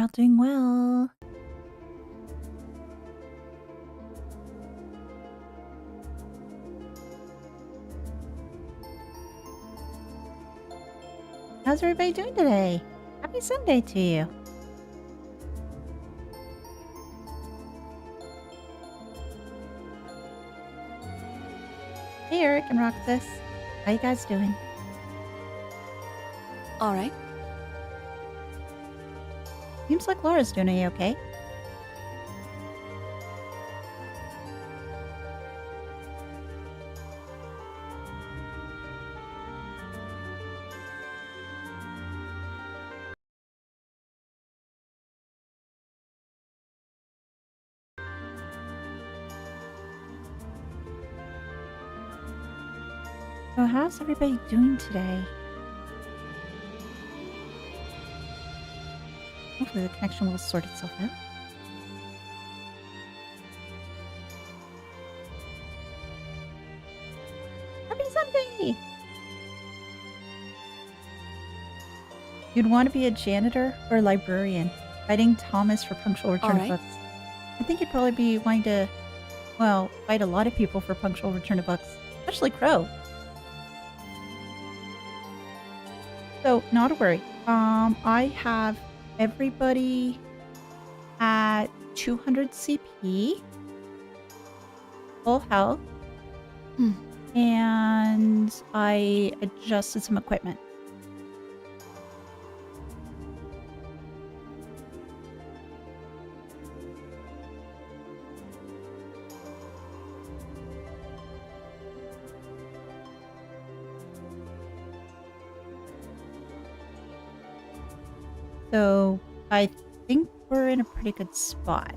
out doing well. How's everybody doing today? Happy Sunday to you. Hey, Eric and Roxas. How you guys doing? All right. Seems like Laura's doing okay. So how's everybody doing today? Hopefully the connection will sort itself out. Happy Sunday! You'd want to be a janitor or a librarian, fighting Thomas for punctual return of books. I think you'd probably be wanting to, well, fight a lot of people for punctual return of books, especially Crow. So, not to worry. I have everybody at 200 CP, full health, and I adjusted some equipment. So, I think we're in a pretty good spot.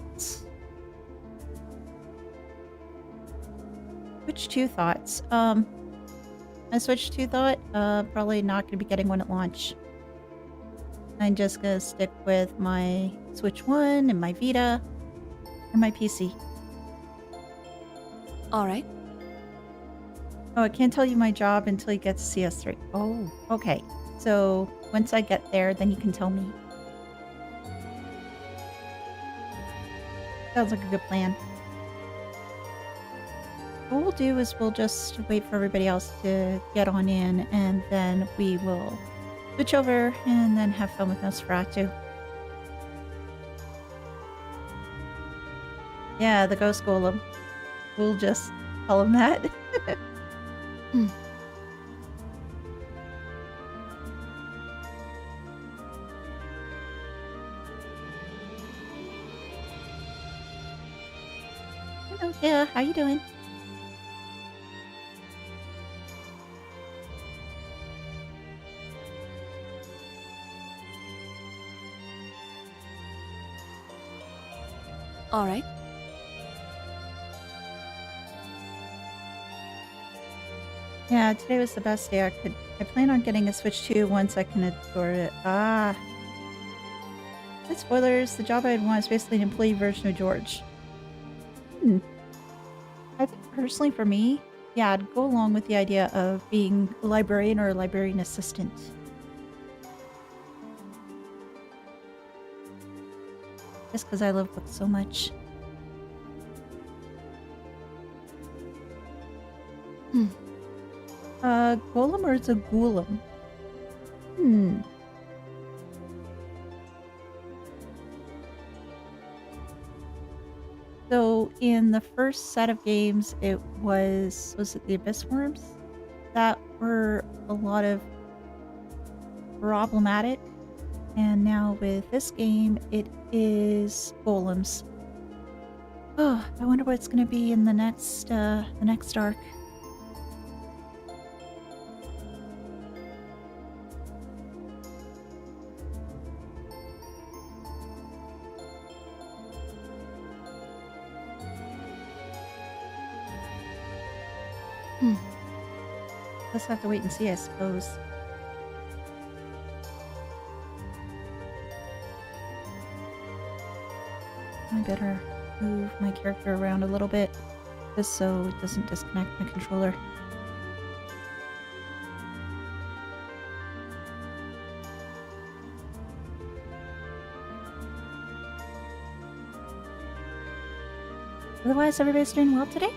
Switch to thoughts. I switched to thought. Probably not going to be getting one at launch. I'm just going to stick with my Switch 1 and my Vita and my PC. All right. Oh, I can't tell you my job until you get to CS3. Oh, okay. So once I get there, then you can tell me. Sounds like a good plan. What we'll do is we'll just wait for everybody else to get on in, and then we will switch over and then have fun with Nosferatu. Yeah, the ghost golem. We'll just call him that. Hello, yeah, how you doing? All right. Yeah, today was the best day I could. I plan on getting a Switch 2 once I can afford it. Ah. The spoilers, the job I'd want is basically an employee version of George. I think personally for me, yeah, I'd go along with the idea of being a librarian or a librarian assistant. Just because I love books so much. Golem or it's a ghoulam? So in the first set of games, it was it the Abyss Worms that were a lot of problematic, and now with this game, it is golems. Oh, I wonder what it's going to be in the next arc. Let's have to wait and see, I suppose. I better move my character around a little bit, just so it doesn't disconnect my controller. Otherwise, everybody's doing well today?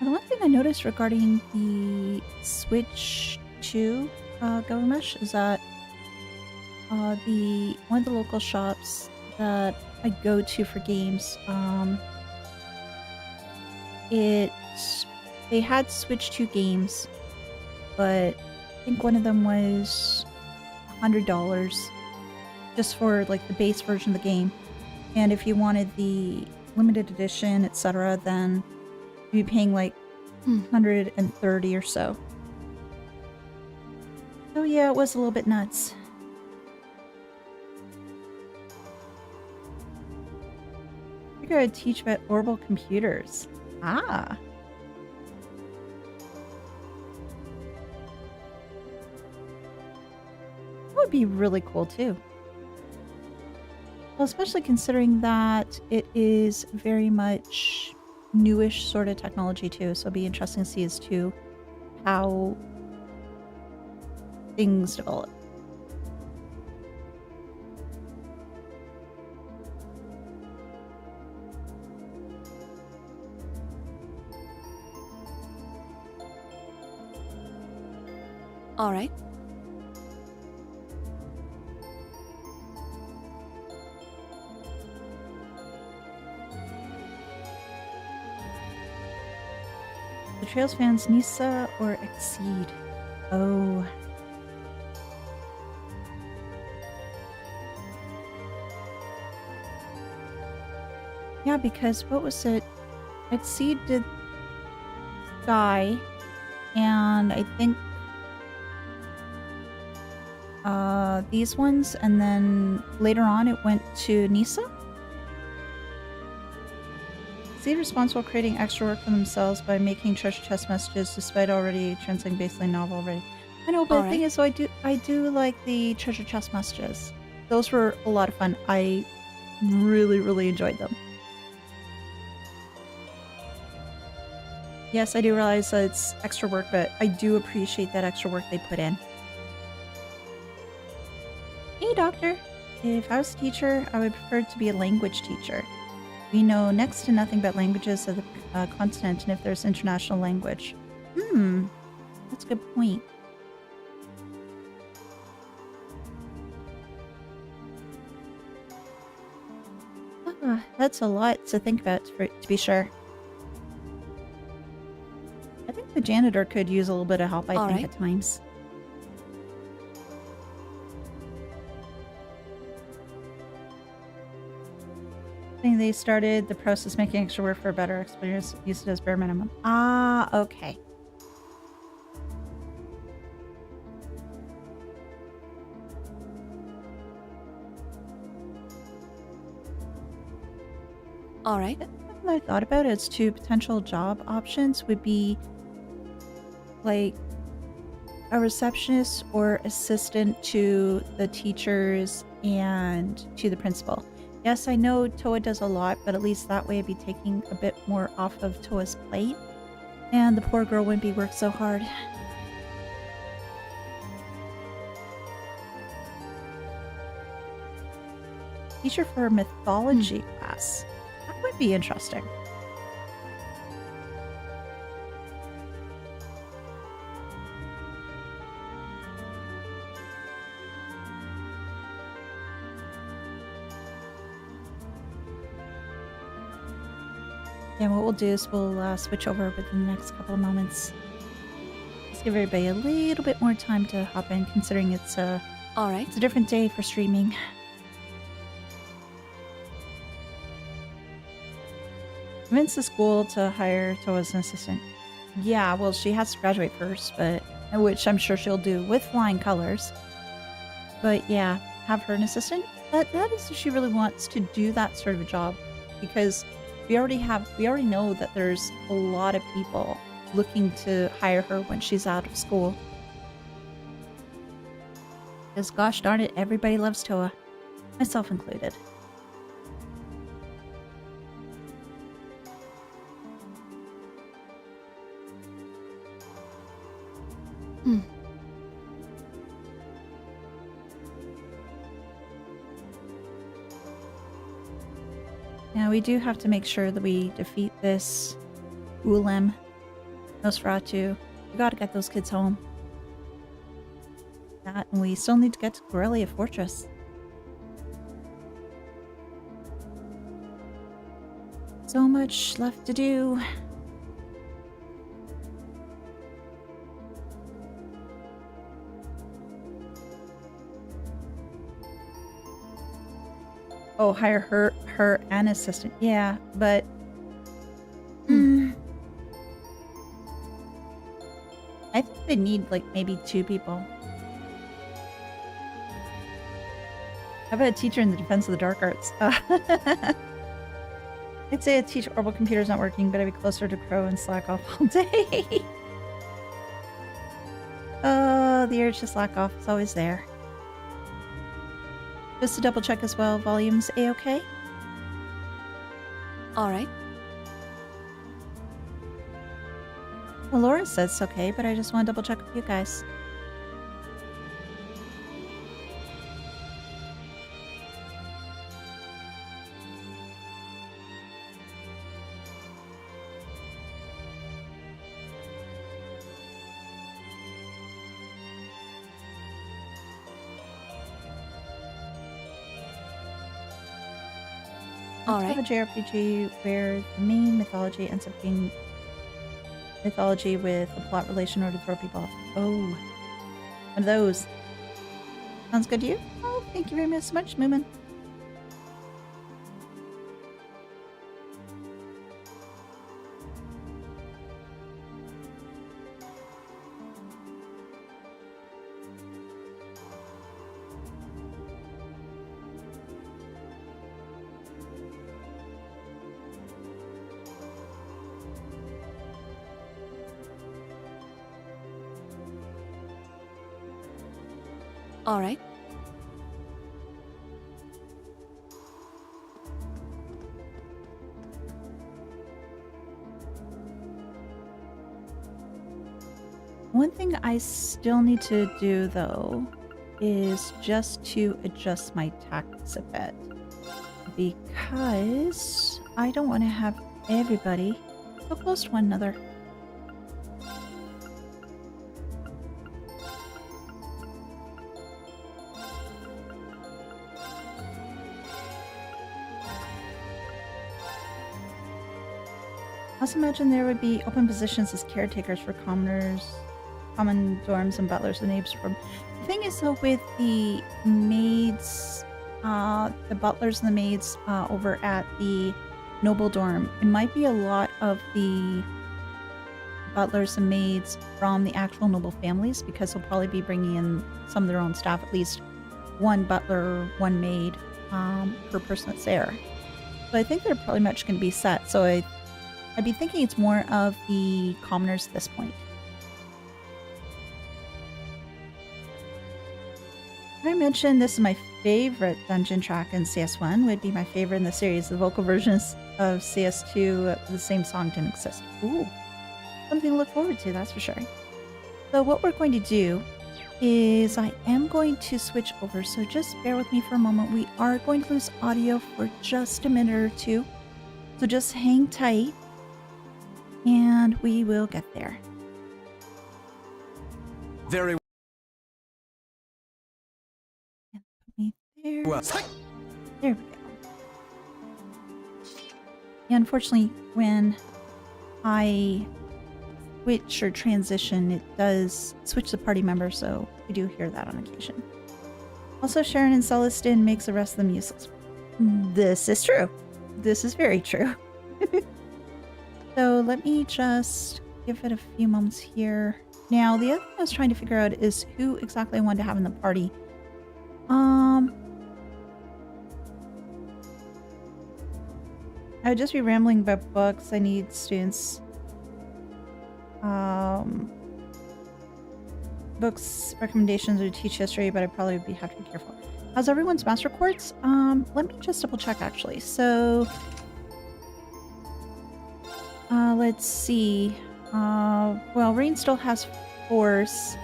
The one thing I noticed regarding the Switch 2 Governmesh is that the one of the local shops that I go to for games, it they had Switch 2 games, but I think one of them was $100 just for like the base version of the game. And if you wanted the limited edition, etc., then you'd be paying like 130 or so. So yeah, it was a little bit nuts. I figured I'd teach about orbital computers. Ah. That would be really cool too. Well, especially considering that it is very much newish sort of technology too, so it'll be interesting to see as to how things develop. All right. The Trails fans Nisa or Exceed? Oh. Yeah, because what was it? Exceed did Sky, and I think these ones, and then later on it went to Nisa? Seed responsible for creating extra work for themselves by making treasure chest messages despite already translating basically novel already. I know, but the thing is, so I do like the treasure chest messages. Those were a lot of fun. I really enjoyed them. Yes, I do realize that it's extra work, but I do appreciate that extra work they put in. Hey, Doctor. If I was a teacher, I would prefer to be a language teacher. We know next to nothing about languages of the continent, and if there's international language. That's a good point. That's a lot to think about, to be sure. I think the janitor could use a little bit of help, I think, at times. They started the process making extra work for a better experience, use it as bare minimum. Ah, okay. All right. Something I thought about as two potential job options would be like a receptionist or assistant to the teachers and to the principal. Yes, I know Toa does a lot, but at least that way I'd be taking a bit more off of Toa's plate. And the poor girl wouldn't be worked so hard. Teacher for a mythology class. That would be interesting. Yeah, what we'll do is we'll switch over within the next couple of moments. Let's give everybody a little bit more time to hop in, considering it's a different day for streaming. Convince the school to hire Toa as an assistant. Yeah, well, she has to graduate first, but which I'm sure she'll do with flying colors. But yeah, have her an assistant. That is if she really wants to do that sort of a job, because we already know that there's a lot of people looking to hire her when she's out of school. Because gosh darn it, everybody loves Toa, myself included. Now we do have to make sure that we defeat this Ulam Nosferatu. We gotta get those kids home. That, and we still need to get to Corellia Fortress. So much left to do. Oh, hire her an assistant. Yeah, but I think they need like maybe 2 people. How about a teacher in the defense of the dark arts? I'd say a teacher orbital computer's not working, but I'd be closer to Crow and slack off all day. Oh, the urge to slack off is always there. Just to double check as well, volume's A-okay? All right. Well, Laura says it's okay, but I just want to double check with you guys. All Let's right. have a JRPG where the main mythology ends up being mythology with a plot relation or to throw people off. Oh, one of those. Sounds good to you? Oh, thank you very much, Moomin. All right. One thing I still need to do, though, is just to adjust my tactics a bit. Because I don't want to have everybody so close to one another. I also imagine there would be open positions as caretakers for commoners, common dorms, and butlers and aides. The thing is, though, with the maids, the butlers and the maids over at the noble dorm, it might be a lot of the butlers and maids from the actual noble families, because they'll probably be bringing in some of their own staff, at least one butler, one maid per person that's there. So I think they're pretty much going to be set. So I'd be thinking it's more of the commoners at this point. I mentioned this is my favorite dungeon track in CS1, would be my favorite in the series. The vocal versions of CS2, the same song didn't exist. Ooh, something to look forward to, that's for sure. So what we're going to do is I am going to switch over, so just bear with me for a moment. We are going to lose audio for just a minute or two, so just hang tight. And we will get there. Very And put me there. well. There we go. Yeah, unfortunately, when I switch or transition, it does switch the party member, so we do hear that on occasion. Also, Sharon and Celestin makes the rest of them useless. This is true. This is very true. So let me just give it a few moments here. Now, the other thing I was trying to figure out is who exactly I wanted to have in the party. I would just be rambling about books. I need students. Books, recommendations, or teach history, but I probably would have to be careful. How's everyone's master quartz? Let me just double check actually. So let's see. Well, Rean still has force,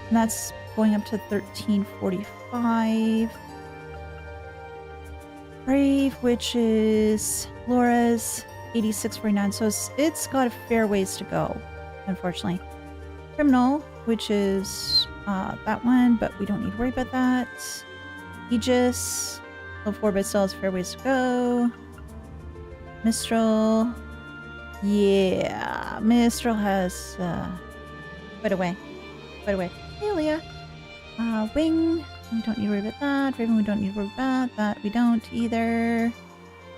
and that's going up to 1345. Brave, which is Laura's 8649. So it's got a fair ways to go, unfortunately. Criminal, which is that one, but we don't need to worry about that. Aegis, level 4, but still has a fair ways to go. Mistral. Yeah, Mistral has quite a way. Quite a way. Hey, Leah. Wing. We don't need to worry about that. Raven, we don't need to worry about that. We don't either.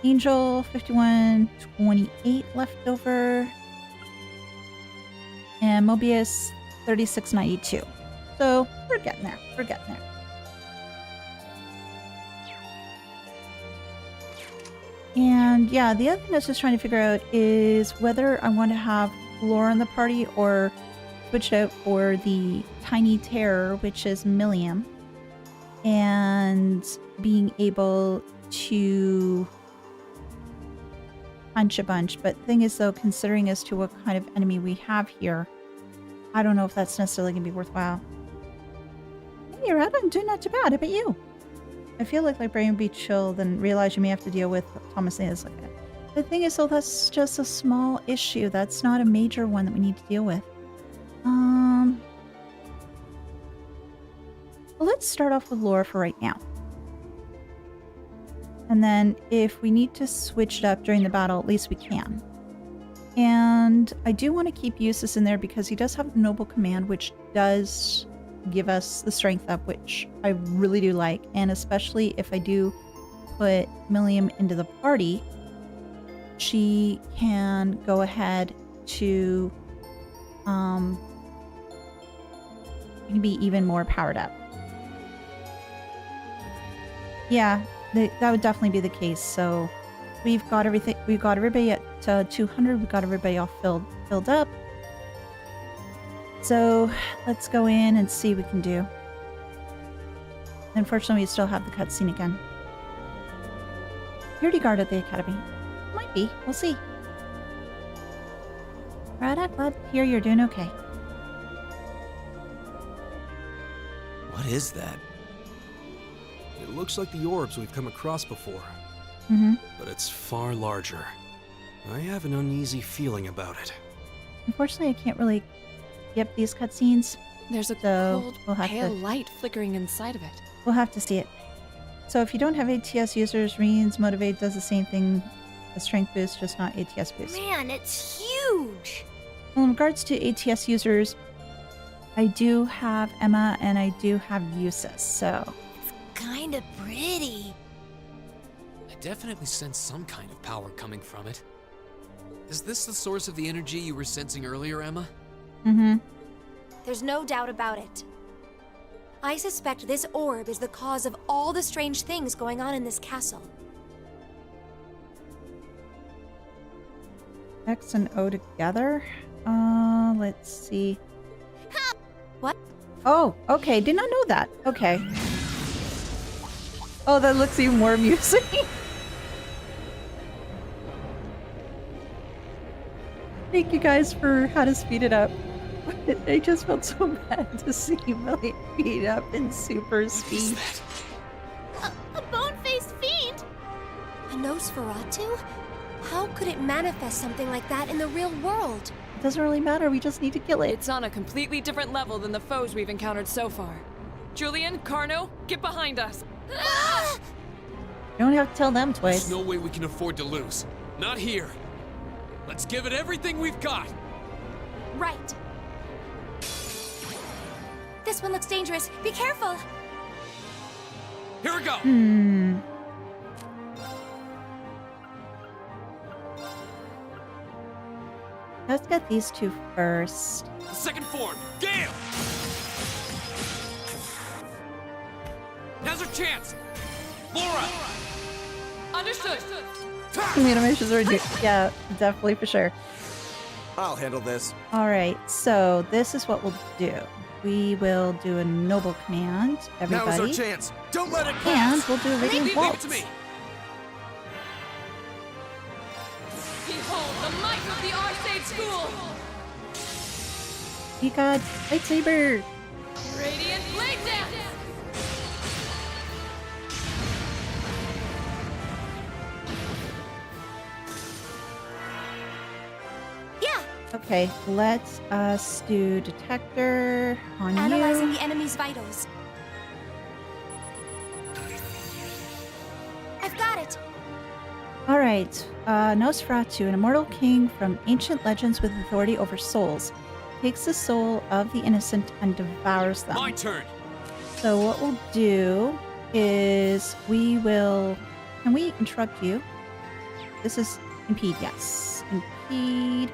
Angel, 5128 left over. And Mobius, 3692. So we're getting there. We're getting there. And yeah, the other thing I was just trying to figure out is whether I want to have Laura in the party or switch out for the Tiny Terror, which is Milliam, and being able to punch a bunch. But the thing is, though, considering as to what kind of enemy we have here, I don't know if that's necessarily going to be worthwhile. Hey, you're out. I'm doing not too bad. How about you? I feel like my brain would be chill, then realize you may have to deal with Thomas is like that. The thing is, though, that's just a small issue. That's not a major one that we need to deal with. Well, let's start off with Laura for right now. And then if we need to switch it up during the battle, at least we can. And I do want to keep Eustace in there because he does have the Noble Command, which does give us the strength up, which I really do like. And especially if I do put Milliam into the party, she can go ahead to be even more powered up. Yeah, that would definitely be the case. So we've got everything. We've got everybody at 200. We've got everybody all filled up. So let's go in and see what we can do. Unfortunately, we still have the cutscene again. Security guard at the academy. Might be. We'll see. Rada, glad to hear you're doing okay. What is that? It looks like the orbs we've come across before. Mm-hmm. But it's far larger. I have an uneasy feeling about it. Unfortunately, I can't really get these cutscenes. There's a So, cold, we'll pale light flickering inside of it. We'll have to see it. So if you don't have ATS users, Rean's Motivate does the same thing as Strength Boost, just not ATS Boost. Man, it's huge! Well, in regards to ATS users, I do have Emma and I do have Eustace, so... Kinda pretty. I definitely sense some kind of power coming from it. Is this the source of the energy you were sensing earlier, Emma? Mm-hmm. There's no doubt about it. I suspect this orb is the cause of all the strange things going on in this castle. X and O together? Let's see. What? Oh, okay. Did not know that. Okay. Oh, that looks even more amusing. Thank you guys for how to speed it up. I just felt so bad to see Millie speed up in super speed. A bone-faced fiend? A Nosferatu? How could it manifest something like that in the real world? It doesn't really matter, we just need to kill it. It's on a completely different level than the foes we've encountered so far. Julian, Carno, get behind us. Ah! You don't have to tell them twice. There's no way we can afford to lose. Not here. Let's give it everything we've got. Right. This one looks dangerous. Be careful. Here we go. Let's get these two first. The second form, Gale. Now's our chance. Laura. Understood. The animations are yeah, definitely for sure. I'll handle this. Alright, so this is what we'll do. We will do a noble command, Now's our everybody. chance. Don't let it And pass. we'll do a radiant Leave it waltz. to me. Behold the might of the Arcade School! We got lightsaber! Radiant Blade Dance! Okay, let us do detector on Analyzing you. the enemy's vitals. I've got it. All right, Nosferatu, an immortal king from ancient legends with authority over souls, takes the soul of the innocent and devours them. My turn. So what we'll do is we will... Can we interrupt you? This is impede, yes. Impede.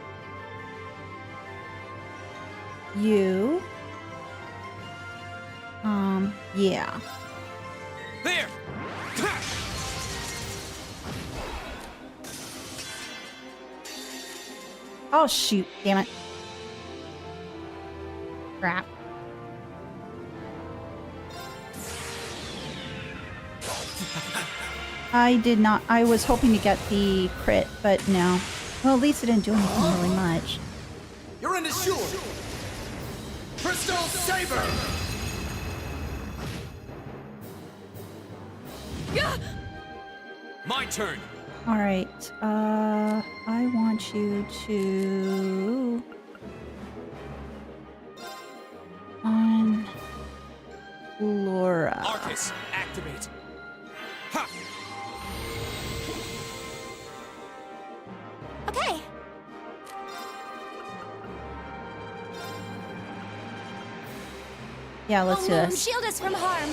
You. Yeah. There. Oh, shoot. Damn it. Crap. I did not. I was hoping to get the crit, but no. Well, at least it didn't do anything really much. You're in the shore. Crystal Saber. My turn. All right. I want you to on Laura. Arcus, activate. Ha! Okay. Yeah, let's do Moon, this. shield us from harm.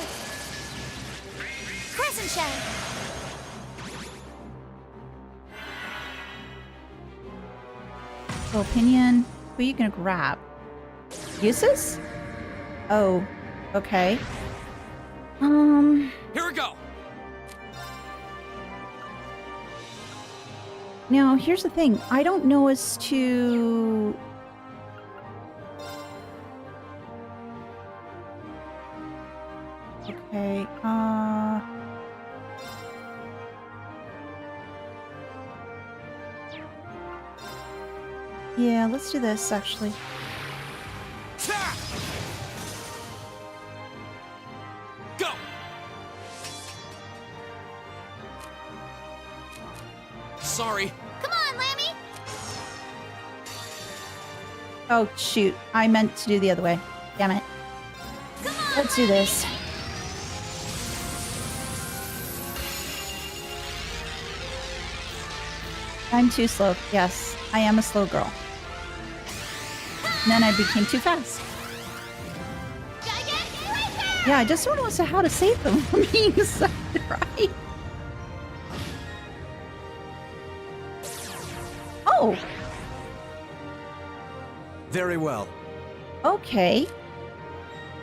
Crescent shell. So, opinion. Who are you gonna grab? Uses? Oh, okay. Here we go. Now here's the thing. I don't know as to. Okay. Yeah, let's do this actually. Go. Sorry. Come on, Lammy. Oh shoot! I meant to do the other way. Damn it. Come on. Let's do this. I'm too slow. Yes, I am a slow girl. And then I became too fast. Yeah, I just don't know how to save them from being sucked, right? Oh, Very well. okay.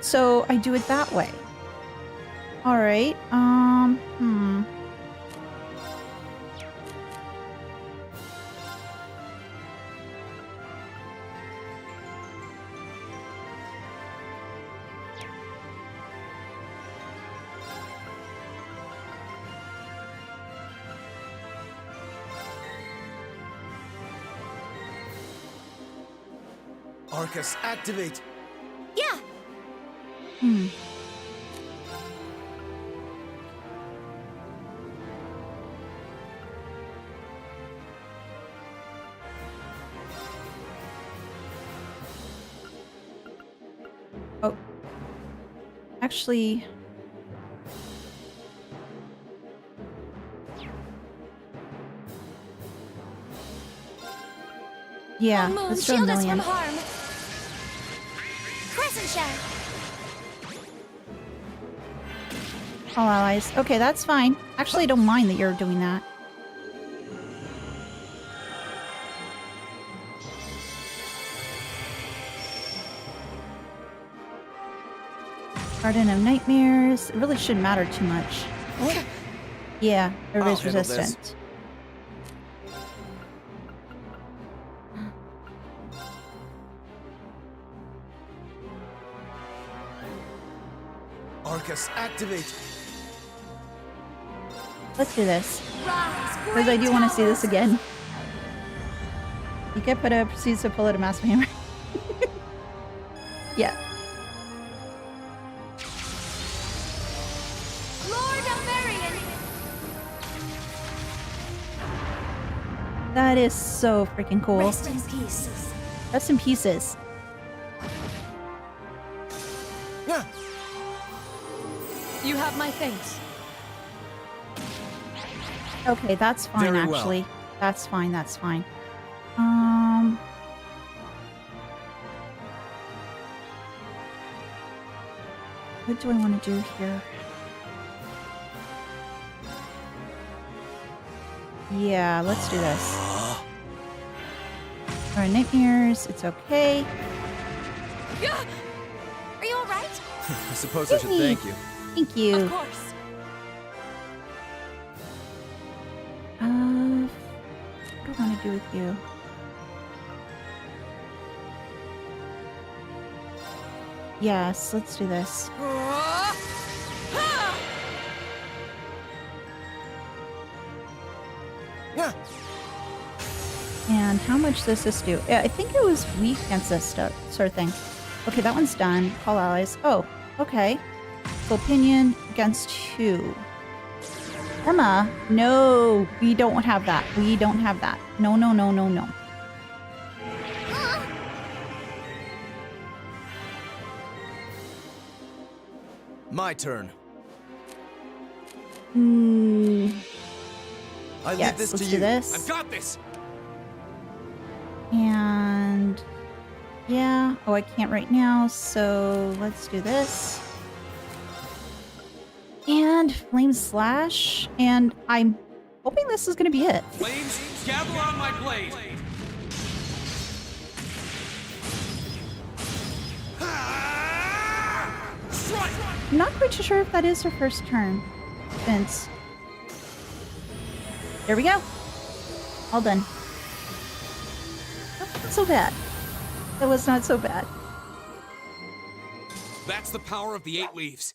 So I do it that way. All right. Arcus, activate. Yeah. Oh. Actually. Yeah, Moon, let's do a shield us from million. harm. Crescent shell. All allies. Okay, that's fine. Actually, I don't mind that you're doing that. Garden of Nightmares. It really shouldn't matter too much. Oh. Yeah, everybody's I'll handle this. resistant. Arcus, activate. Let's do this. Rise, Because I great do want to see this towers. again. You put a proceeds to pull out a massive hammer. Yeah. Lord of Varian. That is so freaking cool. Rest in peace. Rest in pieces. Yeah. You have my thanks. Okay, that's fine, Very well. actually. That's fine, that's fine. What do I want to do here? Yeah, let's do this. Our nightmares, it's okay. Are you alright? I suppose I should thank you. Thank you. Of course. What do I want to do with you? Yes, let's do this. Yeah. And how much does this do? Yeah, I think it was weak against this sort of thing. Okay, that one's done. Call allies. Oh, okay. So opinion against 2. Emma, no, we don't have that. We don't have that. No, no, no, no, no. My turn. I Yes, leave this to let's you. do this. I've got this. And yeah, oh, I can't right now, so let's do this. And flame slash, and I'm hoping this is gonna be it. Flames, gather on my blade! I'm not quite sure if that is her first turn. Since there we go. All done. That wasn't so bad. That was not so bad. That's the power of the 8 leaves.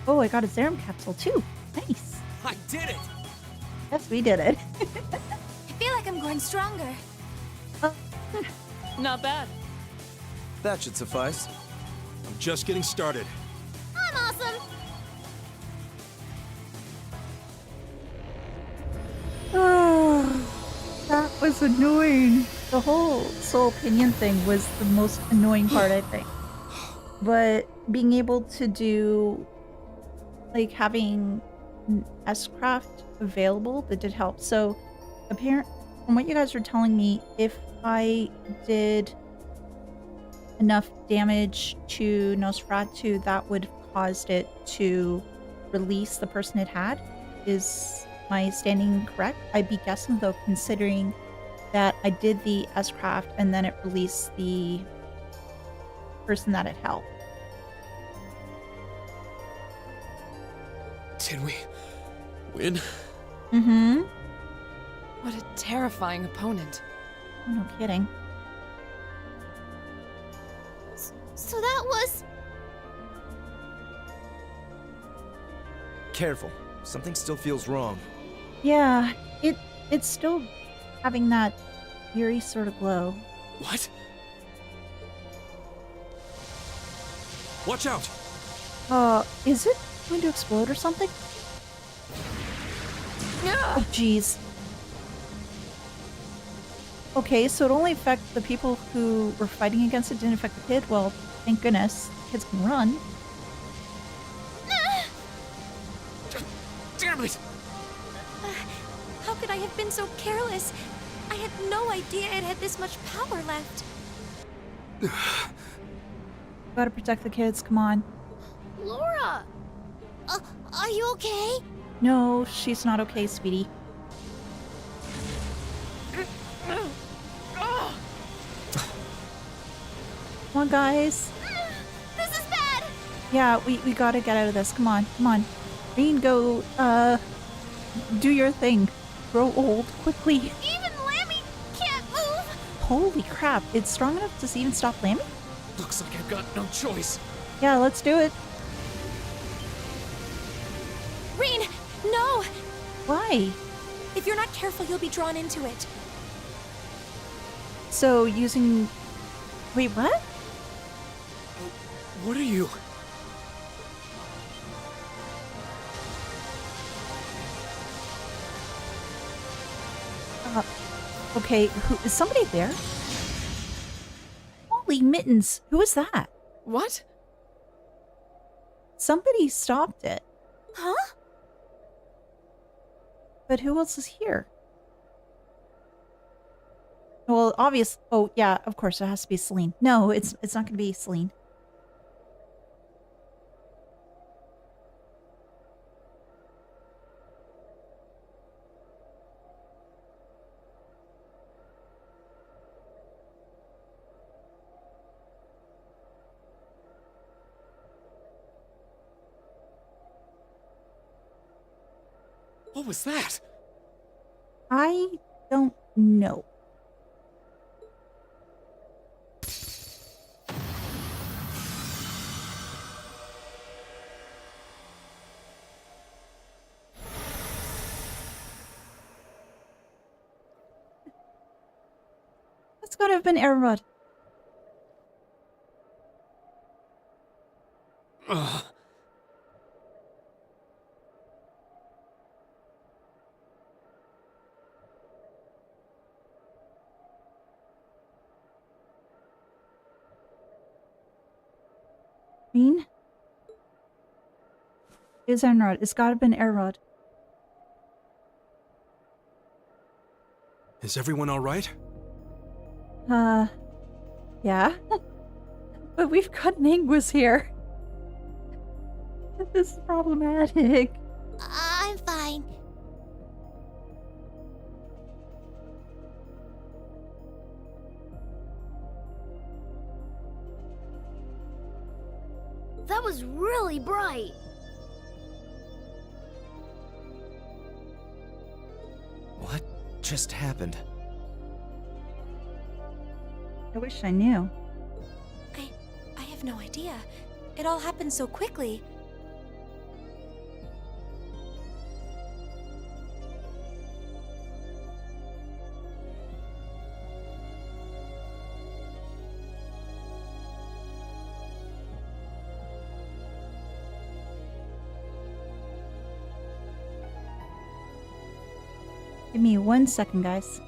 Oh, I got a serum capsule too. Nice. I did it. Yes, we did it. I feel like I'm growing stronger. Not bad. That should suffice. I'm just getting started. I'm awesome. Oh, that was annoying. The whole soul opinion thing was the most annoying part, I think. But being able to do, like, having an S-craft available, that did help. So, from what you guys were telling me, if I did enough damage to Nosferatu, that would have caused it to release the person it had. Is my standing correct? I'd be guessing, though, considering that I did the S-craft and then it released the person that it held. Did we win? Mm-hmm. What a terrifying opponent. Oh, no kidding. So that was... Careful. Something still feels wrong. Yeah, it's still having that eerie sort of glow. What? Watch out! Is it going to explode or something? Oh, jeez. Okay, so it only affected the people who were fighting against it, didn't affect the kid? Well, thank goodness. Kids can run. Damn it! How could I have been so careless? I had no idea it had this much power left. Gotta protect the kids, come on. Laura! Are you okay? No, she's not okay, sweetie. Come on, guys. This is bad! Yeah, we gotta get out of this. Come on, come on. Rean, go, do your thing. Grow old, quickly. Even Lammy can't move! Holy crap, it's strong enough to even stop Lammy? Looks like I've got no choice. Yeah, let's do it. Rean, no! Why? If you're not careful, you'll be drawn into it. So, using... Wait, what? What are you? Okay, who is somebody there? Holy mittens, who is that? What? Somebody stopped it. Huh? But who else is here? Well, obvious. Oh, yeah, of course, it has to be Celine. No, it's not going to be Celine. What was that? I don't know. That's gotta have been Erod. Ugh. Rean? It's Enrod. It's gotta have been Erod. Is everyone alright? Yeah. But we've got Ningwas here. This is problematic. I'm fine. That was really bright. What just happened? I wish I knew. I have no idea. It all happened so quickly. Give me 1 second, guys.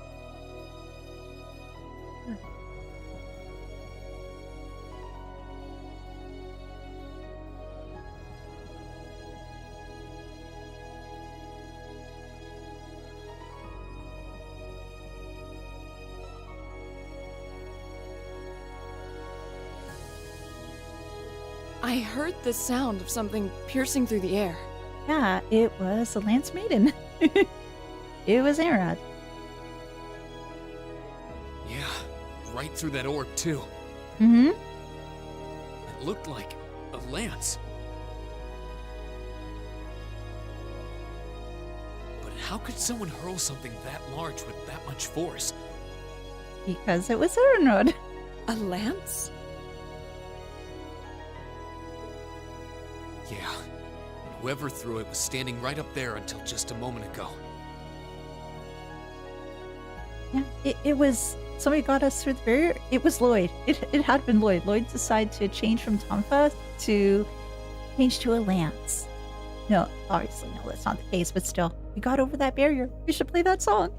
I heard the sound of something piercing through the air. Yeah, it was a Lance Maiden. It was Erod. Yeah, right through that orb, too. Mm-hmm. It looked like a lance. But how could someone hurl something that large with that much force? Because it was Erod. A lance? Yeah. Whoever threw it was standing right up there until just a moment ago. Yeah, it was... Somebody got us through the barrier. It was Lloyd. It had been Lloyd. Lloyd decided to change from Tonfa to change to a lance. No, obviously, no, that's not the case, but still. We got over that barrier. We should play that song.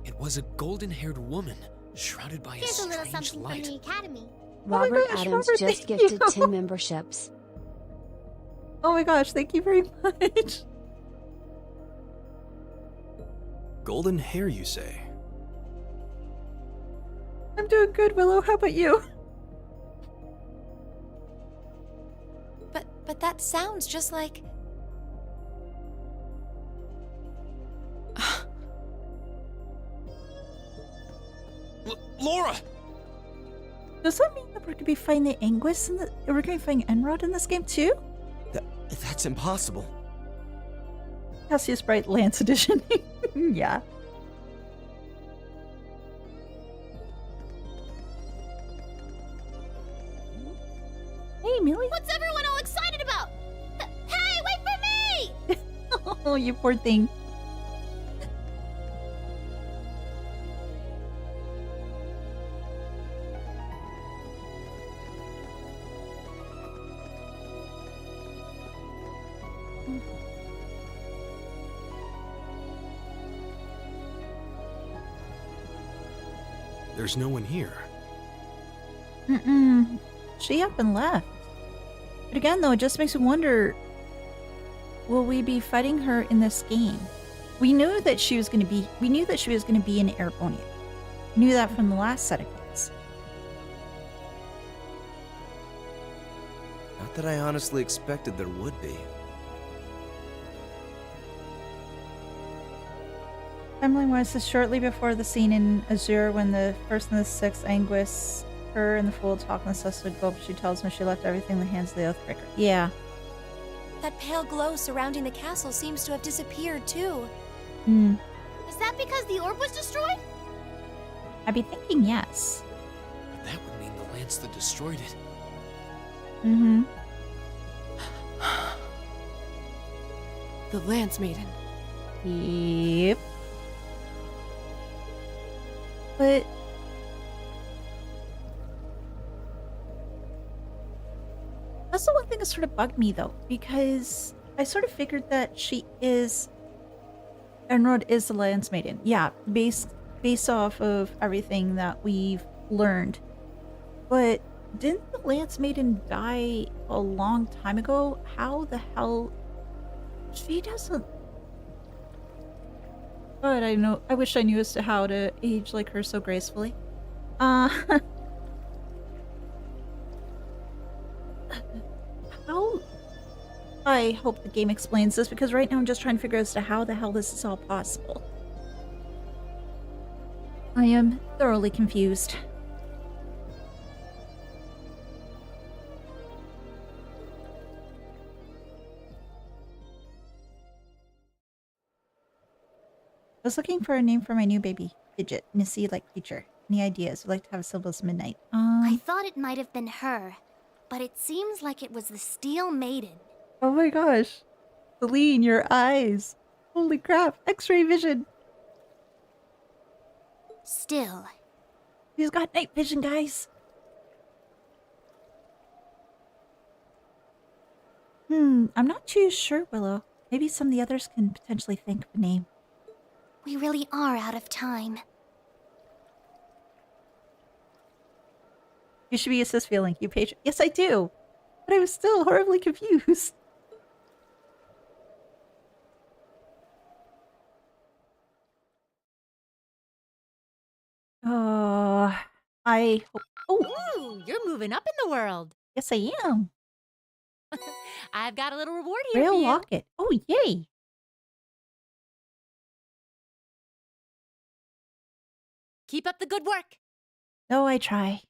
It was a golden-haired woman, shrouded by a Here's a little strange something light. from the academy. my Robert gosh, Adams Robert, just thank gifted you. 10 memberships. Oh my gosh, thank you very much. Golden hair, you say? I'm doing good, Willow. How about you? But that sounds just like... Laura! Does that mean that we're going to be fighting the Anguis in the... We're going to be fighting Enrod in this game too? That's impossible. Cassius Bright Lance Edition. Yeah. Hey, Millie. What's everyone all excited about? Hey, wait for me! Oh, you poor thing. There's no one here. She up and left. But again, though, it just makes me wonder, will we be fighting her in this game? We knew that she was going to be in Erebonia. We knew that from the last set of games. Not that I honestly expected there would be. Timeline-wise, this is shortly before the scene in Azure when the first and the sixth Anguis, her and the fool talk on the Sussex Globe. She tells him she left everything in the hands of the Oathbreaker. Yeah. That pale glow surrounding the castle seems to have disappeared, too. Is that because the orb was destroyed? I'd be thinking yes. But that would mean the lance that destroyed it. The Lance Maiden. Yep. But that's the one thing that sort of bugged me, though, because I sort of figured that Enrod is the Lance Maiden. Yeah, based off of everything that we've learned. But didn't the Lance Maiden die a long time ago? How the hell? She doesn't. But I wish I knew as to how to age like her so gracefully. How? I hope the game explains this, because right now I'm just trying to figure out as to how the hell this is all possible. I am thoroughly confused. I was looking for a name for my new baby, Fidget, Nissy-like creature. Any ideas? Would like to have a syllabus midnight. I thought it might have been her, but it seems like it was the Steel Maiden. Oh my gosh. Celine, your eyes. Holy crap. X-ray vision. Still, She's got night vision, guys. I'm not too sure, Willow. Maybe some of the others can potentially think of a name. we really are out of time. You should be used to this feeling. You patient. Yes, I do. But I was still horribly confused. I hope. Oh, Ooh, you're moving up in the world. yes, I am. I've got a little reward here for Rail you. locket. Oh, yay. Keep up the good work. No, I try.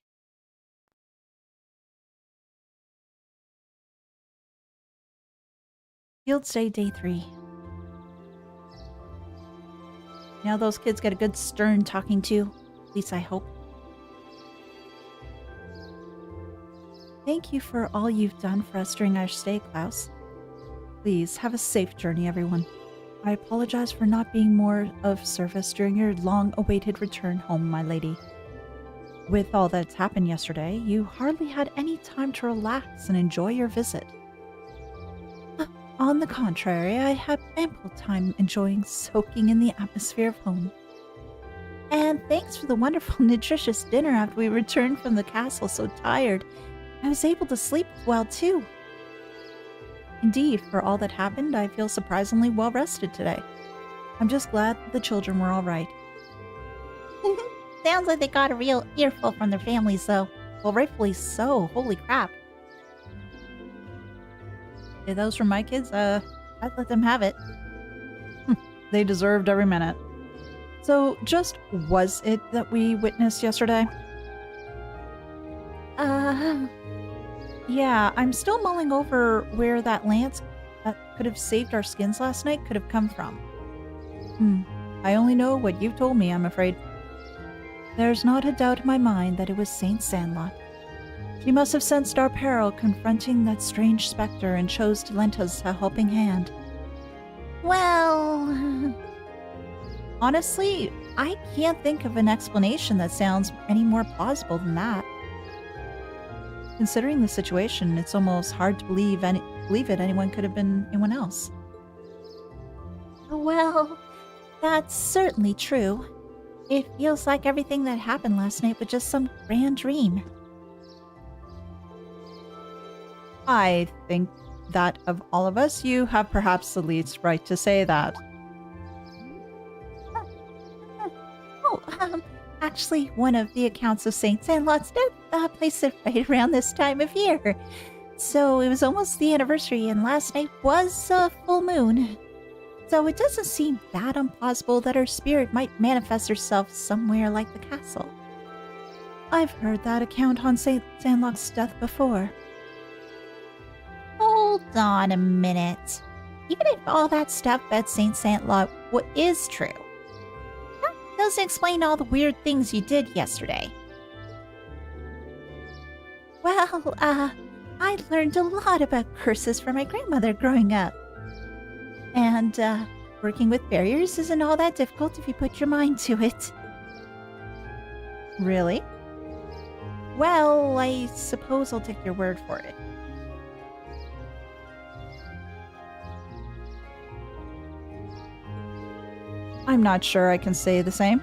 Field Day Day 3. Now those kids get a good stern talking to. At least I hope. Thank you for all you've done for us during our stay, Klaus. Please have a safe journey, everyone. I apologize for not being more of service during your long-awaited return home, my lady. With all that's happened yesterday, you hardly had any time to relax and enjoy your visit. On the contrary, I had ample time enjoying soaking in the atmosphere of home. And thanks for the wonderful, nutritious dinner after we returned from the castle so tired, I was able to sleep well too. Indeed, for all that happened, I feel surprisingly well rested today. I'm just glad the children were all right. Sounds like they got a real earful from their families, though. Well, rightfully so. Holy crap. If those were my kids, I'd let them have it. They deserved every minute. So, just was it that we witnessed yesterday? Yeah, I'm still mulling over where that lance that could have saved our skins last night could have come from. I only know what you've told me, I'm afraid. There's not a doubt in my mind that it was Saint Sandlot. She must have sensed our peril confronting that strange specter and chose to lend us a helping hand. Well... honestly, I can't think of an explanation that sounds any more plausible than that. Considering the situation, it's almost hard to believe it anyone could have been anyone else. Well, that's certainly true. It feels like everything that happened last night was just some grand dream. I think that of all of us, you have perhaps the least right to say that. Oh, actually, one of the accounts of St. Sandlot's death placed it right around this time of year. So it was almost the anniversary, and last night was a full moon. So it doesn't seem that implausible that her spirit might manifest herself somewhere like the castle. I've heard that account on St. Sandlot's death before. Hold on a minute. Even if all that stuff about St. Sandlot is true, that doesn't explain all the weird things you did yesterday. Well, I learned a lot about curses from my grandmother growing up. And, working with barriers isn't all that difficult if you put your mind to it. Really? Well, I suppose I'll take your word for it. I'm not sure I can say the same.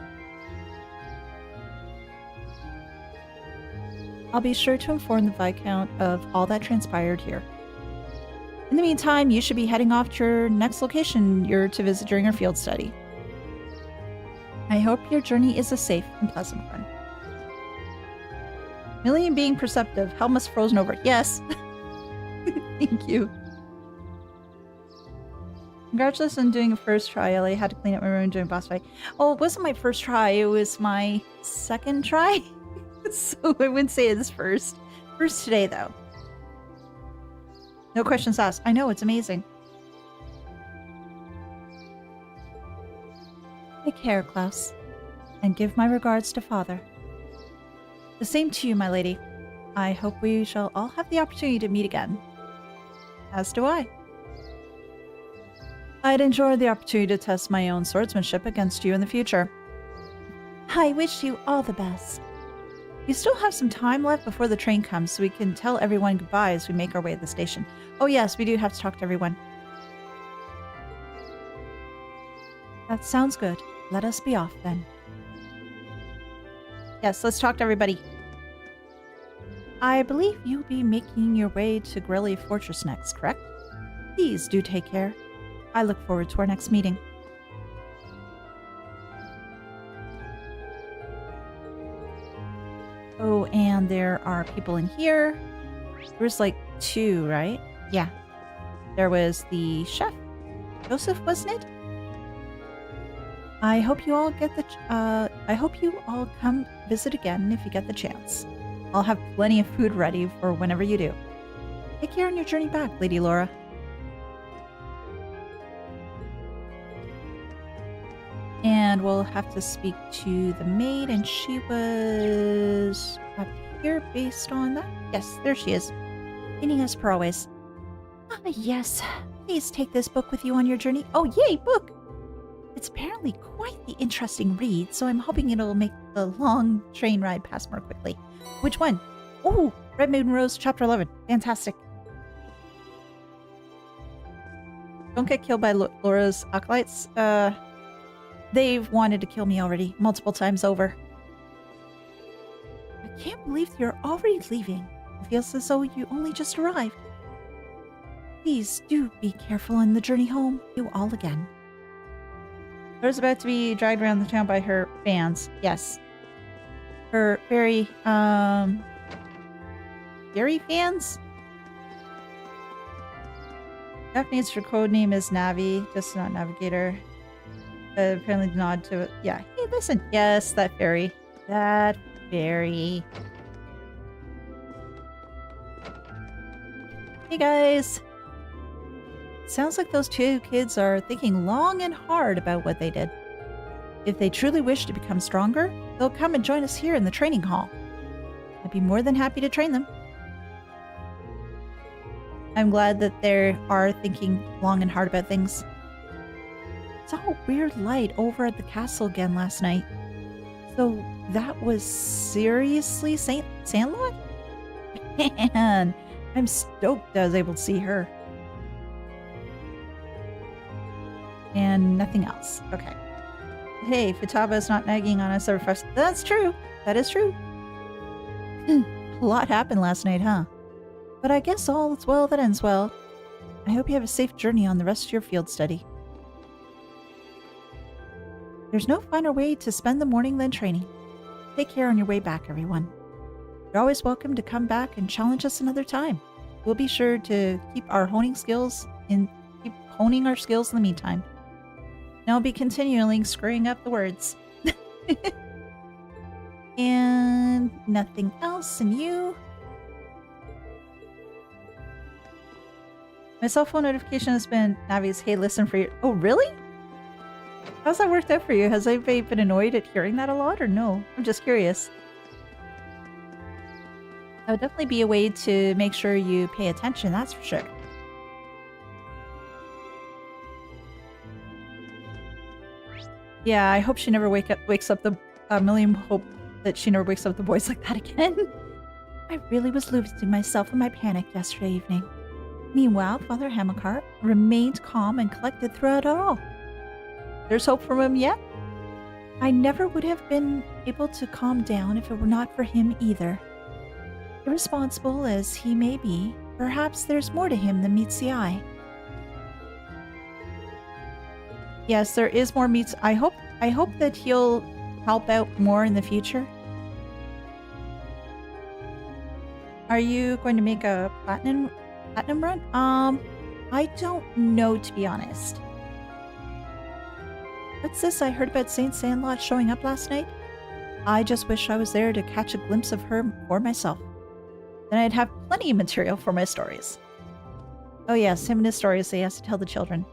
I'll be sure to inform the Viscount of all that transpired here. In the meantime, you should be heading off to your next location you're to visit during your field study. I hope your journey is a safe and pleasant one. Million being perceptive. Helmut's frozen over. Yes. Thank you. Congratulations on doing a first try, Ellie. I had to clean up my room during boss fight. Oh, it wasn't my first try. It was my second try. So I wouldn't say it's first. First today, though. No questions asked. I know, it's amazing. Take care, Klaus. And give my regards to Father. The same to you, my lady. I hope we shall all have the opportunity to meet again. As do I. I'd enjoy the opportunity to test my own swordsmanship against you in the future. I wish you all the best. We still have some time left before the train comes, so we can tell everyone goodbye as we make our way to the station. Oh yes, we do have to talk to everyone. That sounds good. Let us be off then. Yes, let's talk to everybody. I believe you'll be making your way to Grelly Fortress next, correct? Please do take care. I look forward to our next meeting. Oh, and there are people in here. There's like 2, right? Yeah. There was the chef. Joseph, wasn't it? I hope you all get the I hope you all come visit again if you get the chance. I'll have plenty of food ready for whenever you do. Take care on your journey back, Lady Laura. And we'll have to speak to the maid, and she was up here based on that. Yes, there she is. Meeting us per always. Ah, yes. Please take this book with you on your journey. Oh, yay, book! It's apparently quite the interesting read, so I'm hoping it'll make the long train ride pass more quickly. Which one? Oh, Red Moon Rose, Chapter 11. Fantastic. Don't get killed by Laura's acolytes. They've wanted to kill me already, multiple times over. I can't believe you're already leaving. It feels as though you only just arrived. Please do be careful on the journey home. You all again. Laura's about to be dragged around the town by her fans. Yes. Her very, Gary fans? Japanese for codename is Navi, just not Navigator. Apparently nod to it. Yeah. Hey, listen. Yes, that fairy. That fairy. Hey, guys. Sounds like those 2 kids are thinking long and hard about what they did. If they truly wish to become stronger, they'll come and join us here in the training hall. I'd be more than happy to train them. I'm glad that they are thinking long and hard about things. Saw a weird light over at the castle again last night. So that was seriously St. Sandlot? Man, I'm stoked I was able to see her. And nothing else. Okay. Hey, Futaba's not nagging on us ever first. That's true. That is true. A lot happened last night, huh? But I guess all is well that ends well. I hope you have a safe journey on the rest of your field study. There's no finer way to spend the morning than training. Take care on your way back, everyone. You're always welcome to come back and challenge us another time. We'll be sure to keep honing our skills in the meantime. And I'll be continually screwing up the words. And nothing else, and you? My cell phone notification has been Navi's, hey, listen for your... Oh, really? How's that worked out for you? Has anybody been annoyed at hearing that a lot, or no? I'm just curious. That would definitely be a way to make sure you pay attention, that's for sure. Yeah, I hope she never wakes up the... Million hope that she never wakes up the boys like that again. I really was losing myself in my panic yesterday evening. Meanwhile, Father Hamilcar remained calm and collected throughout it all. There's hope for him yet? I never would have been able to calm down if it were not for him either. Irresponsible as he may be, perhaps there's more to him than meets the eye. Yes, there is more meets. I hope that he'll help out more in the future. Are you going to make a platinum run? I don't know, to be honest. What's this? I heard about Saint Sandlot showing up last night. I just wish I was there to catch a glimpse of her for myself. Then I'd have plenty of material for my stories. Oh yes, him and his stories he has to tell the children.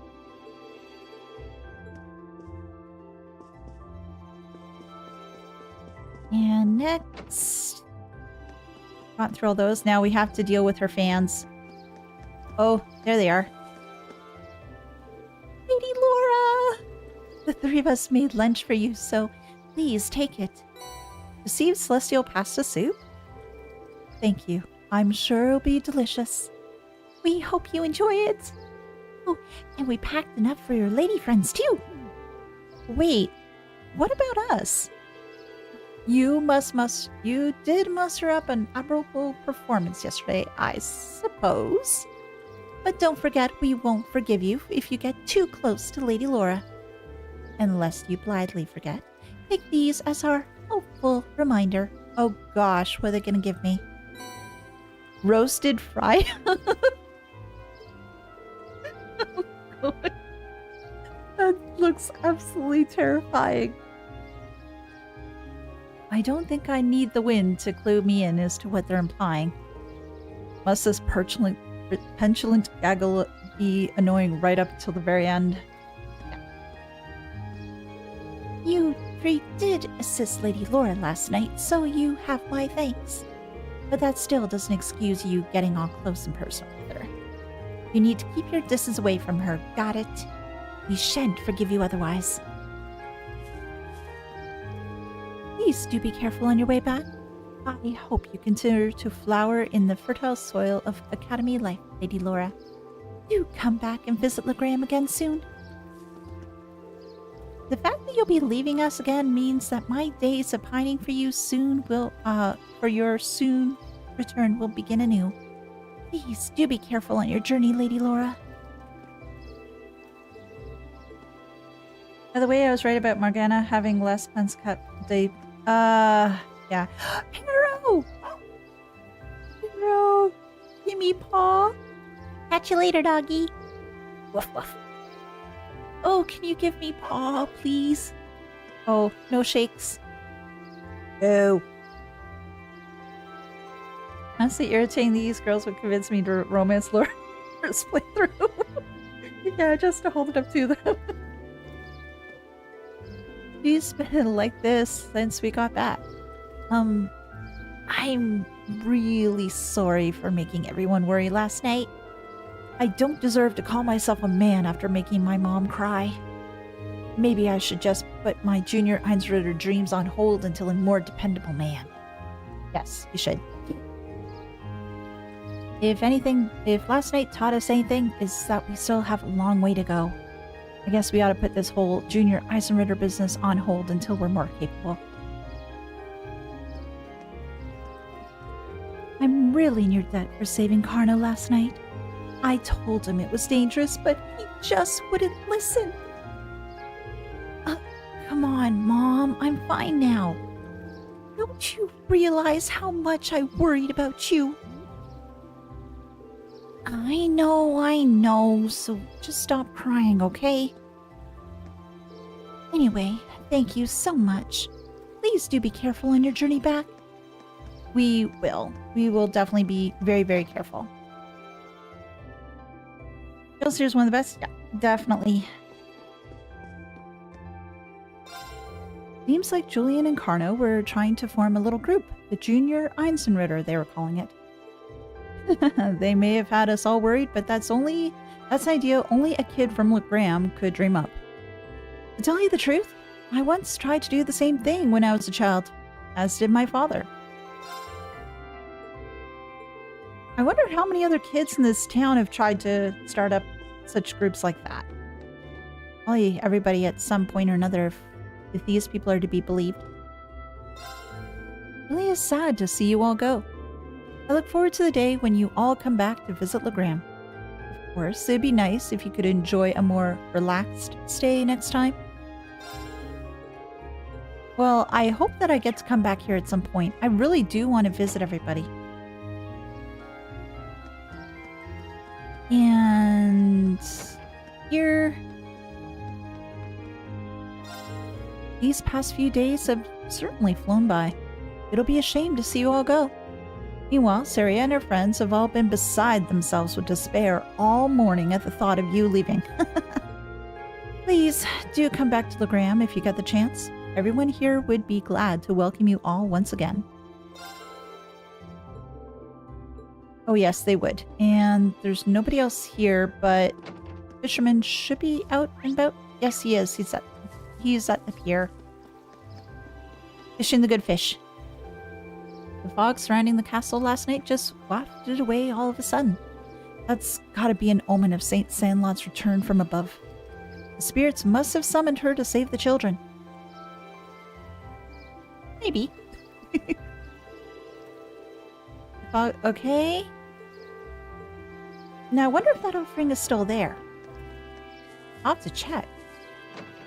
And next... Gone through all those. Now we have to deal with her fans. Oh, there they are. Lady Laura! The three of us made lunch for you, so please take it. Received celestial pasta soup? Thank you. I'm sure it'll be delicious. We hope you enjoy it. Oh, and we packed enough for your lady friends, too. Wait, what about us? You did muster up an admirable performance yesterday, I suppose. But don't forget, we won't forgive you if you get too close to Lady Laura. And lest you blithely forget, take these as our hopeful reminder. Oh gosh, what are they gonna give me? Roasted fry? Oh God. That looks absolutely terrifying. I don't think I need the wind to clue me in as to what they're implying. Must this petulant gaggle be annoying right up till the very end? You three did assist Lady Laura last night, so you have my thanks. But that still doesn't excuse you getting all close and personal with her. You need to keep your distance away from her, got it? We shan't forgive you otherwise. Please do be careful on your way back. I hope you continue to flower in the fertile soil of Academy life, Lady Laura. Do come back and visit Legraham again soon. The fact that you'll be leaving us again means that my days of pining for you for your soon return will begin anew. Please do be careful on your journey, Lady Laura. By the way, I was right about Morgana having less pens cut day. Yeah. Hero! Hero! Give me paw. Catch you later, doggy. Woof woof. Oh, can you give me paw, please? Oh, no shakes. No. Honestly, irritating these girls would convince me to romance Laura's playthrough. Yeah, just to hold it up to them. She's been like this since we got back. I'm really sorry for making everyone worry last night. I don't deserve to call myself a man after making my mom cry. Maybe I should just put my junior Einsritter dreams on hold until a more dependable man. Yes, you should. If last night taught us anything, is that we still have a long way to go. I guess we ought to put this whole Junior Eisenritter business on hold until we're more capable. I'm really in your debt for saving Carno last night. I told him it was dangerous, but he just wouldn't listen. Come on, Mom. I'm fine now. Don't you realize how much I worried about you? I know, so just stop crying, okay? Anyway, thank you so much. Please do be careful on your journey back. We will. We will definitely be very, very careful. Here's one of the best? Yeah, definitely. Seems like Julian and Carno were trying to form a little group. The Junior Eisenritter, they were calling it. They may have had us all worried, but that's an idea only a kid from Lohengrin could dream up. To tell you the truth, I once tried to do the same thing when I was a child, as did my father. I wonder how many other kids in this town have tried to start up such groups like that. Probably everybody at some point or another, if these people are to be believed. It really is sad to see you all go. I look forward to the day when you all come back to visit Lohengrin. Of course, it'd be nice if you could enjoy a more relaxed stay next time. Well, I hope that I get to come back here at some point. I really do want to visit everybody. And here, these past few days have certainly flown by. It'll be a shame to see you all go. Meanwhile, Saria and her friends have all been beside themselves with despair all morning at the thought of you leaving. Please do come back to Lohengrin if you get the chance. Everyone here would be glad to welcome you all once again. Oh yes, they would. And there's nobody else here, but Fisherman should be out and about. Yes, he is. He's at the pier. Fishing the good fish. The fog surrounding the castle last night just wafted away all of a sudden. That's gotta be an omen of Saint Sandlot's return from above. The spirits must have summoned her to save the children. Maybe. Okay. Now I wonder if that offering is still there. I'll have to check.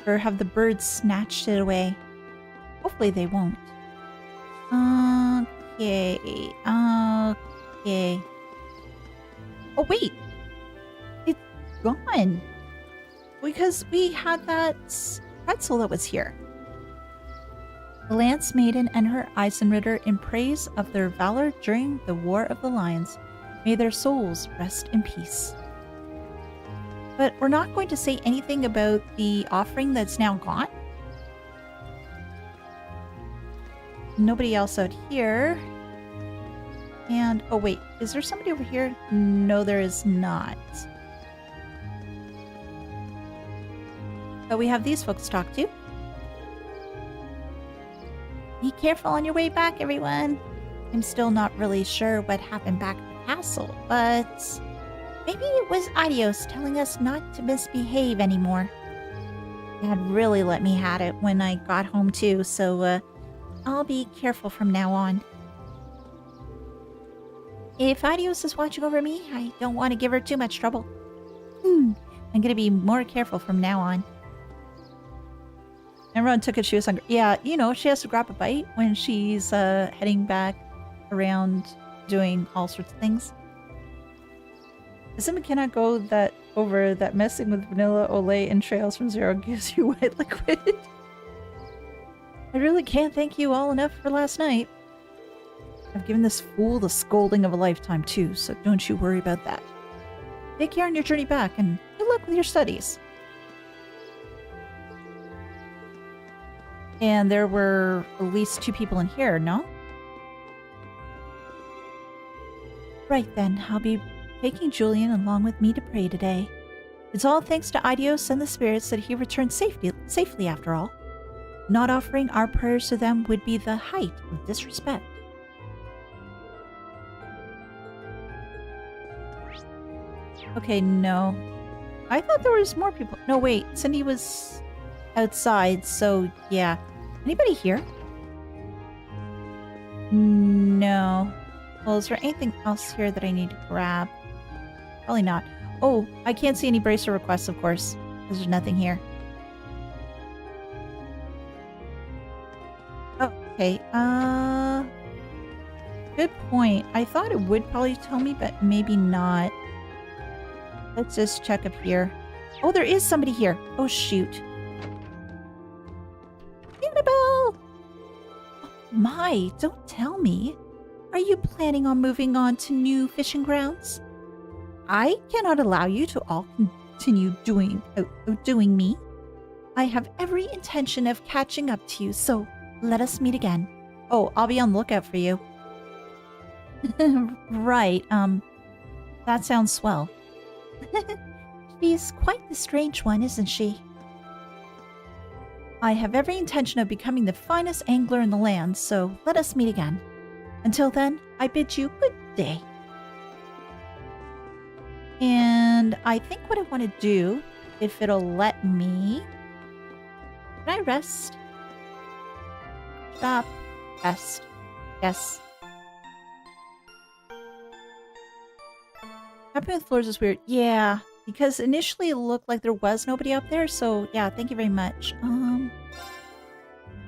Or have the birds snatched it away? Hopefully they won't. Okay. Okay. Oh wait! It's gone! Because we had that pretzel that was here. The Lance Maiden and her Eisenritter, in praise of their valor during the War of the Lions, may their souls rest in peace. But we're not going to say anything about the offering that's now gone. Nobody else out here. And, oh wait, is there somebody over here? No, there is not. But we have these folks to talk to. Be careful on your way back, everyone. I'm still not really sure what happened back at the castle, but maybe it was Adios telling us not to misbehave anymore. Dad really let me have it when I got home too, so I'll be careful from now on. If Adios is watching over me, I don't want to give her too much trouble. I'm gonna be more careful from now on. Everyone took it she was hungry. Yeah, you know, she has to grab a bite when she's heading back around doing all sorts of things. Someone cannot go over that messing with vanilla Olay and trails from zero gives you white liquid. I really can't thank you all enough for last night. I've given this fool the scolding of a lifetime too, so don't you worry about that. Take care on your journey back, and good luck with your studies. And there were at least 2 people in here, no? Right then, I'll be taking Julian along with me to pray today. It's all thanks to Adios and the spirits that he returned safely after all. Not offering our prayers to them would be the height of disrespect. Okay, no. I thought there was more people. No, wait. Cindy was outside, so yeah. Anybody here? No. Well, is there anything else here that I need to grab? Probably not. Oh, I can't see any bracer requests, of course. Because there's nothing here. Oh, okay. Good point. I thought it would probably tell me, but maybe not. Let's just check up here. Oh, there is somebody here. Oh, shoot. Annabelle! My, don't tell me. Are you planning on moving on to new fishing grounds? I cannot allow you to all continue doing me. I have every intention of catching up to you, so let us meet again. Oh, I'll be on the lookout for you. Right, that sounds swell. She's quite the strange one, isn't she? I have every intention of becoming the finest angler in the land, so let us meet again. Until then, I bid you good day. And I think what I want to do, if it'll let me... Can I rest? Stop. Rest. Yes. Happening with Thors is weird. Yeah, because initially it looked like there was nobody up there, so yeah, thank you very much.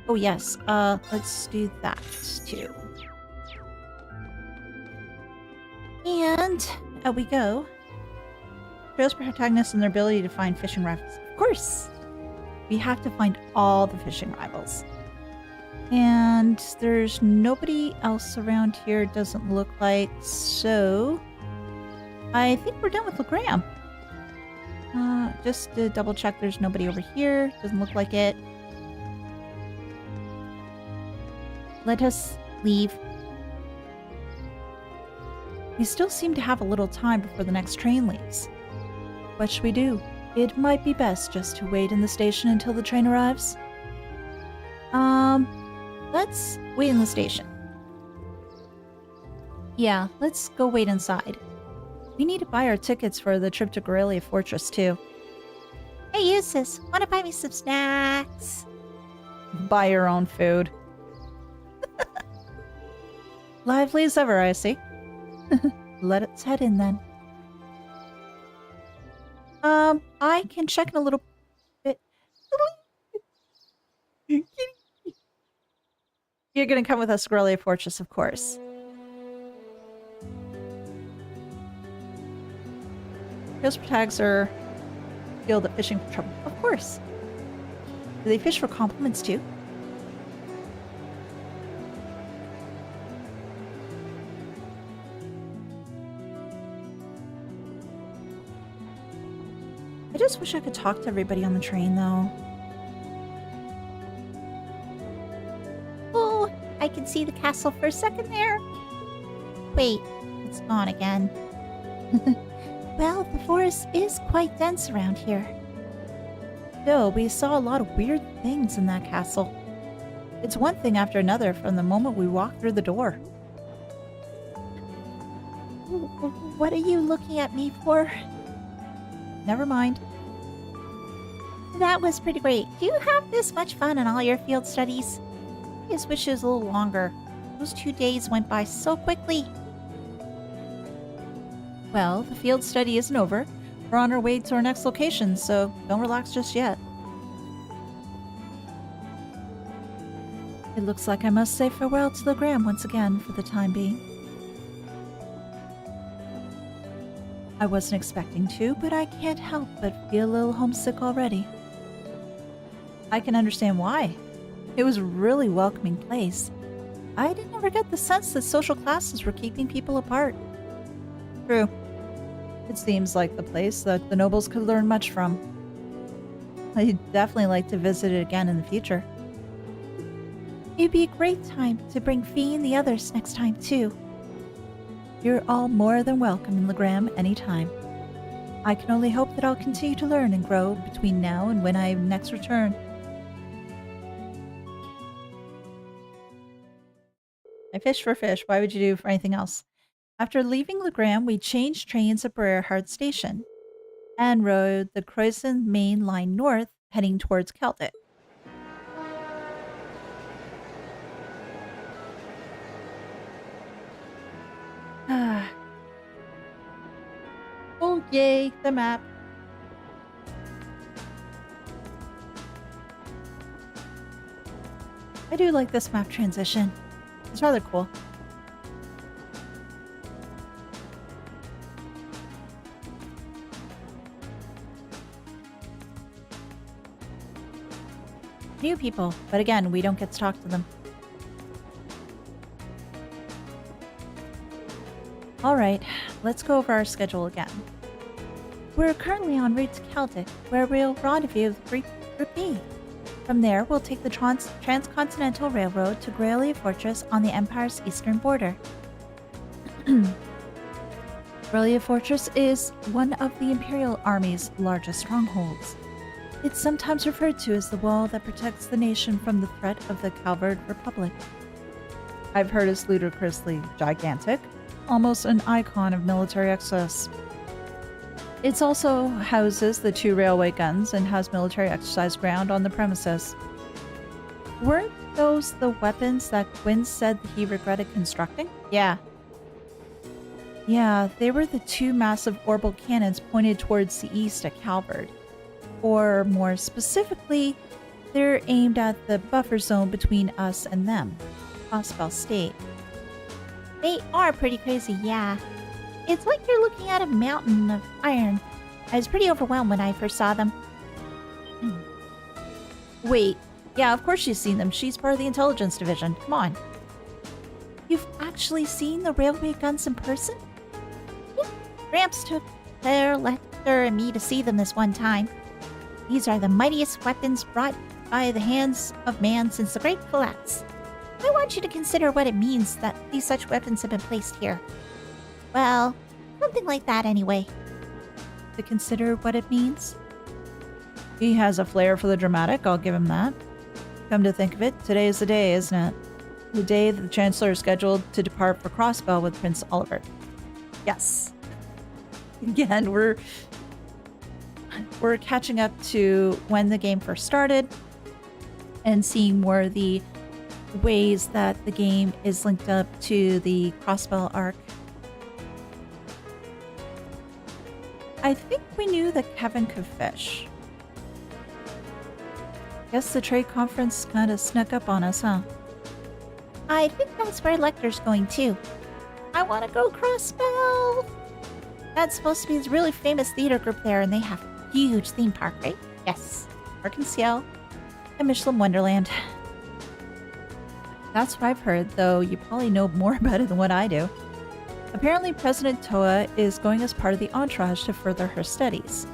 Oh yes, let's do that too. And out we go. Trails protagonists and their ability to find fishing rivals. Of course! We have to find all the fishing rivals. And there's nobody else around here, it doesn't look like, so... I think we're done with Legram. Just to double check there's nobody over here. Doesn't look like it. Let us leave. We still seem to have a little time before the next train leaves. What should we do? It might be best just to wait in the station until the train arrives. Let's wait in the station. Yeah, let's go wait inside. We need to buy our tickets for the trip to Elehayyme Fortress, too. Hey, Eustace, wanna buy me some snacks? Buy your own food. Lively as ever, I see. Let's head in, then. I can check in a little bit. You're gonna come with us to Elehayyme Fortress, of course. Trails tags are skilled at fishing for trouble. Of course. Do they fish for compliments too? I just wish I could talk to everybody on the train, though. Oh, I can see the castle for a second there. Wait, it's gone again. Well, the forest is quite dense around here. Still, we saw a lot of weird things in that castle. It's one thing after another from the moment we walked through the door. What are you looking at me for? Never mind. That was pretty great. Do you have this much fun in all your field studies? I just wish it was a little longer. Those 2 days went by so quickly. Well, the field study isn't over. We're on our way to our next location, so don't relax just yet. It looks like I must say farewell to Legram once again for the time being. I wasn't expecting to, but I can't help but feel a little homesick already. I can understand why. It was a really welcoming place. I didn't ever get the sense that social classes were keeping people apart. True. It seems like the place that the nobles could learn much from. I'd definitely like to visit it again in the future. It'd be a great time to bring Fee and the others next time, too. You're all more than welcome in Legram anytime. I can only hope that I'll continue to learn and grow between now and when I next return. I fish for fish. Why would you do for anything else? After leaving Legram, we changed trains at Bererhard Station. and rode the Croissant Main Line north, heading towards Celtic. Oh, yay, the map. I do like this map transition. It's rather cool. New people, but again, we don't get to talk to them. Alright, let's go over our schedule again. We're currently en route to Celtic, where we'll rendezvous with Group B. From there, we'll take the Transcontinental Railroad to Graelia Fortress on the Empire's eastern border. Graelia Fortress is one of the Imperial Army's largest strongholds. It's sometimes referred to as the wall that protects the nation from the threat of the Calvard Republic. I've heard it's ludicrously gigantic, almost an icon of military excess. It also houses the 2 railway guns and has military exercise ground on the premises. Weren't those the weapons that Gwyn said he regretted constructing? Yeah. Yeah, they were the 2 massive orbital cannons pointed towards the east at Calvard. Or more specifically, they're aimed at the buffer zone between us and them, Crossbell State. They are pretty crazy, yeah. It's like you're looking at a mountain of iron. I was pretty overwhelmed when I first saw them. Wait, yeah, of course she's seen them. She's part of the intelligence division. Come on. You've actually seen the railway guns in person? Yep. Gramps took their Lecter and me to see them this one time. These are the mightiest weapons brought by the hands of man since the Great Collapse. I want you to consider what it means that these such weapons have been placed here. Well, something like that anyway. To consider what it means? He has a flair for the dramatic, I'll give him that. Come to think of it, today is the day, isn't it? The day that the Chancellor is scheduled to depart for Crossbell with Prince Oliver. Yes. Again, we're catching up to when the game first started and seeing more the ways that the game is linked up to the Crossbell arc. I think we knew that Kevin could fish. Guess the trade conference kind of snuck up on us, huh? I think that's where Lecter's going too. I want to go Crossbell! That's supposed to be this really famous theater group there, and they have a huge theme park, right? Yes. Arkansas and Michelin Wonderland. That's what I've heard, though you probably know more about it than what I do. Apparently, President Toa is going as part of the entourage to further her studies.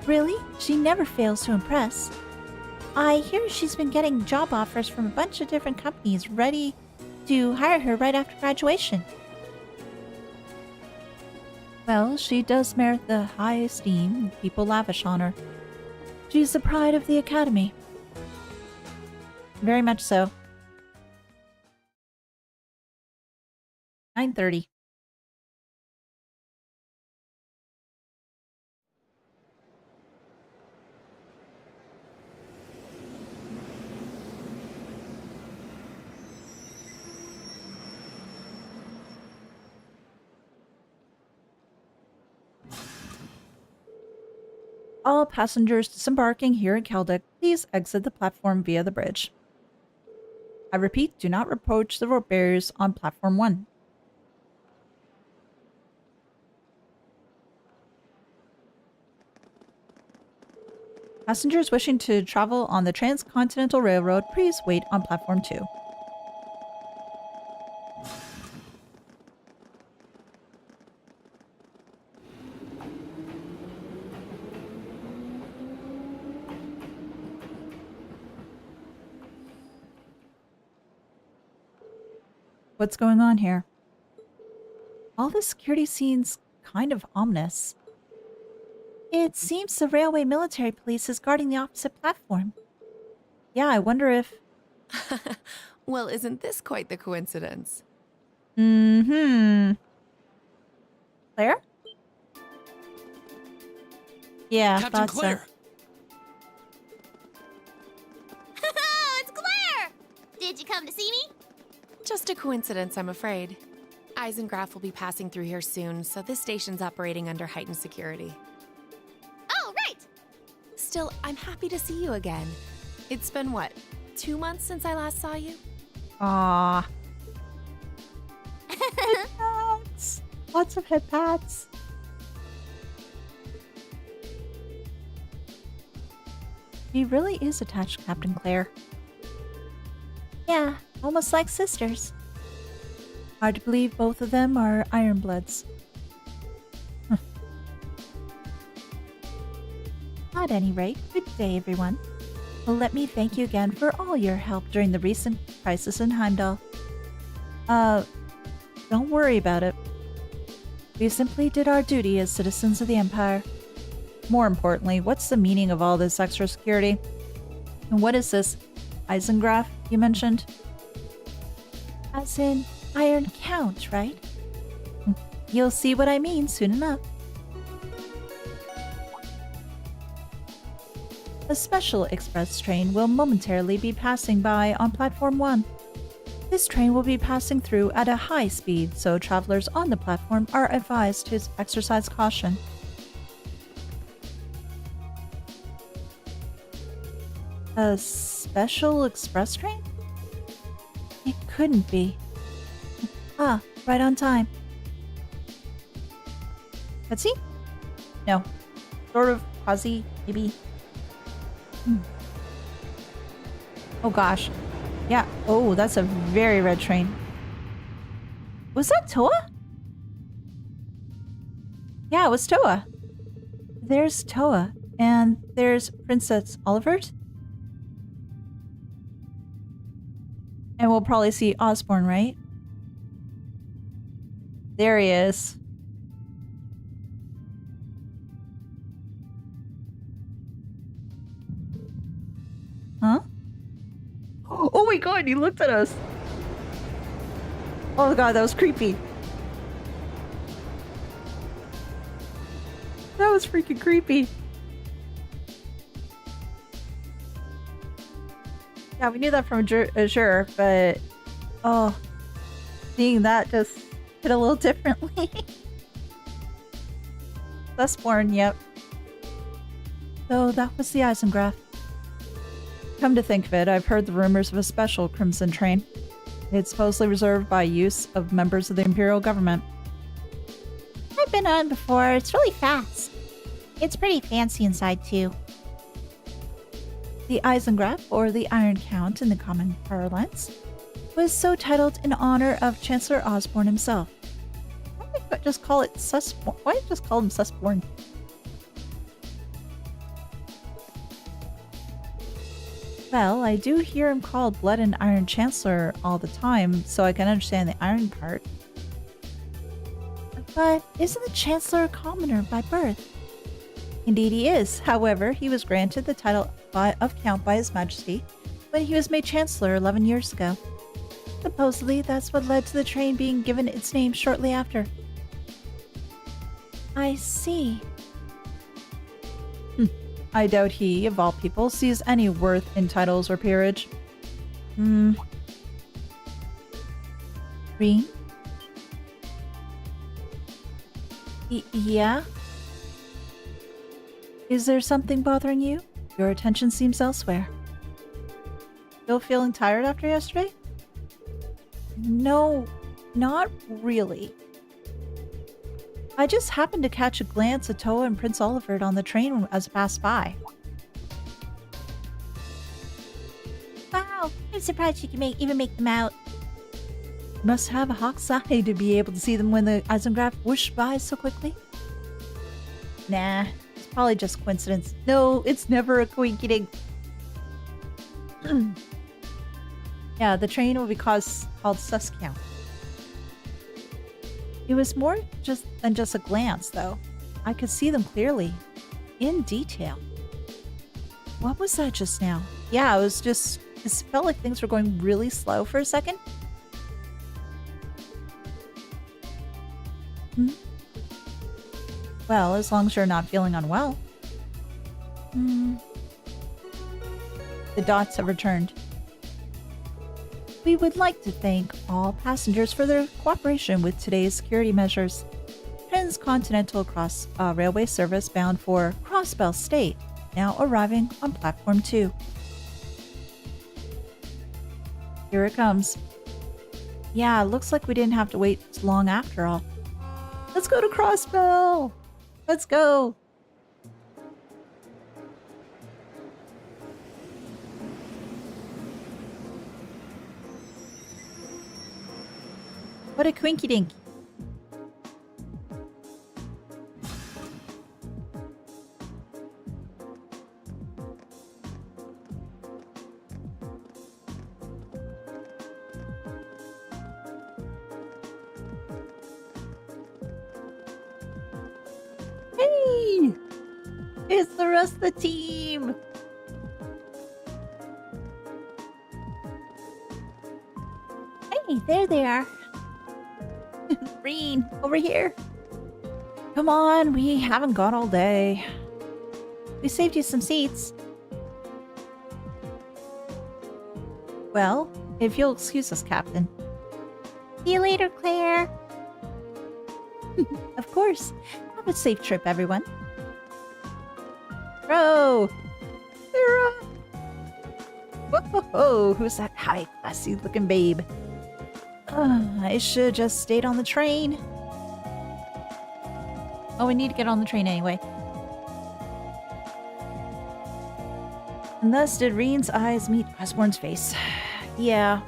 Really? She never fails to impress. I hear she's been getting job offers from a bunch of different companies ready to hire her right after graduation. Well, she does merit the high esteem people lavish on her. She's the pride of the Academy. Very much so. 9:30. All passengers disembarking here in Celtic, please exit the platform via the bridge. I repeat, do not approach the rope barriers on platform 1. Passengers wishing to travel on the Transcontinental Railroad, please wait on platform 2. What's going on here? All the security seems kind of ominous. It seems the railway military police is guarding the opposite platform. Yeah, I wonder if... Well, isn't this quite the coincidence? Mm-hmm. Claire? Yeah, Captain thought so. Claire! It's Claire! Did you come to see me? Just a coincidence, I'm afraid. Eisengraf will be passing through here soon, so this station's operating under heightened security. Oh, right! Still, I'm happy to see you again. It's been, what, 2 months since I last saw you? Aww. Head pats. Lots of head pats. He really is attached to Captain Claire. Yeah, almost like sisters. Hard to believe both of them are Ironbloods. At any rate, good day, everyone. Well, let me thank you again for all your help during the recent crisis in Heimdall. Don't worry about it. We simply did our duty as citizens of the Empire. More importantly, what's the meaning of all this extra security? And what is this Eisengraf you mentioned? As in Iron Count, right? You'll see what I mean soon enough. A special express train will momentarily be passing by on Platform 1. This train will be passing through at a high speed, so travelers on the platform are advised to exercise caution. A special express train? It couldn't be. Ah, right on time. Let's see? No. Sort of, quasi, maybe. Oh gosh. Yeah. Oh, that's a very red train. Was that Toa? Yeah, it was Toa. There's Toa. And there's Princess Olivert. And we'll probably see Osborne, right? There he is. Huh? Oh my god, he looked at us. Oh god, that was creepy. That was freaking creepy. Yeah, we knew that from Azure, but oh, seeing that just hit a little differently. Thusborn, yep. So that was the Eisengraf. Come to think of it, I've heard the rumors of a special Crimson train. It's supposedly reserved by use of members of the Imperial government. I've been on before. It's really fast. It's pretty fancy inside, too. The Eisengraf, or the Iron Count in the common parlance, was so titled in honor of Chancellor Osborne himself. Why don't I just call it Susborn? Why don't I just call him Susborn? Well, I do hear him called Blood and Iron Chancellor all the time, so I can understand the iron part. But isn't the Chancellor a commoner by birth? Indeed he is. However, he was granted the title of Count by His Majesty when he was made Chancellor 11 years ago. Supposedly, that's what led to the train being given its name shortly after. I see. I doubt he, of all people, sees any worth in titles or peerage. Rean? Yeah? Is there something bothering you? Your attention seems elsewhere. Still feeling tired after yesterday? No, not really. I just happened to catch a glance at Toa and Prince Olivert on the train as it passed by. Wow, I'm surprised you can even make them out. You must have a hawk's eye to be able to see them when the Eisengraf whooshed by so quickly. Nah, it's probably just coincidence. No, it's never a coincidence. Yeah, the train will be called Suscount. It was more than just a glance, though. I could see them clearly, in detail. What was that just now? Yeah, it felt like things were going really slow for a second. Well, as long as you're not feeling unwell. The dots have returned. We would like to thank all passengers for their cooperation with today's security measures. Transcontinental Cross Railway service bound for Crossbell State, now arriving on Platform 2. Here it comes. Yeah, looks like we didn't have to wait long after all. Let's go to Crossbell! Let's go! What a quinky dink. Hey! It's the rest of the team! Hey, there they are. Rean, over here. Come on, we haven't gone all day. We saved you some seats. Well, if you'll excuse us, Captain. See you later, Claire. Of course. Have a safe trip, everyone. Bro! Sarah! Whoa, who's that high, classy looking babe? I should just stayed on the train. Oh, we need to get on the train anyway. And thus did Rean's eyes meet Osborne's face. Yeah,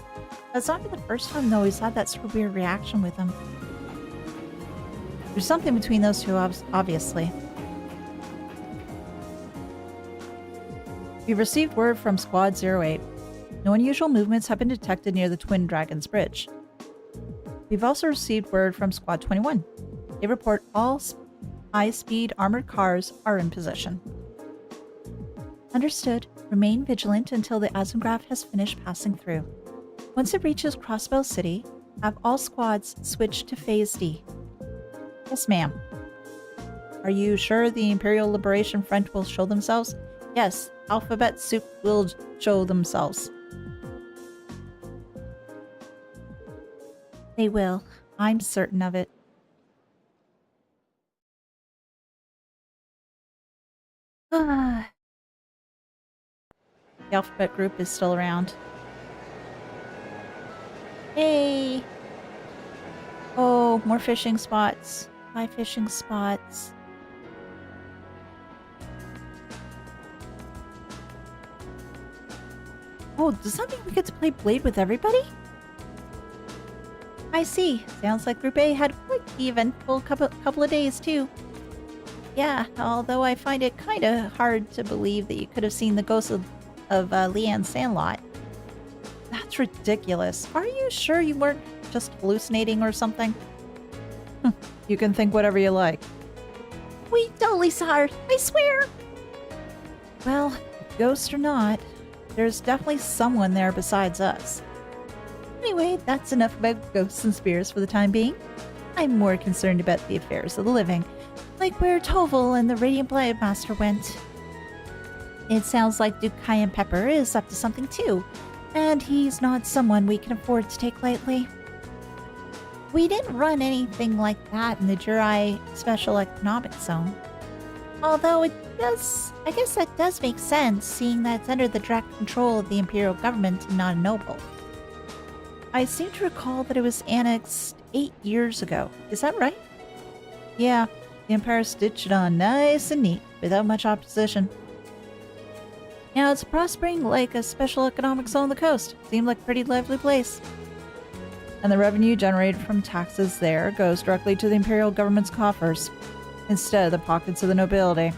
that's not the first time though he's had that sort of weird reaction with him. There's something between those two, obviously. We've received word from Squad 08. No unusual movements have been detected near the Twin Dragons Bridge. We've also received word from Squad 21. They report all high-speed armored cars are in position. Understood. Remain vigilant until the Isenglass has finished passing through. Once it reaches Crossbell City, have all squads switch to Phase D. Yes, ma'am. Are you sure the Imperial Liberation Front will show themselves? Yes, Alphabet Soup will show themselves. They will. I'm certain of it. The Alphabet group is still around. Hey! Oh, more fishing spots. 5 fishing spots. Oh, does that mean we get to play Blade with everybody? I see. Sounds like Group A had quite the eventful couple of days, too. Yeah, although I find it kind of hard to believe that you could have seen the ghost of Leanne Sandlot. That's ridiculous. Are you sure you weren't just hallucinating or something? You can think whatever you like. We totally saw her, I swear! Well, ghost or not, there's definitely someone there besides us. Anyway, that's enough about ghosts and spirits for the time being. I'm more concerned about the affairs of the living, like where Toval and the Radiant Blade Master went. It sounds like Duke Cayenne Pepper is up to something too, and he's not someone we can afford to take lightly. We didn't run anything like that in the Jurai Special Economic Zone. Although I guess that does make sense, seeing that it's under the direct control of the Imperial government and not a noble. I seem to recall that it was annexed 8 years ago. Is that right? Yeah, the Empire stitched it on nice and neat, without much opposition. Now it's prospering like a special economic zone on the coast. Seemed like a pretty lively place. And the revenue generated from taxes there goes directly to the Imperial government's coffers, instead of the pockets of the nobility.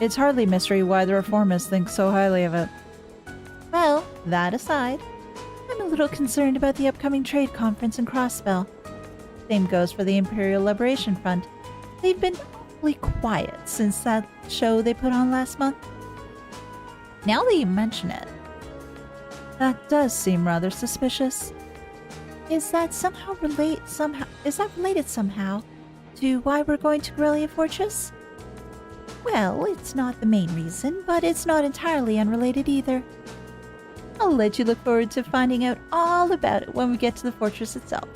It's hardly a mystery why the reformists think so highly of it. Well, that aside, I'm a little concerned about the upcoming trade conference in Crossbell. Same goes for the Imperial Liberation Front. They've been awfully quiet since that show they put on last month. Now that you mention it, that does seem rather suspicious. Is that related somehow to why we're going to Corellia Fortress? Well, it's not the main reason, but it's not entirely unrelated either. I'll let you look forward to finding out all about it when we get to the fortress itself.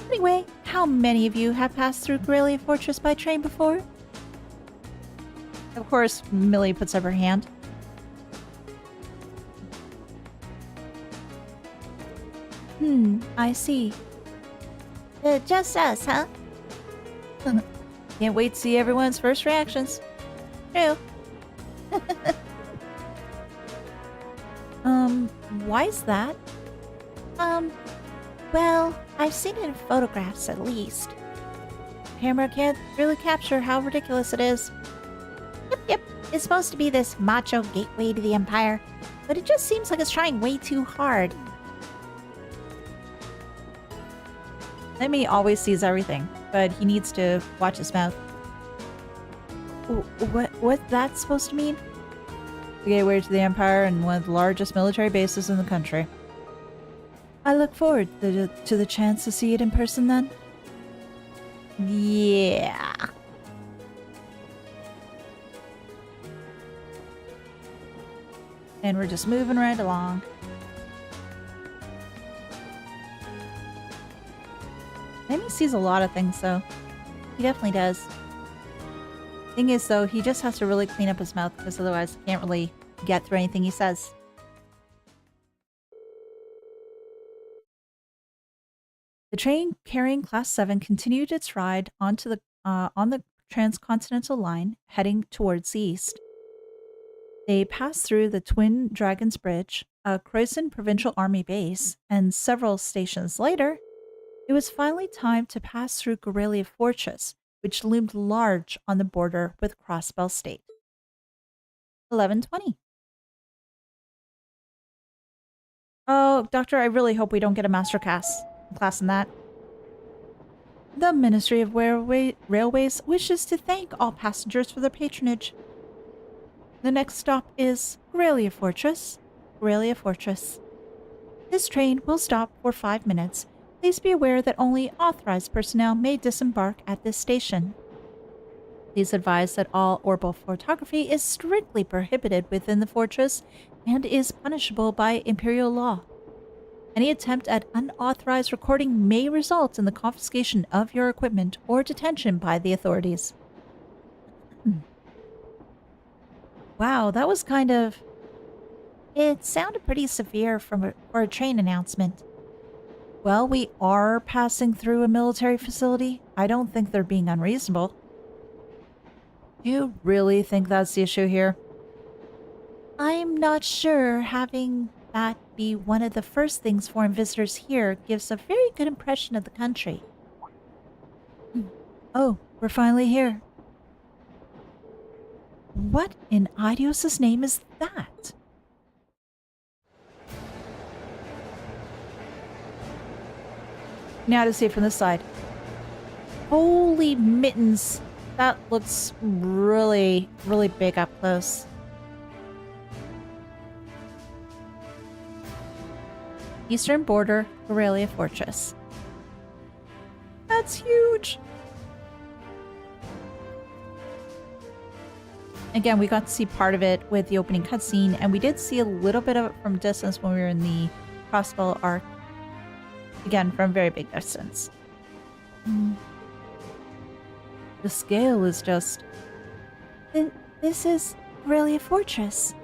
Anyway, how many of you have passed through Corellia Fortress by train before? Of course, Millie puts up her hand. I see. Just us, huh? Can't wait to see everyone's first reactions. True. Why is that? Well, I've seen it in photographs at least. Camera can't really capture how ridiculous it is. Yep. It's supposed to be this macho gateway to the Empire, but it just seems like it's trying way too hard. Lemmy always sees everything, but he needs to watch his mouth. What that's supposed to mean? The gateway to the Empire and one of the largest military bases in the country. I look forward to the chance to see it in person then. Yeah. And we're just moving right along. Lemmy sees a lot of things, though. He definitely does. Thing is, though, he just has to really clean up his mouth, because otherwise he can't really get through anything he says. The train carrying Class 7 continued its ride on the transcontinental line, heading towards the east. They passed through the Twin Dragons Bridge, a Croatian provincial army base, and several stations later, it was finally time to pass through Corellia Fortress, which loomed large on the border with Crossbell State. 11:20. Oh, Doctor, I really hope we don't get a master class in that. The Ministry of Railways wishes to thank all passengers for their patronage. The next stop is Corellia Fortress. Corellia Fortress. This train will stop for 5 minutes. Please be aware that only authorized personnel may disembark at this station. Please advise that all orbital photography is strictly prohibited within the fortress and is punishable by imperial law. Any attempt at unauthorized recording may result in the confiscation of your equipment or detention by the authorities. Wow, that was kind of... It sounded pretty severe for a train announcement. Well, we are passing through a military facility. I don't think they're being unreasonable. Do you really think that's the issue here? I'm not sure. Having that be one of the first things foreign visitors here gives a very good impression of the country. Oh, we're finally here. What in Idios' name is that? Now to see it from this side. Holy mittens. That looks really, really big up close. Eastern border, Corellia Fortress. That's huge. Again, we got to see part of it with the opening cutscene, and we did see a little bit of it from distance when we were in the Crossbell Arc. Again, from very big distance. The scale is just... This is Corellia Fortress.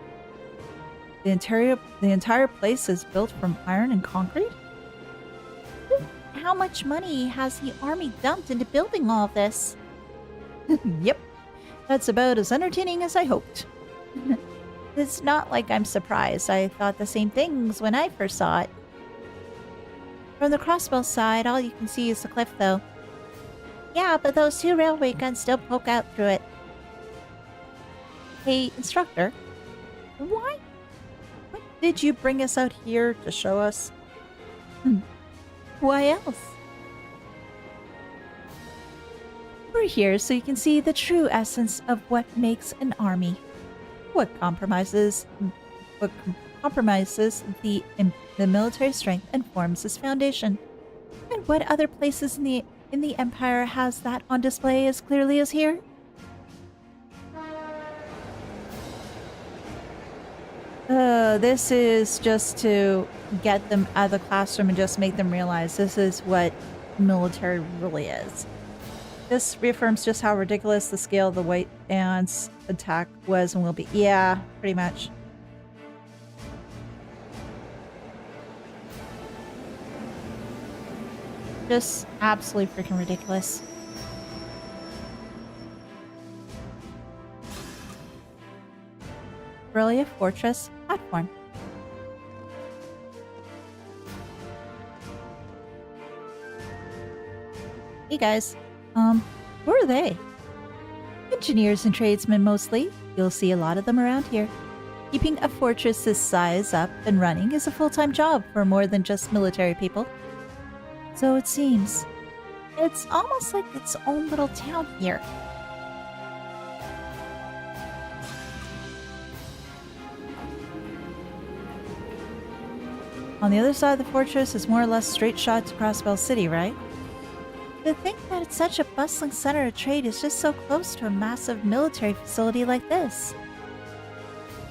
The entire place is built from iron and concrete? How much money has the army dumped into building all this? Yep. That's about as entertaining as I hoped. It's not like I'm surprised. I thought the same things when I first saw it. From the Crossbell side, all you can see is the cliff, though. Yeah, but those 2 railway guns still poke out through it. Hey, instructor. What did you bring us out here to show us? Why else? We're here so you can see the true essence of what makes an army. What compromises the military strength and forms its foundation. And what other places in the Empire has that on display as clearly as here? This is just to get them out of the classroom and just make them realize this is what military really is. This reaffirms just how ridiculous the scale of the white ants attack was and will be. Yeah, pretty much. Just absolutely freaking ridiculous. Aurelia Fortress platform. Hey guys, who are they? Engineers and tradesmen mostly. You'll see a lot of them around here. Keeping a fortress this size up and running is a full-time job for more than just military people. So it seems. It's almost like its own little town here. On the other side of the fortress is more or less straight shot to Crossbell City, right? To think that it's such a bustling center of trade is just so close to a massive military facility like this.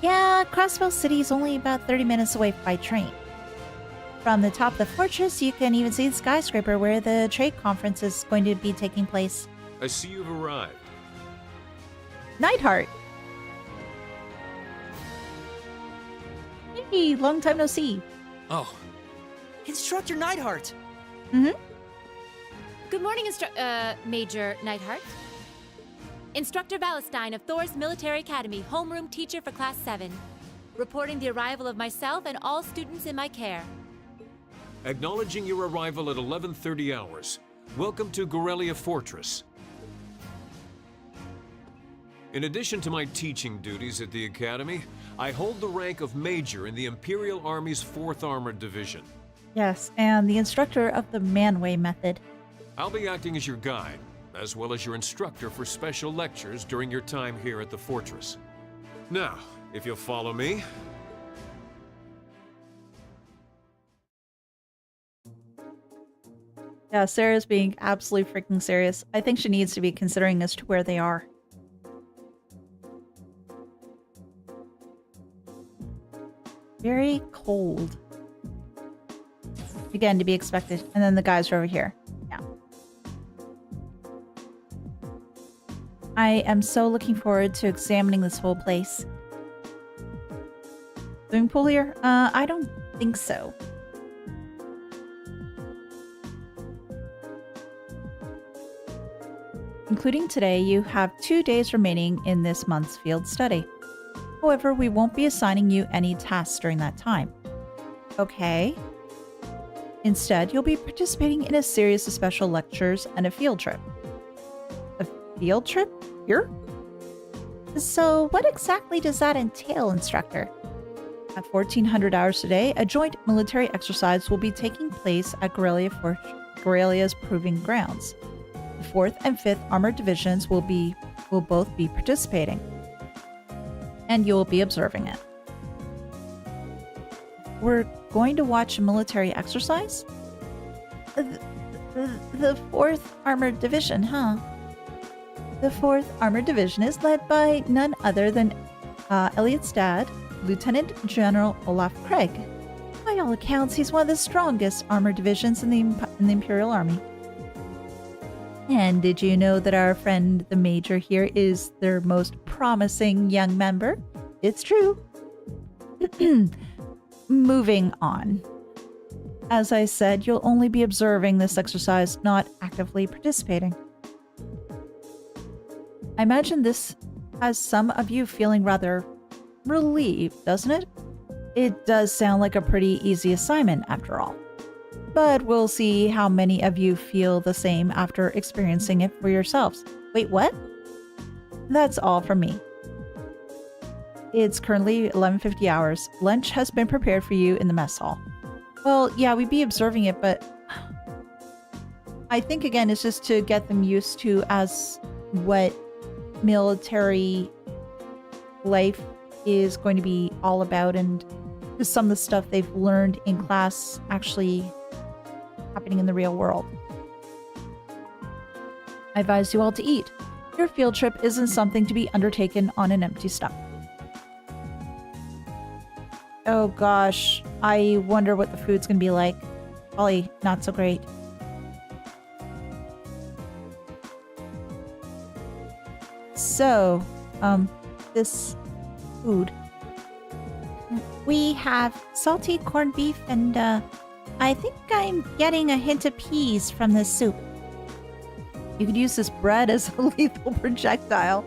Yeah, Crossbell City is only about 30 minutes away by train. From the top of the fortress, you can even see the skyscraper where the trade conference is going to be taking place. I see you've arrived. Neidhart! Hey, long time no see. Oh, Instructor Neidhart! Mm-hmm. Good morning, Major Neidhart. Instructor Valestein of Thors Military Academy, homeroom teacher for Class VII. Reporting the arrival of myself and all students in my care. Acknowledging your arrival at 11:30 hours. Welcome to Gorelia Fortress. In addition to my teaching duties at the Academy, I hold the rank of Major in the Imperial Army's 4th Armored Division. Yes, and the instructor of the Manway method. I'll be acting as your guide, as well as your instructor for special lectures during your time here at the fortress. Now, if you'll follow me. Yeah, Sarah's being absolutely freaking serious. I think she needs to be considering as to where they are. Very cold. Again, to be expected. And then the guys are over here. Yeah. I am so looking forward to examining this whole place. Swimming pool here? I don't think so. Including today, you have 2 days remaining in this month's field study. However, we won't be assigning you any tasks during that time. Okay. Instead, you'll be participating in a series of special lectures and a field trip. A field trip? Here? So, what exactly does that entail, instructor? At 1400 hours today, a joint military exercise will be taking place at Gorelia's Proving Grounds. The 4th and 5th Armored Divisions will both be participating. And you'll be observing it. We're going to watch a military exercise? The 4th Armored Division, huh? The 4th Armored Division is led by none other than Elliot's dad, Lieutenant General Olaf Craig. By all accounts, he's one of the strongest armored divisions in the Imperial Army. And did you know that our friend the Major here is their most promising young member? It's true. Moving on. As I said, you'll only be observing this exercise, not actively participating. I imagine this has some of you feeling rather relieved, doesn't it? It does sound like a pretty easy assignment, after all. But we'll see how many of you feel the same after experiencing it for yourselves. Wait, what? That's all from me. It's currently 11:50 hours. Lunch has been prepared for you in the mess hall. Well, yeah, we'd be observing it, but I think, again, it's just to get them used to as what military life is going to be all about, and just some of the stuff they've learned in class actually happening in the real world. I advise you all to eat. Your field trip isn't something to be undertaken on an empty stomach. Oh gosh, I wonder what the food's gonna be like. Probably not so great. So, this food. We have salty corned beef and, I think I'm getting a hint of peas from this soup. You could use this bread as a lethal projectile.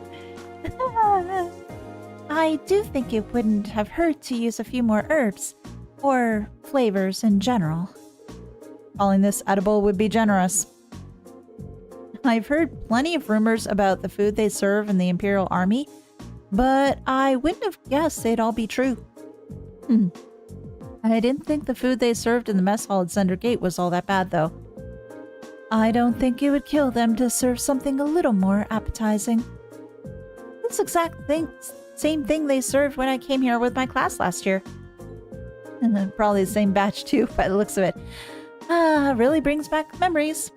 I do think it wouldn't have hurt to use a few more herbs, or flavors in general. Calling this edible would be generous. I've heard plenty of rumors about the food they serve in the Imperial Army, but I wouldn't have guessed they'd all be true. I didn't think the food they served in the mess hall at Zender Gate was all that bad, though. I don't think it would kill them to serve something a little more appetizing. This same thing they served when I came here with my class last year. Probably the same batch too, by the looks of it. Really brings back memories.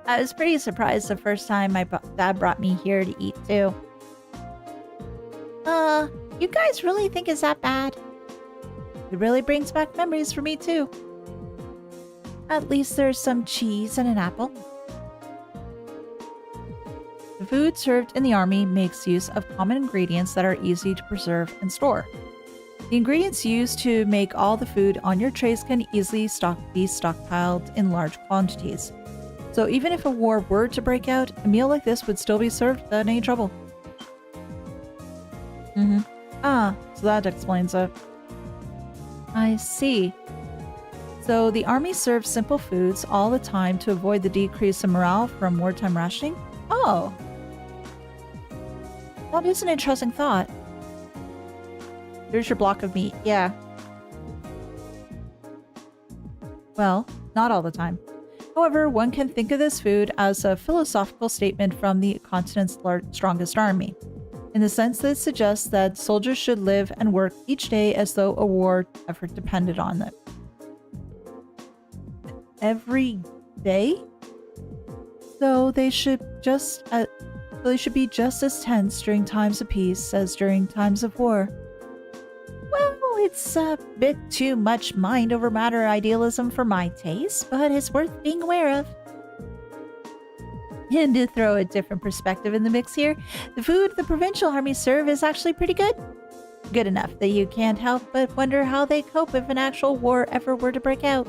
I was pretty surprised the first time my dad brought me here to eat too. You guys really think it's that bad? It really brings back memories for me too. At least there's some cheese and an apple. The food served in the army makes use of common ingredients that are easy to preserve and store. The ingredients used to make all the food on your trays can easily be stockpiled in large quantities. So even if a war were to break out, a meal like this would still be served without any trouble. So that explains it. I see. So the army serves simple foods all the time to avoid the decrease in morale from wartime rationing? Oh. That is an interesting thought. Here's your block of meat. Yeah. Well, not all the time. However, one can think of this food as a philosophical statement from the continent's strongest army, in the sense that it suggests that soldiers should live and work each day as though a war effort depended on them. Every day? So they should be just as tense during times of peace as during times of war. Well, it's a bit too much mind over matter idealism for my taste, but it's worth being aware of. And to throw a different perspective in the mix here, the food the provincial armies serve is actually pretty good. Good enough that you can't help but wonder how they cope if an actual war ever were to break out.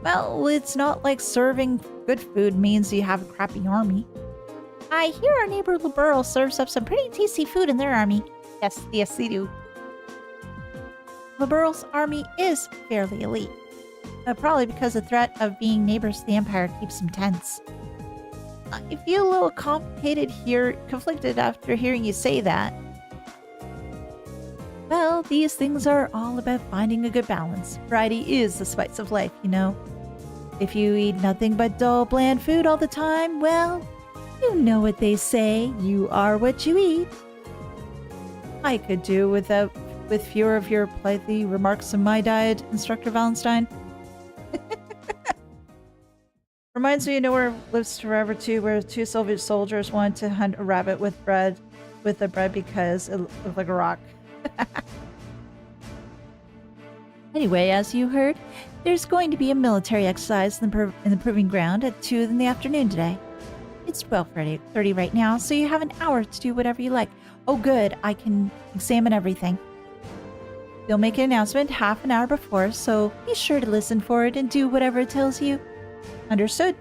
Well, it's not like serving good food means you have a crappy army. I hear our neighbor Liberal serves up some pretty tasty food in their army. Yes, they do. Liberal's army is fairly elite. Probably because the threat of being neighbors to the Empire keeps them tense. I feel a little conflicted after hearing you say that. Well, these things are all about finding a good balance. Variety is the spice of life, you know. If you eat nothing but dull, bland food all the time, well, you know what they say, you are what you eat. I could do with fewer of your politely remarks on my diet, Instructor Wallenstein. Reminds me of Nowhere Lives Forever 2, where two Soviet soldiers wanted to hunt a rabbit with the bread because it looked like a rock. Anyway, as you heard, there's going to be a military exercise in the proving ground at 2 in the afternoon today. It's 12:30 right now, so you have an hour to do whatever you like. Oh good, I can examine everything. They'll make an announcement half an hour before, so be sure to listen for it and do whatever it tells you. Understood?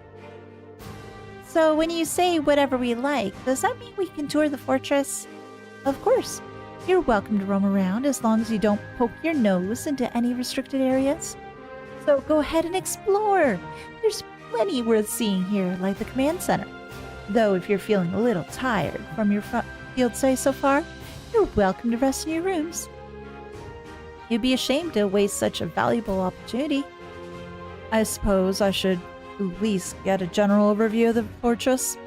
So when you say whatever we like, does that mean we can tour the fortress? Of course. You're welcome to roam around as long as you don't poke your nose into any restricted areas. So go ahead and explore. There's plenty worth seeing here, like the command center. Though if you're feeling a little tired from your field stay so far, you're welcome to rest in your rooms. You'd be ashamed to waste such a valuable opportunity. I suppose I should at least get a general overview of the fortress.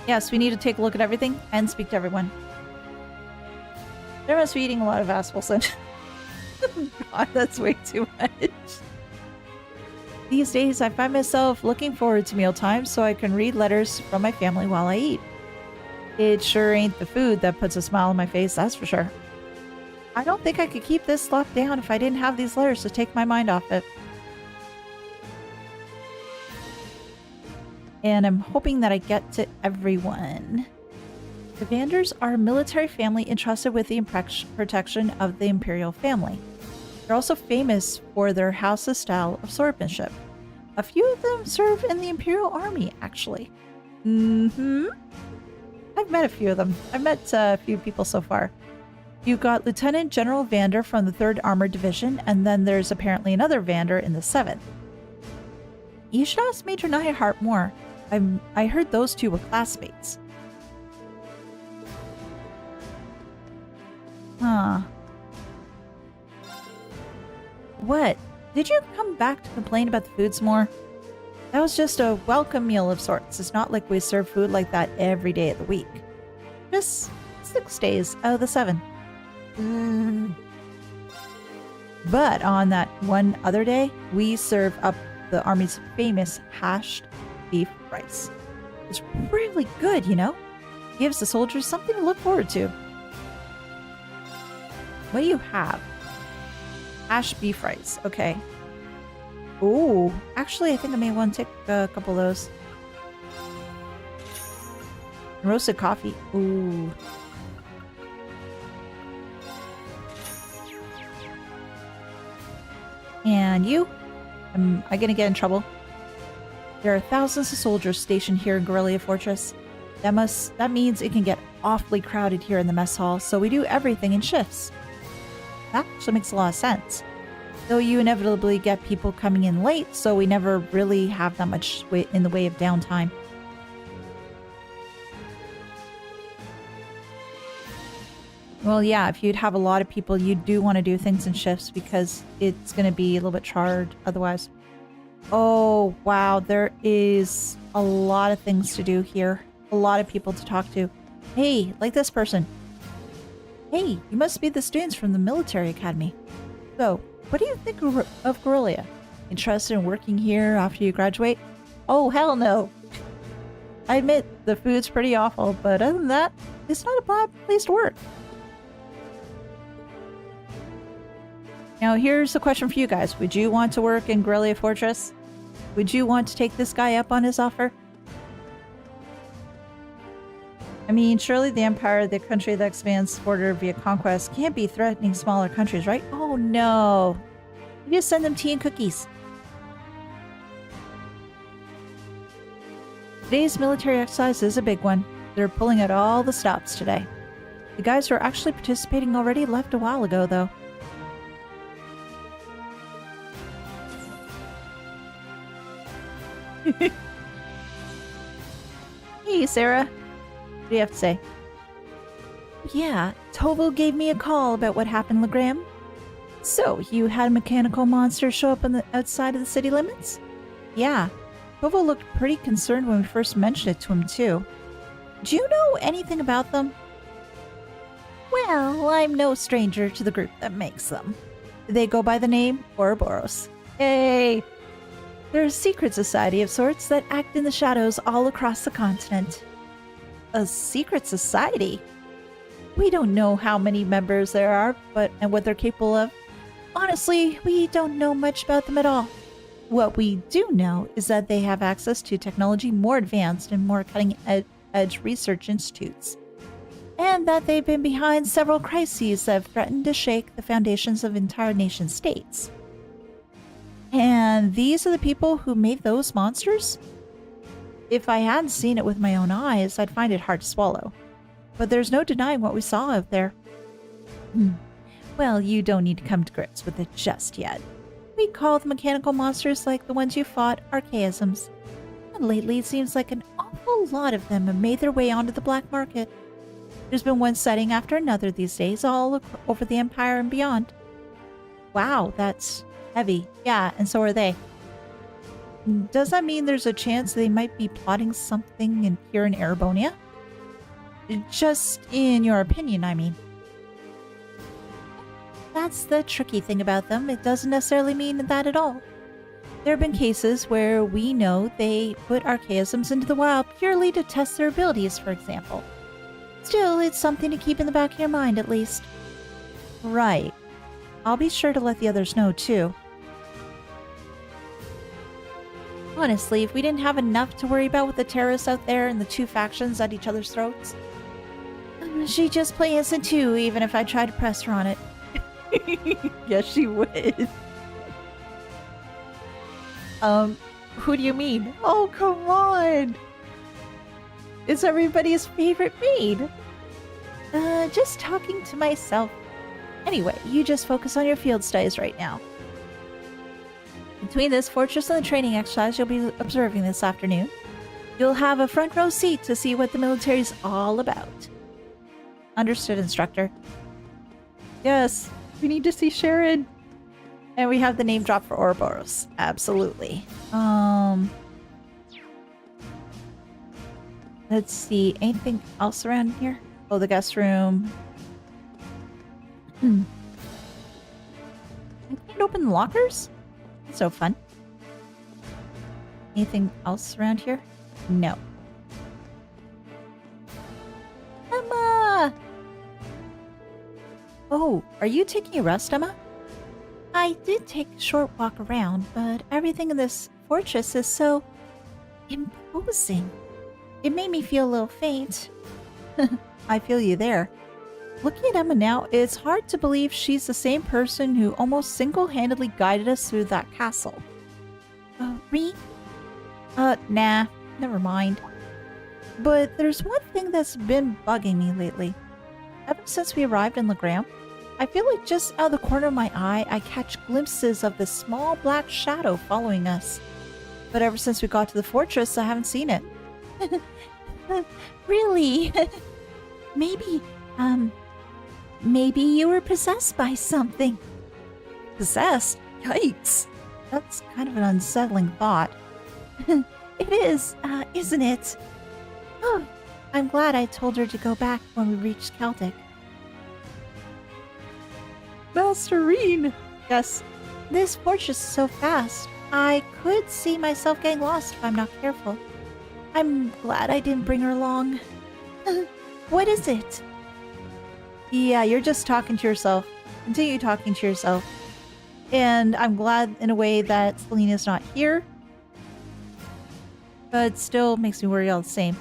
Yes, we need to take a look at everything and speak to everyone. There must be eating a lot of Aspelson. God, that's way too much. These days, I find myself looking forward to mealtime so I can read letters from my family while I eat. It sure ain't the food that puts a smile on my face, that's for sure. I don't think I could keep this locked down if I didn't have these letters to take my mind off it. And I'm hoping that I get to everyone. The Vanders are a military family entrusted with the protection of the Imperial family. They're also famous for their house's style of swordsmanship. A few of them serve in the Imperial Army, actually. I've met a few of them. I've met a few people so far. You've got Lieutenant General Vander from the 3rd Armored Division, and then there's apparently another Vander in the 7th. You should ask Major Neidhart more. I heard those two were classmates. Huh. What? Did you come back to complain about the food some more? That was just a welcome meal of sorts. It's not like we serve food like that every day of the week. Just 6 days out of the 7. But on that one other day, we serve up the Army's famous hashed beef rice. It's really good, you know? Gives the soldiers something to look forward to. What do you have? Hashed beef rice. Okay. Ooh. Actually, I think I may want to take a couple of those. Roasted coffee. Ooh. And you? Am I gonna get in trouble? There are thousands of soldiers stationed here in Guerrilla Fortress. That means it can get awfully crowded here in the mess hall, so we do everything in shifts. That actually makes a lot of sense. Though you inevitably get people coming in late, so we never really have that much in the way of downtime. Well, yeah, if you'd have a lot of people, you do want to do things in shifts because it's going to be a little bit charred otherwise. Oh, wow, there is a lot of things to do here. A lot of people to talk to. Hey, like this person. Hey, you must be the students from the military academy. So, what do you think of Guerrilla? Interested in working here after you graduate? Oh, hell no. I admit, the food's pretty awful, but other than that, it's not a bad place to work. Now, here's a question for you guys. Would you want to work in Guerrilla Fortress? Would you want to take this guy up on his offer? I mean, surely the Empire, the country that expands border via conquest, can't be threatening smaller countries, right? Oh no. You just send them tea and cookies. Today's military exercise is a big one. They're pulling out all the stops today. The guys who are actually participating already left a while ago, though. Hey, Sarah. What do you have to say? Yeah, Tovo gave me a call about what happened, Legram. So, you had a mechanical monster show up on the outside of the city limits? Yeah. Tovo looked pretty concerned when we first mentioned it to him, too. Do you know anything about them? Well, I'm no stranger to the group that makes them. They go by the name Ouroboros. Hey! They're a secret society of sorts that act in the shadows all across the continent. A secret society? We don't know how many members there are, and what they're capable of. Honestly, we don't know much about them at all. What we do know is that they have access to technology more advanced and more cutting-edge research institutes, and that they've been behind several crises that have threatened to shake the foundations of entire nation-states. And these are the people who made those monsters? If I hadn't seen it with my own eyes, I'd find it hard to swallow. But there's no denying what we saw out there. Well, you don't need to come to grips with it just yet. We call the mechanical monsters like the ones you fought archaisms. And lately it seems like an awful lot of them have made their way onto the black market. There's been one sighting after another these days, all over the Empire and beyond. Wow, that's heavy. Yeah, and so are they. Does that mean there's a chance they might be plotting something here in Erebonia? Just in your opinion, I mean. That's the tricky thing about them. It doesn't necessarily mean that at all. There have been cases where we know they put archaisms into the wild purely to test their abilities, for example. Still, it's something to keep in the back of your mind, at least. Right. I'll be sure to let the others know, too. Honestly, if we didn't have enough to worry about with the terrorists out there and the two factions at each other's throats, she'd just play innocent too, even if I tried to press her on it. Yes, she would. Who do you mean? Oh, come on! It's everybody's favorite maid. Just talking to myself. Anyway, you just focus on your field studies right now. Between this fortress and the training exercise you'll be observing this afternoon, you'll have a front row seat to see what the military's all about. Understood, instructor. Yes, we need to see Sharon. And we have the name drop for Ouroboros. Absolutely. Let's see. Anything else around here? Oh, the guest room. I can't open the lockers? That's so fun. Anything else around here? No. Emma! Oh, are you taking a rest, Emma? I did take a short walk around, but everything in this fortress is so imposing. It made me feel a little faint. I feel you there. Looking at Emma now, it's hard to believe she's the same person who almost single-handedly guided us through that castle. Rean? Nah, never mind. But there's one thing that's been bugging me lately. Ever since we arrived in Legram, I feel like just out of the corner of my eye, I catch glimpses of this small black shadow following us. But ever since we got to the fortress, I haven't seen it. Really? Maybe you were possessed by something. Possessed? Yikes. That's kind of an unsettling thought. It is, isn't it? Oh, I'm glad I told her to go back when we reached Celtic. Master Rean! Yes, this fortress is so fast. I could see myself getting lost if I'm not careful. I'm glad I didn't bring her along. What is it? Yeah, you're just talking to yourself. Continue talking to yourself. And I'm glad in a way that Selena's not here. But it still makes me worry all the same.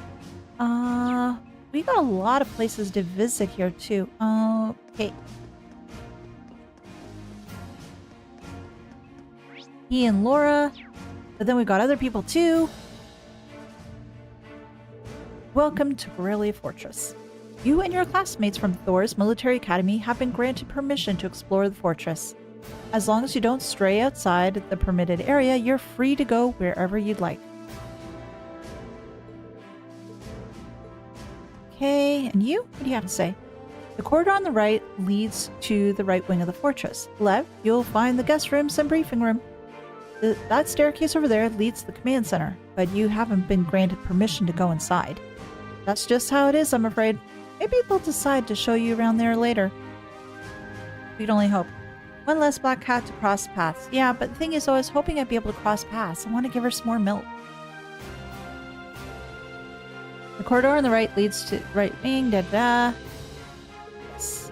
We got a lot of places to visit here too. Okay. He and Laura. But then we got other people too. Welcome to Borrelia Fortress. You and your classmates from Thors Military Academy have been granted permission to explore the fortress. As long as you don't stray outside the permitted area, you're free to go wherever you'd like. Okay, and you? What do you have to say? The corridor on the right leads to the right wing of the fortress. Left, you'll find the guest rooms and briefing room. That staircase over there leads to the command center, but you haven't been granted permission to go inside. That's just how it is, I'm afraid. Maybe they'll decide to show you around there later. We'd only hope. One less black cat to cross paths. Yeah, but the thing is, I was hoping I'd be able to cross paths. I want to give her some more milk. The corridor on the right leads to right wing, da-da. Yes.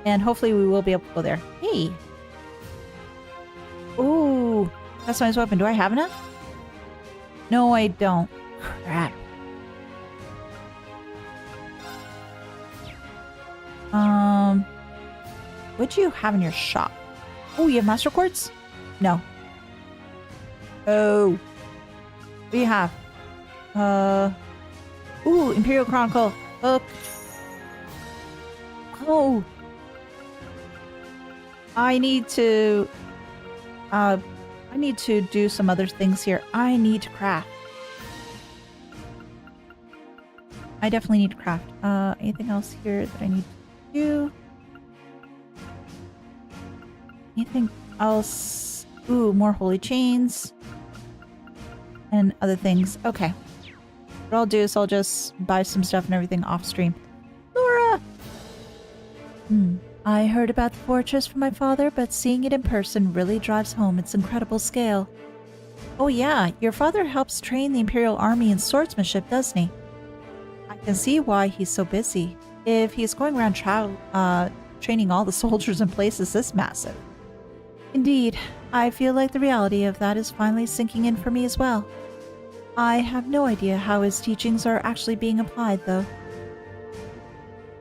And hopefully we will be able to go there. Hey! Ooh! Customized weapon. Do I have enough? No, I don't. Crap. What do you have in your shop? Oh, you have master quartz? No. Oh. What do you have? Ooh, Imperial Chronicle. Book. Oh. I need to do some other things here. I need to craft. I definitely need to craft. Anything else here that I need to do? Anything else? Ooh, more holy chains. And other things. Okay. What I'll do is I'll just buy some stuff and everything off stream. Laura! I heard about the fortress from my father, but seeing it in person really drives home its incredible scale. Oh yeah, your father helps train the Imperial Army in swordsmanship, doesn't he? I can see why he's so busy. If he's going around training all the soldiers in places this massive. Indeed, I feel like the reality of that is finally sinking in for me as well. I have no idea how his teachings are actually being applied, though.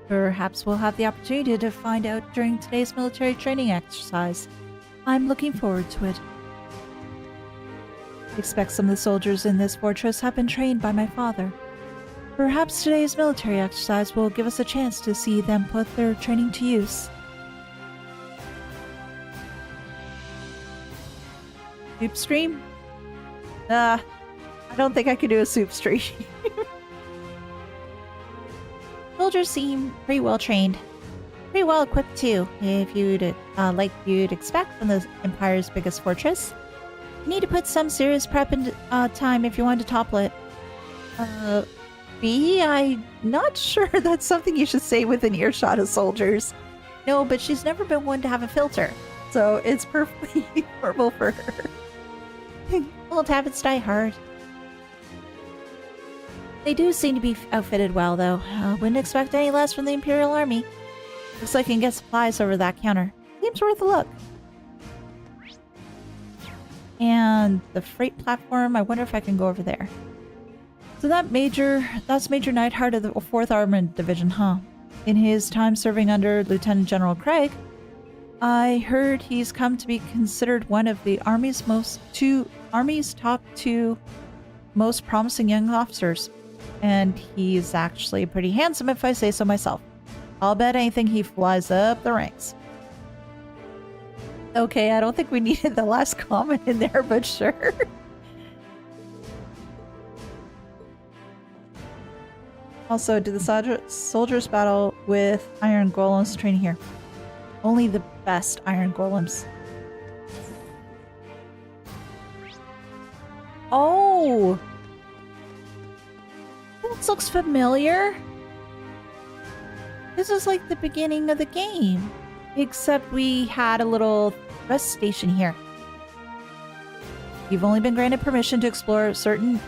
Perhaps we'll have the opportunity to find out during today's military training exercise. I'm looking forward to it. I expect some of the soldiers in this fortress have been trained by my father. Perhaps today's military exercise will give us a chance to see them put their training to use. Soup stream? I don't think I could do a soup stream. Soldiers seem pretty well trained. Pretty well equipped too, if you'd like you'd expect from the Empire's biggest fortress. You need to put some serious prep and time if you want to topple it. B, I'm not sure that's something you should say within earshot of soldiers. No, but she's never been one to have a filter, so it's perfectly normal for her. Old habits die hard. They do seem to be outfitted well, though. Wouldn't expect any less from the Imperial Army. Looks like you can get supplies over that counter. Seems worth a look. And the freight platform, I wonder if I can go over there. So that's Major Neidhart of the 4th Armored Division, huh? In his time serving under Lieutenant General Craig, I heard he's come to be considered one of the Army's top 2 most promising young officers. And he's actually pretty handsome if I say so myself. I'll bet anything he flies up the ranks. Okay, I don't think we needed the last comment in there, but sure. Also, do the soldiers battle with iron golems training here? Only the best iron golems. Oh! This looks familiar. This is like the beginning of the game. Except we had a little rest station here. You've only been granted permission to explore certain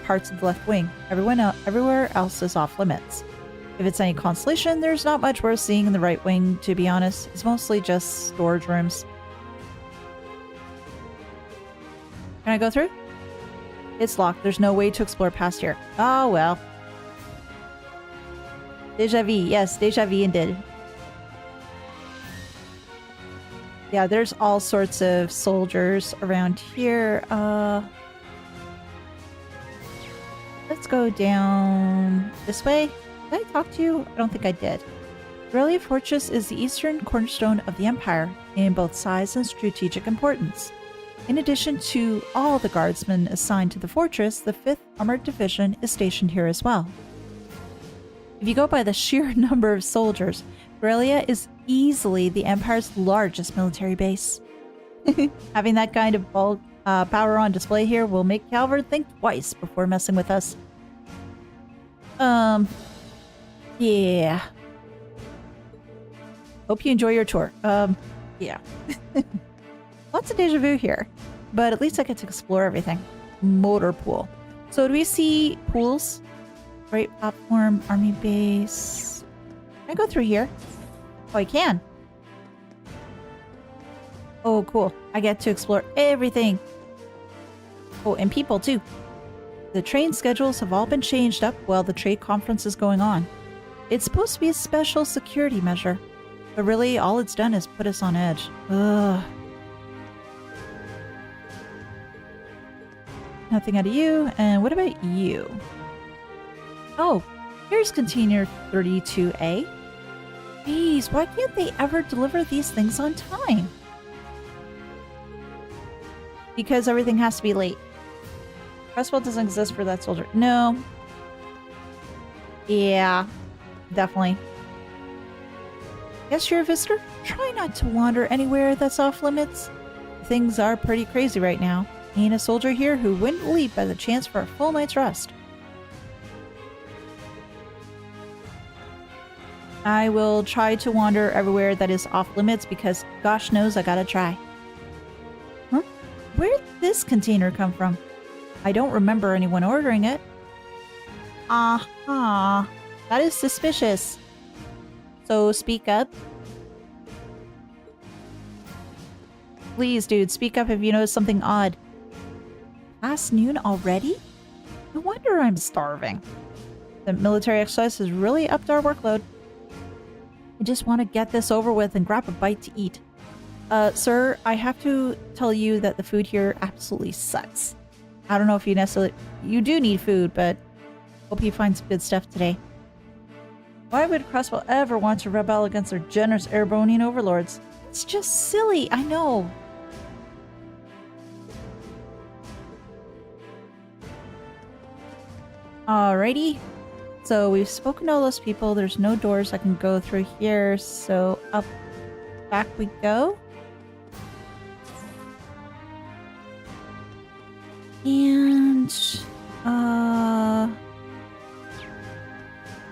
parts of the left wing. Everywhere else is off limits. If it's any consolation, there's not much worth seeing in the right wing, to be honest. It's mostly just storage rooms. Can I go through? It's locked. There's no way to explore past here. Oh, well. Deja vu. Yes, deja vu indeed. Yeah, there's all sorts of soldiers around here. Let's go down this way. Did I talk to you? I don't think I did. Aurelia Fortress is the eastern cornerstone of the Empire in both size and strategic importance. In addition to all the guardsmen assigned to the fortress, the 5th Armored Division is stationed here as well. If you go by the sheer number of soldiers, Aurelia is easily the Empire's largest military base. Having that kind of bulk power on display here will make Calvert think twice before messing with us. Yeah. Hope you enjoy your tour. Yeah. Lots of deja vu here, but at least I get to explore everything. Motor pool. So do we see pools? Freight platform, army base. Can I go through here? Oh, I can. Oh, cool. I get to explore everything. Oh, and people too. The train schedules have all been changed up while the trade conference is going on. It's supposed to be a special security measure, but really all it's done is put us on edge. Ugh. Nothing out of you. And what about you? Oh, here's container 32A. Jeez, why can't they ever deliver these things on time? Because everything has to be late. Crestwell doesn't exist for that soldier. No. Yeah, definitely. Guess you're a visitor? Try not to wander anywhere that's off limits. Things are pretty crazy right now. Ain't a soldier here who wouldn't leap by the chance for a full night's rest. I will try to wander everywhere that is off limits because gosh knows I gotta try. Huh? Where'd this container come from? I don't remember anyone ordering it. Aha. That is suspicious. So speak up. Please, dude, speak up if you notice something odd. Past noon already? No wonder I'm starving. The military exercise has really upped our workload. I just want to get this over with and grab a bite to eat. Sir, I have to tell you that the food here absolutely sucks. I don't know if you necessarily... You do need food, but hope you find some good stuff today. Why would Crossbow ever want to rebel against their generous Erebonian overlords? It's just silly, I know. Alrighty. So we've spoken to all those people. There's no doors I can go through here. So up, back we go. And,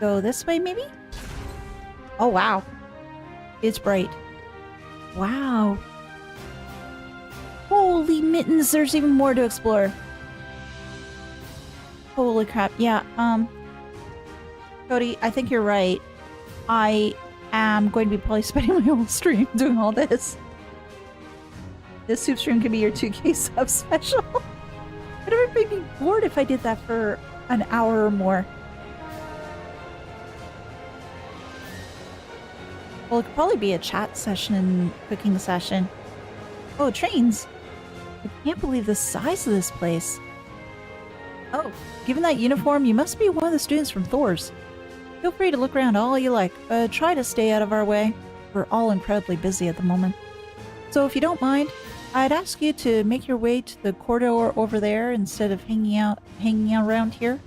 go this way maybe? Oh, wow. It's bright. Wow. Holy mittens, there's even more to explore. Holy crap. Yeah, Cody, I think you're right. I am going to be probably spending my whole stream doing all this. This soup stream could be your 2K sub special. I'd ever be bored if I did that for an hour or more. Well, it could probably be a chat session and cooking session. Oh, trains! I can't believe the size of this place. Oh, given that uniform, you must be one of the students from Thors. Feel free to look around all you like, but try to stay out of our way. We're all incredibly busy at the moment. So if you don't mind, I'd ask you to make your way to the corridor over there instead of hanging out around here.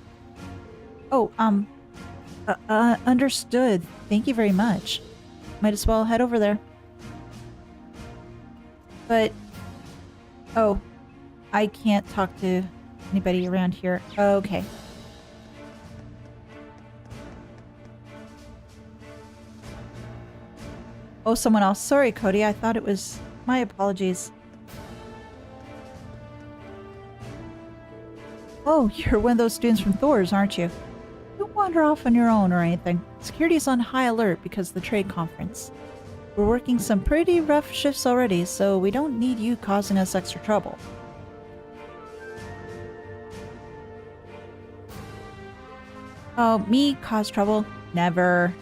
Oh, understood. Thank you very much. Might as well head over there. But, oh, I can't talk to anybody around here. Okay. Oh, someone else. Sorry, Cody. I thought it was... My apologies. Oh, you're one of those students from Thors, aren't you? Don't wander off on your own or anything. Security's on high alert because of the trade conference. We're working some pretty rough shifts already, so we don't need you causing us extra trouble. Oh, me cause trouble? Never.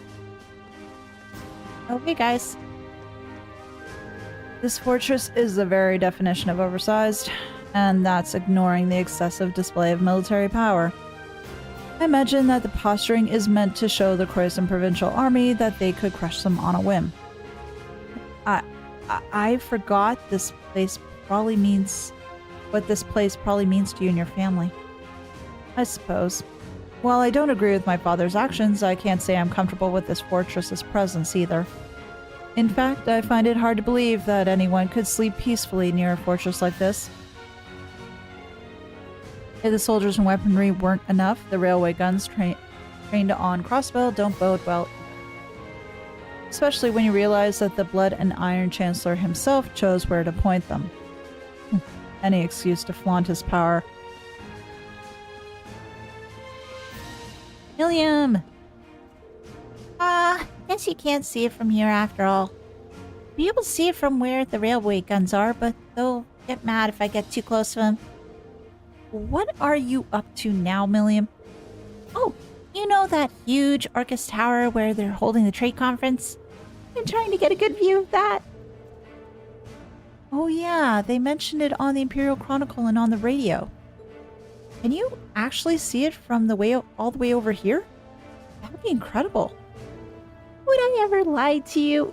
Okay, guys. This fortress is the very definition of oversized, and that's ignoring the excessive display of military power. I imagine that the posturing is meant to show the Croatian Provincial Army that they could crush them on a whim. I forgot this place probably means... what this place probably means to you and your family. I suppose. While I don't agree with my father's actions, I can't say I'm comfortable with this fortress's presence either. In fact, I find it hard to believe that anyone could sleep peacefully near a fortress like this. If the soldiers and weaponry weren't enough, the railway guns trained on Crossbow don't bode well. Especially when you realize that the Blood and Iron Chancellor himself chose where to point them. Any excuse to flaunt his power. William! Guess you can't see it from here after all. Be able to see it from where the railway guns are, but they'll get mad if I get too close to them. What are you up to now, William? Oh, you know that huge Orcus Tower where they're holding the trade conference? I'm trying to get a good view of that. Oh yeah, they mentioned it on the Imperial Chronicle and on the radio. Can you actually see it from the way all the way over here? That would be incredible. Would I ever lie to you?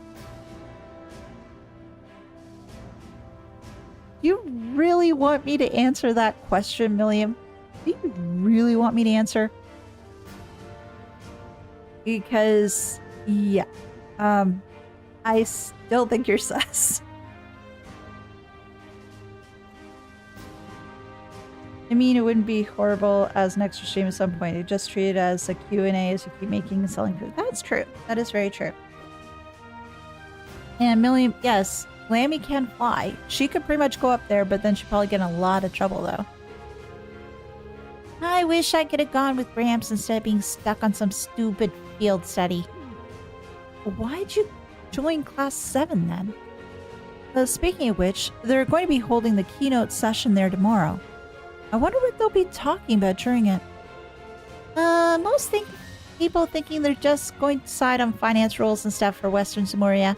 You really want me to answer that question, William? Do you really want me to answer? Because, yeah. I still think you're sus. I mean, it wouldn't be horrible as an extra stream at some point. You just treat it as a Q&A as you keep making and selling food. That's true. That is very true. And Millie, yes, Lammy can fly. She could pretty much go up there, but then she'd probably get in a lot of trouble, though. I wish I could have gone with Gramps instead of being stuck on some stupid field study. Why'd you join Class 7 then? Speaking of which, they're going to be holding the keynote session there tomorrow. I wonder what they'll be talking about during it. People thinking they're just going to decide on finance rules and stuff for Western Zamoria.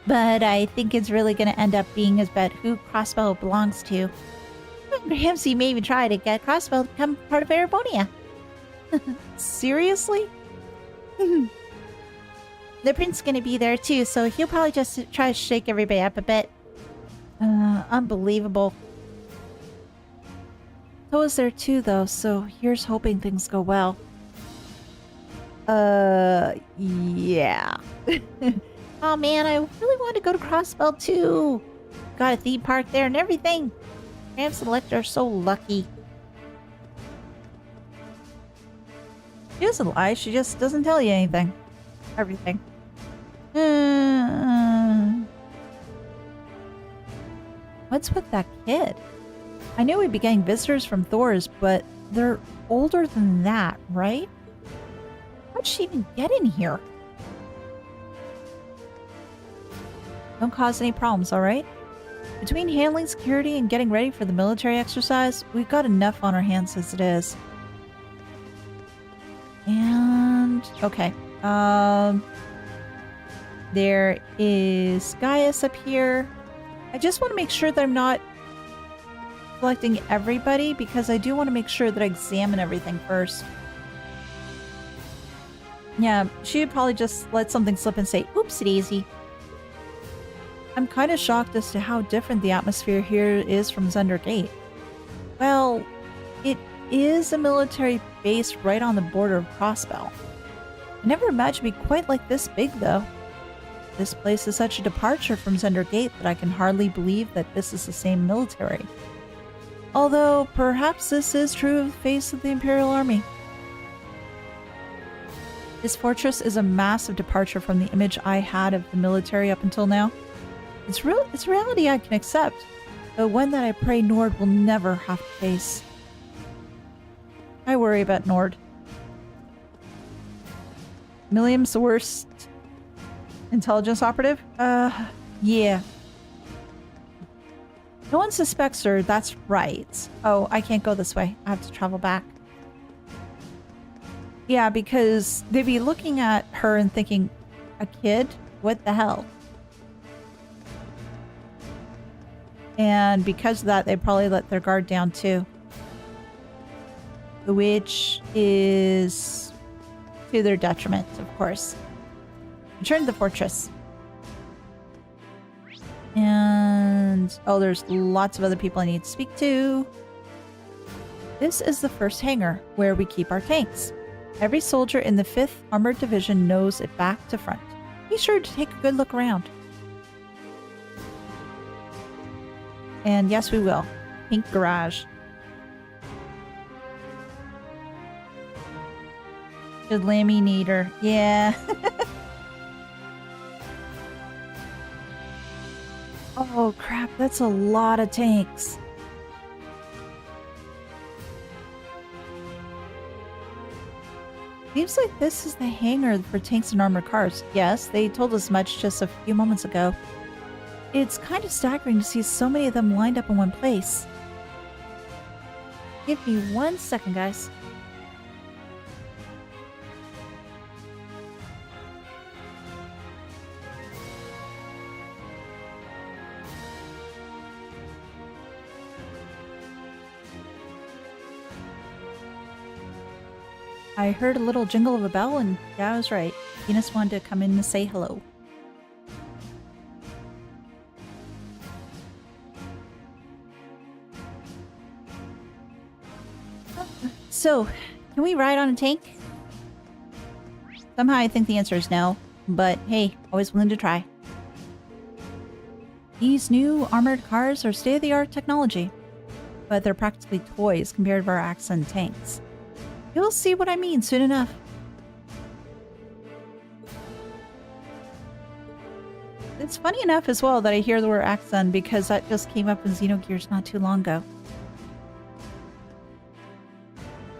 But I think it's really going to end up being about who Crossbell belongs to. Perhaps you may even try to get Crossbell to become part of Erebonia. Seriously? The prince's going to be there too, so he'll probably just try to shake everybody up a bit. Unbelievable. So is there too, though, so here's hoping things go well. Yeah. Oh man, I really want to go to Crossbell too. Got a theme park there and everything. Gramps and Lecter are so lucky. She doesn't lie, she just doesn't tell you anything. Everything. What's with that kid? I knew we'd be getting visitors from Thors, but they're older than that, right? How'd she even get in here? Don't cause any problems, alright? Between handling security and getting ready for the military exercise, we've got enough on our hands as it is. And... okay. There is Gaius up here. I just want to make sure that I'm not selecting everybody, because I do want to make sure that I examine everything first. Yeah, she would probably just let something slip and say, "Oopsie daisy." I'm kind of shocked as to how different the atmosphere here is from Zender Gate. Well, it is a military base right on the border of Crossbell. I never imagined it'd be quite like this big, though. This place is such a departure from Zender Gate that I can hardly believe that this is the same military. Although, perhaps this is true of the face of the Imperial Army. This fortress is a massive departure from the image I had of the military up until now. It's a reality I can accept, but one that I pray Nord will never have to face. I worry about Nord. Milliam's the worst intelligence operative? Yeah. No one suspects her, that's right. Oh, I can't go this way. I have to travel back. Yeah, because they'd be looking at her and thinking, a kid? What the hell? And because of that, they probably let their guard down too. Which is to their detriment, of course. Return to the fortress. And... oh, there's lots of other people I need to speak to. This is the first hangar, where we keep our tanks. Every soldier in the 5th Armored Division knows it back to front. Be sure to take a good look around. And yes, we will. Pink garage. Should Lammy need her? Yeah. Oh crap, that's a lot of tanks. Seems like this is the hangar for tanks and armored cars. Yes, they told us much just a few moments ago. It's kind of staggering to see so many of them lined up in one place. Give me 1 second, guys. I heard a little jingle of a bell, and yeah, I was right. Venus wanted to come in to say hello. So, can we ride on a tank? Somehow I think the answer is no, but hey, always willing to try. These new armored cars are state-of-the-art technology, but they're practically toys compared to our Accent tanks. You'll see what I mean soon enough. It's funny enough as well that I hear the word Accent because that just came up in Xenogears not too long ago.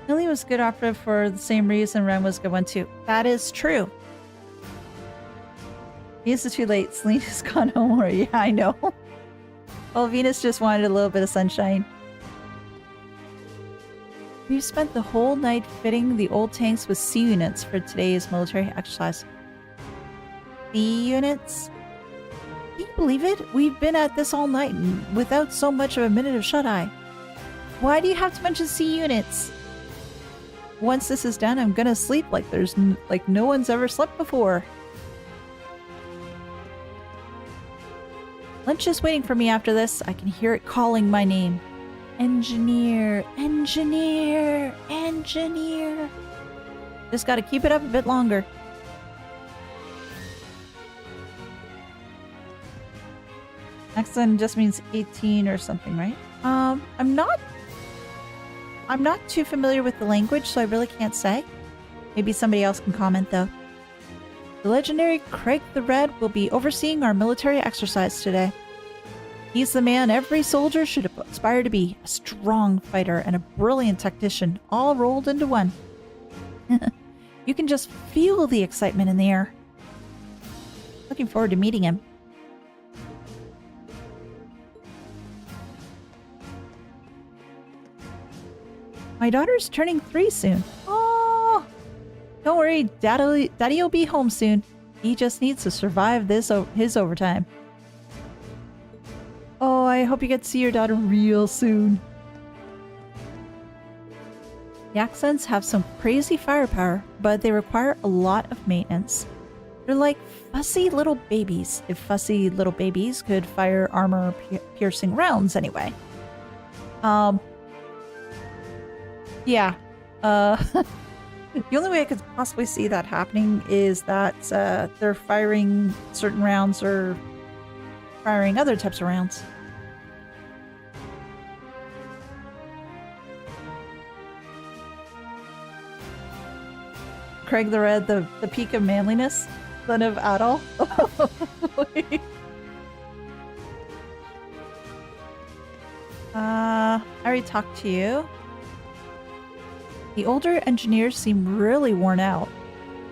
Ellie was a good operative for the same reason Ren was a good one too. That is true. Venus is too late. Selena's gone home already. Yeah, I know. Well, Venus just wanted a little bit of sunshine. We've spent the whole night fitting the old tanks with C units for today's military exercise. C units? Can you believe it? We've been at this all night without so much of a minute of shut-eye. Why do you have to mention C units? Once this is done, I'm gonna sleep like there's like no one's ever slept before. Lunch is waiting for me after this. I can hear it calling my name. Engineer, engineer, engineer. Just gotta keep it up a bit longer. Accent just means 18 or something, right? I'm not too familiar with the language, so I really can't say. Maybe somebody else can comment though. The legendary Craig the Red will be overseeing our military exercise today. He's the man every soldier should aspire to be, a strong fighter and a brilliant tactician, all rolled into one. You can just feel the excitement in the air. Looking forward to meeting him. My daughter's turning 3 soon. Oh, don't worry, Daddy'll be home soon. He just needs to survive his overtime. Oh, I hope you get to see your daughter real soon. The accents have some crazy firepower, but they require a lot of maintenance. They're like fussy little babies, if fussy little babies could fire armor-piercing rounds anyway. Yeah. The only way I could possibly see that happening is that they're firing certain rounds or firing other types of rounds. Craig the Red, the peak of manliness, son of Adol. I already talked to you. The older engineers seem really worn out.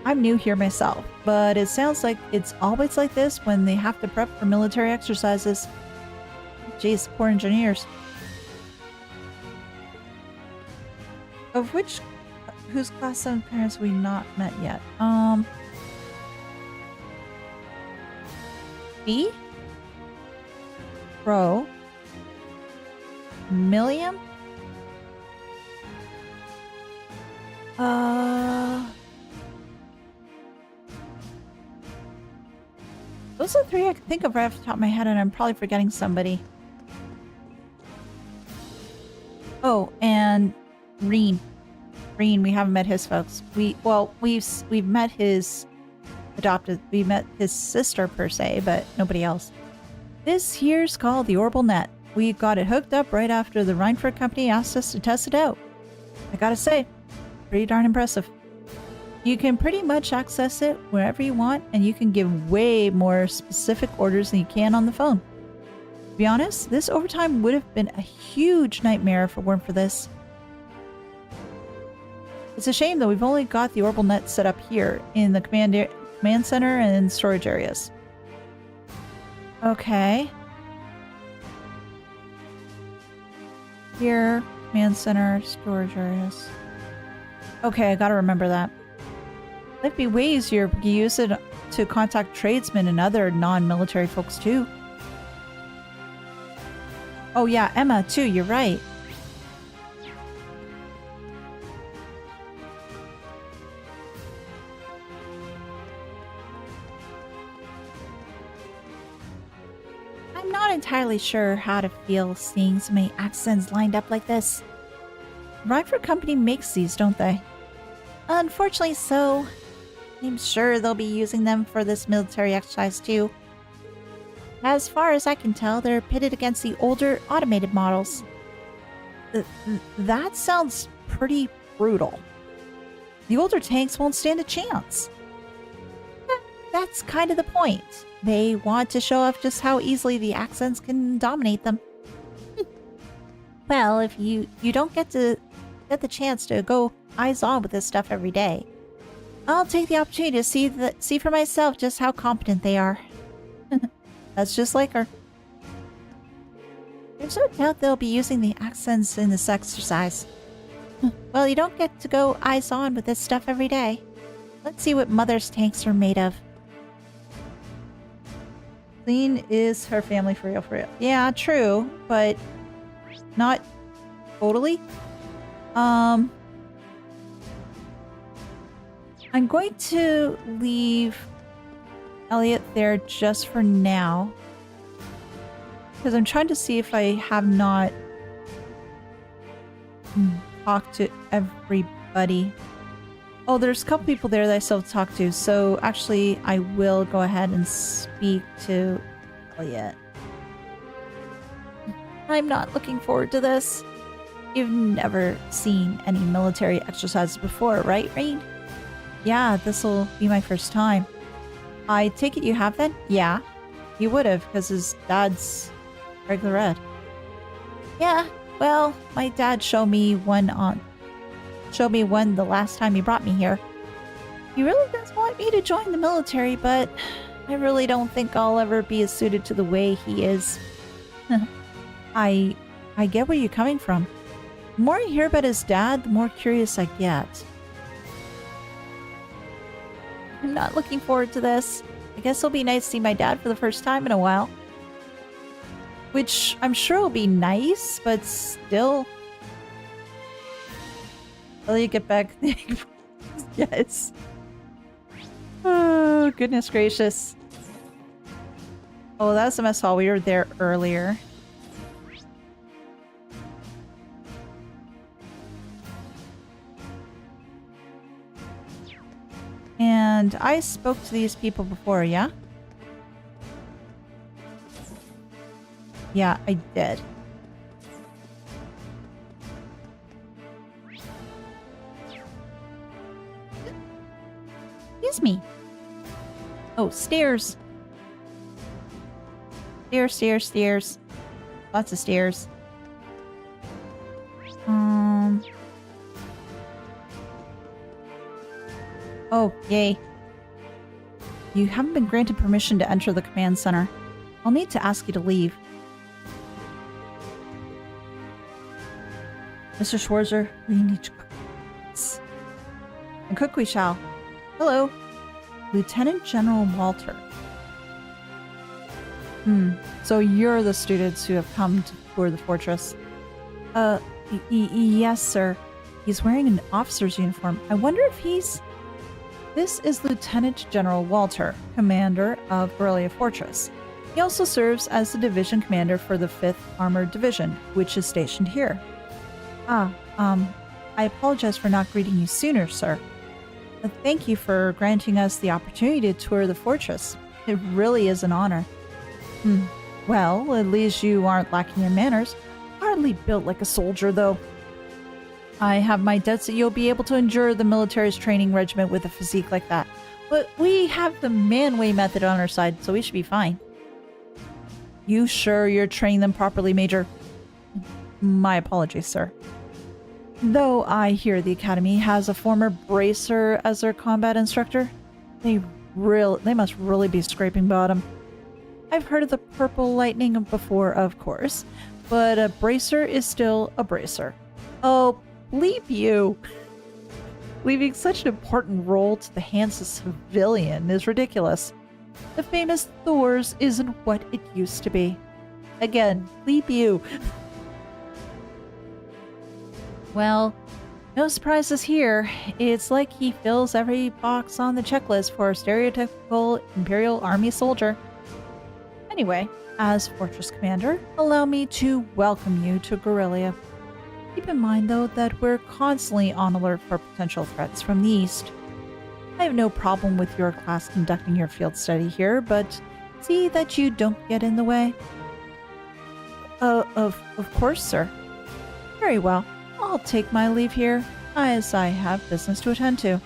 I'm new here myself, but it sounds like it's always like this when they have to prep for military exercises. Jeez, poor engineers. Of which, whose Class 7 parents we not met yet? B? Bro? Milliam? Those are 3 I can think of right off the top of my head, and I'm probably forgetting somebody. Oh, and Rean. Rean, we haven't met his folks. We've met his we met his sister per se, but nobody else. This here's called the Orbital Net. We got it hooked up right after the Reinford company asked us to test it out. I gotta say, pretty darn impressive. You can pretty much access it wherever you want, and you can give way more specific orders than you can on the phone. To be honest, this overtime would have been a huge nightmare if it weren't for this. It's a shame that we've only got the orbital net set up here in the command center and storage areas. Okay. Here, command center, storage areas. Okay, I gotta remember that. That'd be way easier if you use it to contact tradesmen and other non-military folks too. Oh yeah, Emma too, you're right. I'm not entirely sure how to feel seeing so many accents lined up like this. Reinford Company makes these, don't they? Unfortunately so. I'm sure they'll be using them for this military exercise too. As far as I can tell, they're pitted against the older automated models. That sounds pretty brutal. The older tanks won't stand a chance. That's kind of the point. They want to show off just how easily the accents can dominate them. Well, if you don't get to get the chance to go eyes on with this stuff every day, I'll take the opportunity to see for myself just how competent they are. That's just like her. There's no doubt they'll be using the accents in this exercise. Well, you don't get to go eyes on with this stuff every day. Let's see what Mother's tanks are made of. Clean is her family for real, for real. Yeah, true, but not totally. I'm going to leave Elliot there just for now. Because I'm trying to see if I have not talked to everybody. Oh, there's a couple people there that I still have to talk to. So actually, I will go ahead and speak to Elliot. I'm not looking forward to this. You've never seen any military exercises before, right, Rean? Yeah, this'll be my first time. I take it you have then? Yeah. He would have, because his dad's regular ed. Yeah, well, my dad showed me one the last time he brought me here. He really does want me to join the military, but I really don't think I'll ever be as suited to the way he is. I get where you're coming from. The more I hear about his dad, the more curious I get. I'm not looking forward to this. I guess it'll be nice to see my dad for the first time in a while. Which I'm sure will be nice, but still. Will you get back? Yes. Oh, goodness gracious. Oh, that was the mess hall. We were there earlier. And I spoke to these people before, yeah? Yeah, I did. Excuse me. Oh, stairs. Stairs, stairs, stairs. Lots of stairs. Oh, yay. You haven't been granted permission to enter the command center. I'll need to ask you to leave. Mr. Schwarzer, we need to cook. And cook we shall. Hello. Lieutenant General Walter. So you're the students who have come to tour the fortress. Yes, sir. He's wearing an officer's uniform. I wonder if he's... This is Lieutenant General Walter, commander of Aurelia Fortress. He also serves as the division commander for the 5th Armored Division, which is stationed here. I apologize for not greeting you sooner, sir. Thank you for granting us the opportunity to tour the fortress. It really is an honor. Well, at least you aren't lacking in manners. Hardly built like a soldier, though. I have my doubts that you'll be able to endure the military's training regiment with a physique like that. But we have the Manway method on our side, so we should be fine. You sure you're training them properly, Major? My apologies, sir. Though I hear the Academy has a former bracer as their combat instructor, they must really be scraping bottom. I've heard of the Purple Lightning before, of course, but a bracer is still a bracer. Oh, bleep you! Leaving such an important role to the hands of a civilian is ridiculous. The famous Thors isn't what it used to be. Again, bleep you. Well, no surprises here. It's like he fills every box on the checklist for a stereotypical Imperial Army soldier. Anyway, as Fortress Commander, allow me to welcome you to Aurelia. Keep in mind, though, that we're constantly on alert for potential threats from the east. I have no problem with your class conducting your field study here, but see that you don't get in the way. Of course, sir. Very well. I'll take my leave here, as I have business to attend to.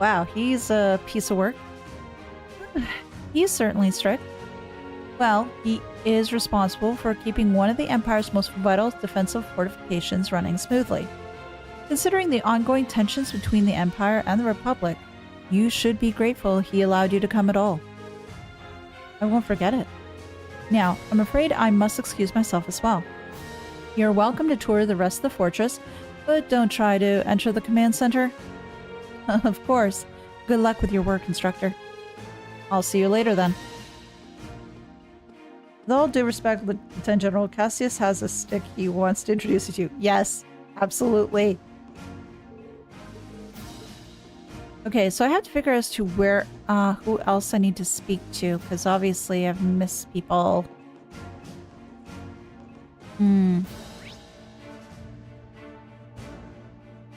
Wow, he's a piece of work. He's certainly strict. Well, he is responsible for keeping one of the Empire's most vital defensive fortifications running smoothly. Considering the ongoing tensions between the Empire and the Republic, you should be grateful he allowed you to come at all. I won't forget it. Now, I'm afraid I must excuse myself as well. You're welcome to tour the rest of the fortress, but don't try to enter the command center. Of course. Good luck with your work, instructor. I'll see you later then. With all due respect, Lieutenant General, Cassius has a stick he wants to introduce you to. Yes, absolutely. Okay, so I have to figure as to where, who else I need to speak to, because obviously I've missed people.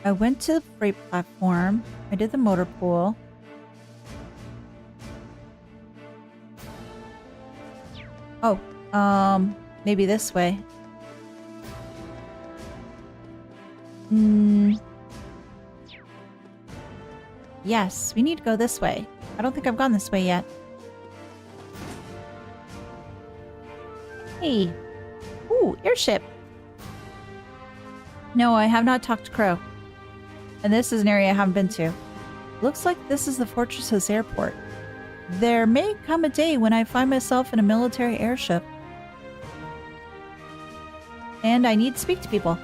I went to the freight platform. I did the motor pool. Oh, maybe this way. Yes, we need to go this way. I don't think I've gone this way yet. Hey. Ooh, airship. No, I have not talked to Crow. And this is an area I haven't been to. Looks like this is the fortress's airport. There may come a day when I find myself in a military airship. And I need to speak to people.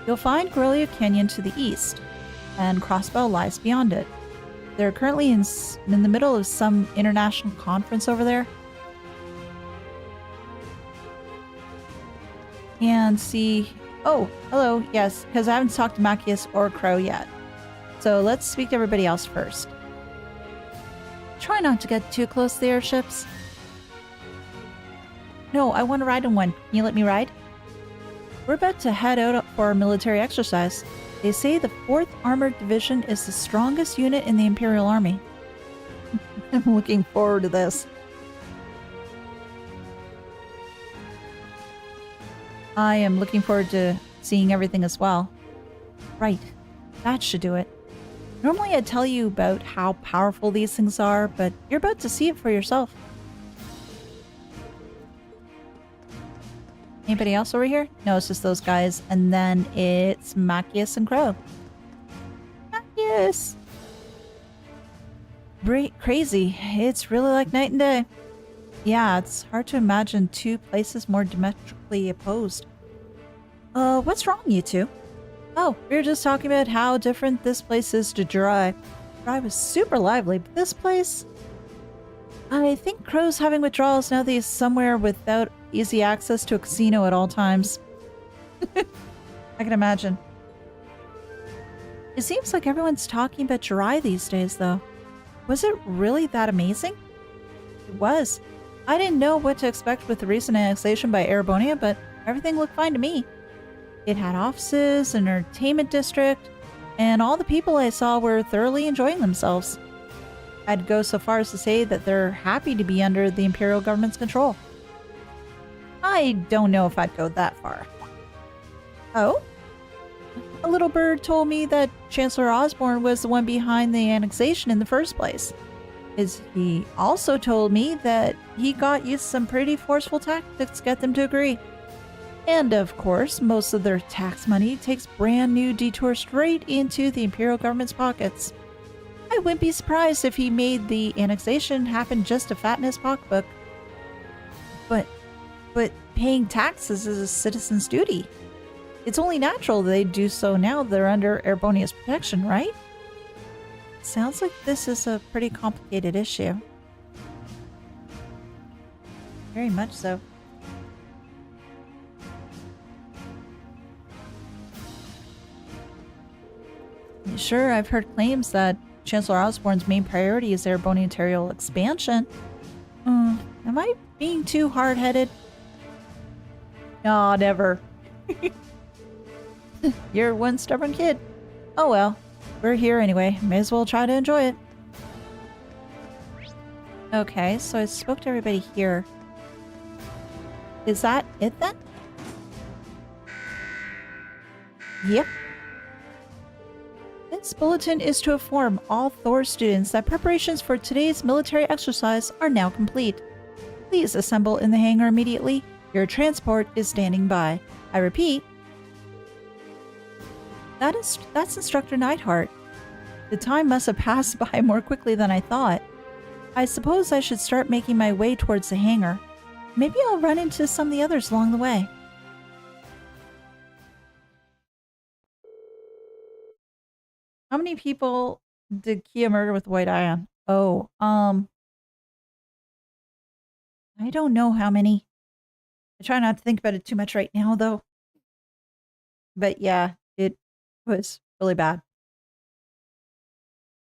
You'll find Guerrilla Canyon to the east, and Crossbow lies beyond it. They're currently in the middle of some international conference over there. And see... Oh, hello, yes, because I haven't talked to Machias or Crow yet. So let's speak to everybody else first. Try not to get too close to the airships. No, I want to ride in one. Can you let me ride? We're about to head out for our military exercise. They say the 4th Armored Division is the strongest unit in the Imperial Army. I'm looking forward to this. I am looking forward to seeing everything as well. Right. That should do it. Normally I'd tell you about how powerful these things are, but you're about to see it for yourself. Anybody else over here? No, it's just those guys. And then it's Machias and Crow. Machias! Crazy. It's really like night and day. Yeah, it's hard to imagine two places more diametrically opposed. What's wrong, you two? Oh, we were just talking about how different this place is to Jirai. Jirai was super lively, but this place... I think Crow's having withdrawals now that he's somewhere without easy access to a casino at all times. I can imagine. It seems like everyone's talking about Jirai these days, though. Was it really that amazing? It was. I didn't know what to expect with the recent annexation by Erebonia, but everything looked fine to me. It had offices, an entertainment district, and all the people I saw were thoroughly enjoying themselves. I'd go so far as to say that they're happy to be under the Imperial government's control. I don't know if I'd go that far. Oh? A little bird told me that Chancellor Osborne was the one behind the annexation in the first place. He also told me that he got used some pretty forceful tactics to get them to agree. And of course, most of their tax money takes brand new detours straight into the Imperial government's pockets. I wouldn't be surprised if he made the annexation happen just to fatten his pocketbook. But paying taxes is a citizen's duty. It's only natural they do so now they're under Erebonia's protection, right? Sounds like this is a pretty complicated issue. Very much so. Sure, I've heard claims that Chancellor Osborne's main priority is Erebonian territorial expansion. Am I being too hard-headed? Aw, never. You're one stubborn kid. Oh well, we're here anyway. May as well try to enjoy it. Okay, so I spoke to everybody here. Is that it then? Yep. This bulletin is to inform all Thors students that preparations for today's military exercise are now complete. Please assemble in the hangar immediately. Your transport is standing by. I repeat, that's Instructor Neidhart. The time must have passed by more quickly than I thought. I suppose I should start making my way towards the hangar. Maybe I'll run into some of the others along the way. How many people did Kia murder with White Eye on? Oh, I don't know how many. I try not to think about it too much right now, though. But yeah, it was really bad.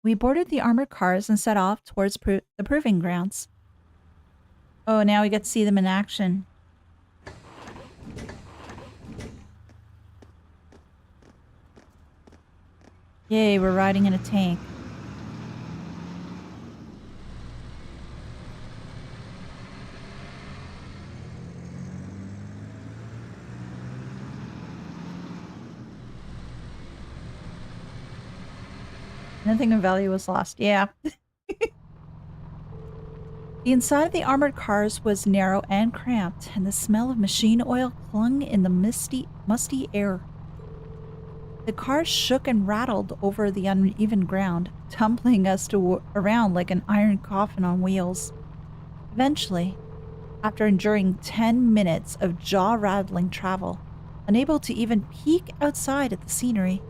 We boarded the armored cars and set off towards the proving grounds. Oh, now we get to see them in action. Yay, we're riding in a tank. Nothing of value was lost. Yeah. The inside of the armored cars was narrow and cramped, and the smell of machine oil clung in the musty air. The cars shook and rattled over the uneven ground, tumbling us around like an iron coffin on wheels. Eventually, after enduring 10 minutes of jaw-rattling travel, unable to even peek outside at the scenery,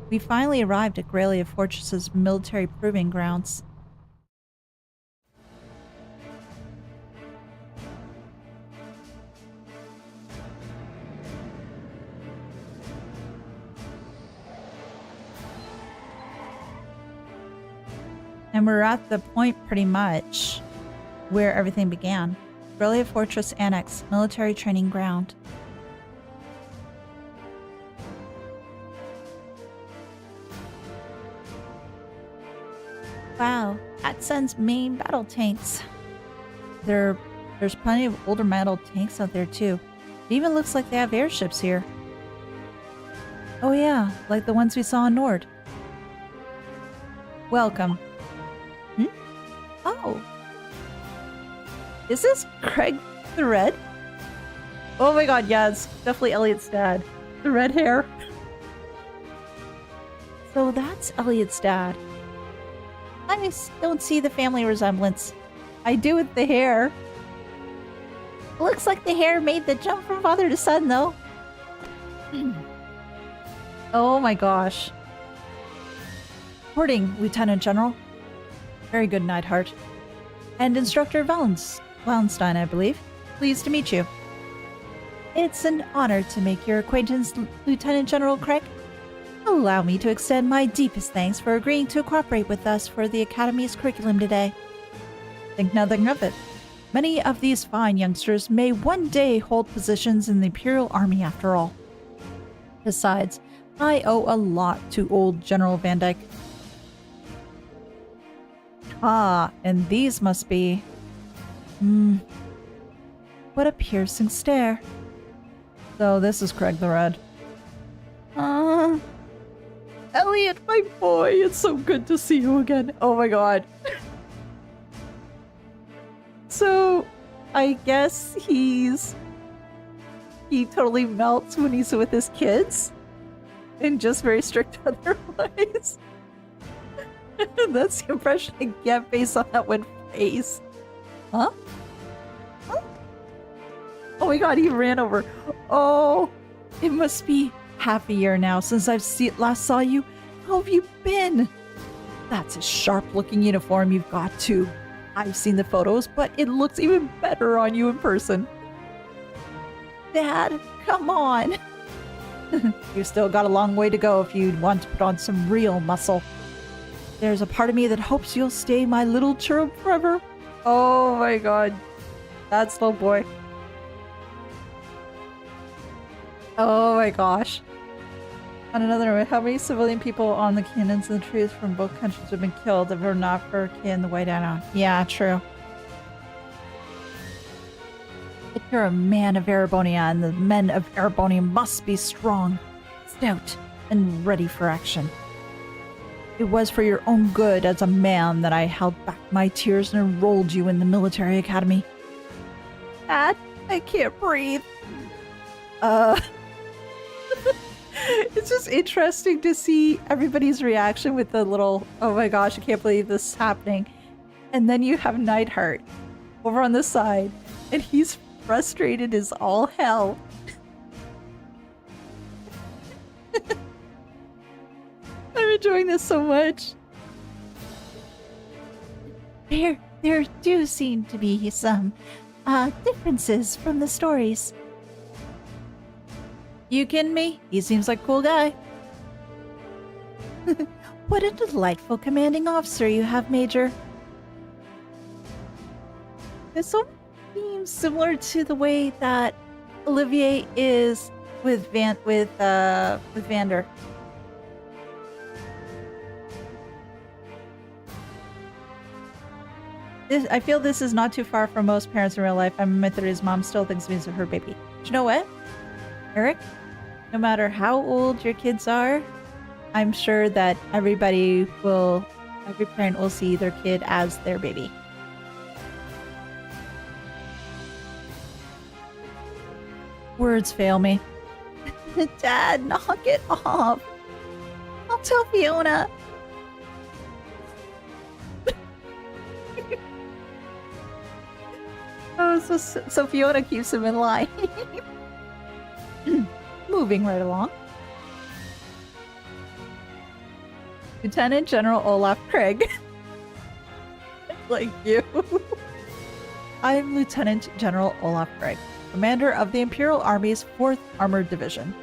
we finally arrived at Graelia Fortress's military proving grounds. And we're at the point pretty much where everything began. Graelia Fortress Annex, military training ground. Wow, Atsun's main battle tanks. There's plenty of older metal tanks out there too. It even looks like they have airships here. Oh yeah, like the ones we saw in Nord. Welcome. Oh. Is this Craig the Red? Oh my god, yeah, it's definitely Elliot's dad. The red hair. So that's Elliot's dad. I don't see the family resemblance. I do with the hair. Looks like the hair made the jump from father to son, though. Oh my gosh. Reporting, Lieutenant General. Very good, Neidhart. And Instructor Wallenstein, I believe. Pleased to meet you. It's an honor to make your acquaintance, Lieutenant General Craig. Allow me to extend my deepest thanks for agreeing to cooperate with us for the Academy's curriculum today. Think nothing of it. Many of these fine youngsters may one day hold positions in the Imperial Army after all. Besides, I owe a lot to old General Van Dyke. Ah, and these must be... What a piercing stare. So this is Craig the Red. Elliot, my boy, it's so good to see you again. Oh my god. So, I guess he totally melts when he's with his kids. And just very strict otherwise. That's the impression I get based on that one face. Huh? Huh? Oh my god, he ran over. Oh, it must be half a year now since last saw you. How have you been? That's a sharp-looking uniform you've got too. I've seen the photos, but it looks even better on you in person. Dad, come on. You've still got a long way to go if you want to put on some real muscle. There's a part of me that hopes you'll stay my little cherub forever. Oh my god. That's little boy. Oh my gosh. On another note, how many civilian people on the cannons and the troops from both countries have been killed if it were not for Kay and the White Anna? Yeah, true. If you're a man of Erebonia, and the men of Erebonia must be strong, stout, and ready for action. It was for your own good as a man that I held back my tears and enrolled you in the military academy. Dad, I can't breathe. It's just interesting to see everybody's reaction with the little, oh my gosh, I can't believe this is happening. And then you have Neidhart over on the side, and he's frustrated as all hell. I'm enjoying this so much. There do seem to be some differences from the stories. You kidding me? He seems like a cool guy. What a delightful commanding officer you have, Major. This one seems similar to the way that Olivier is with Vander. I feel this is not too far from most parents in real life. I'm in my 30s. Mom still thinks of me as her baby. Do you know what, Eric? No matter how old your kids are, I'm sure that every parent will see their kid as their baby. Words fail me. Dad, knock it off. I'll tell Fiona. Oh, so Fiona keeps him in line. Moving right along. Lieutenant General Olaf Craig. Like you. I'm Lieutenant General Olaf Craig, commander of the Imperial Army's 4th Armored Division.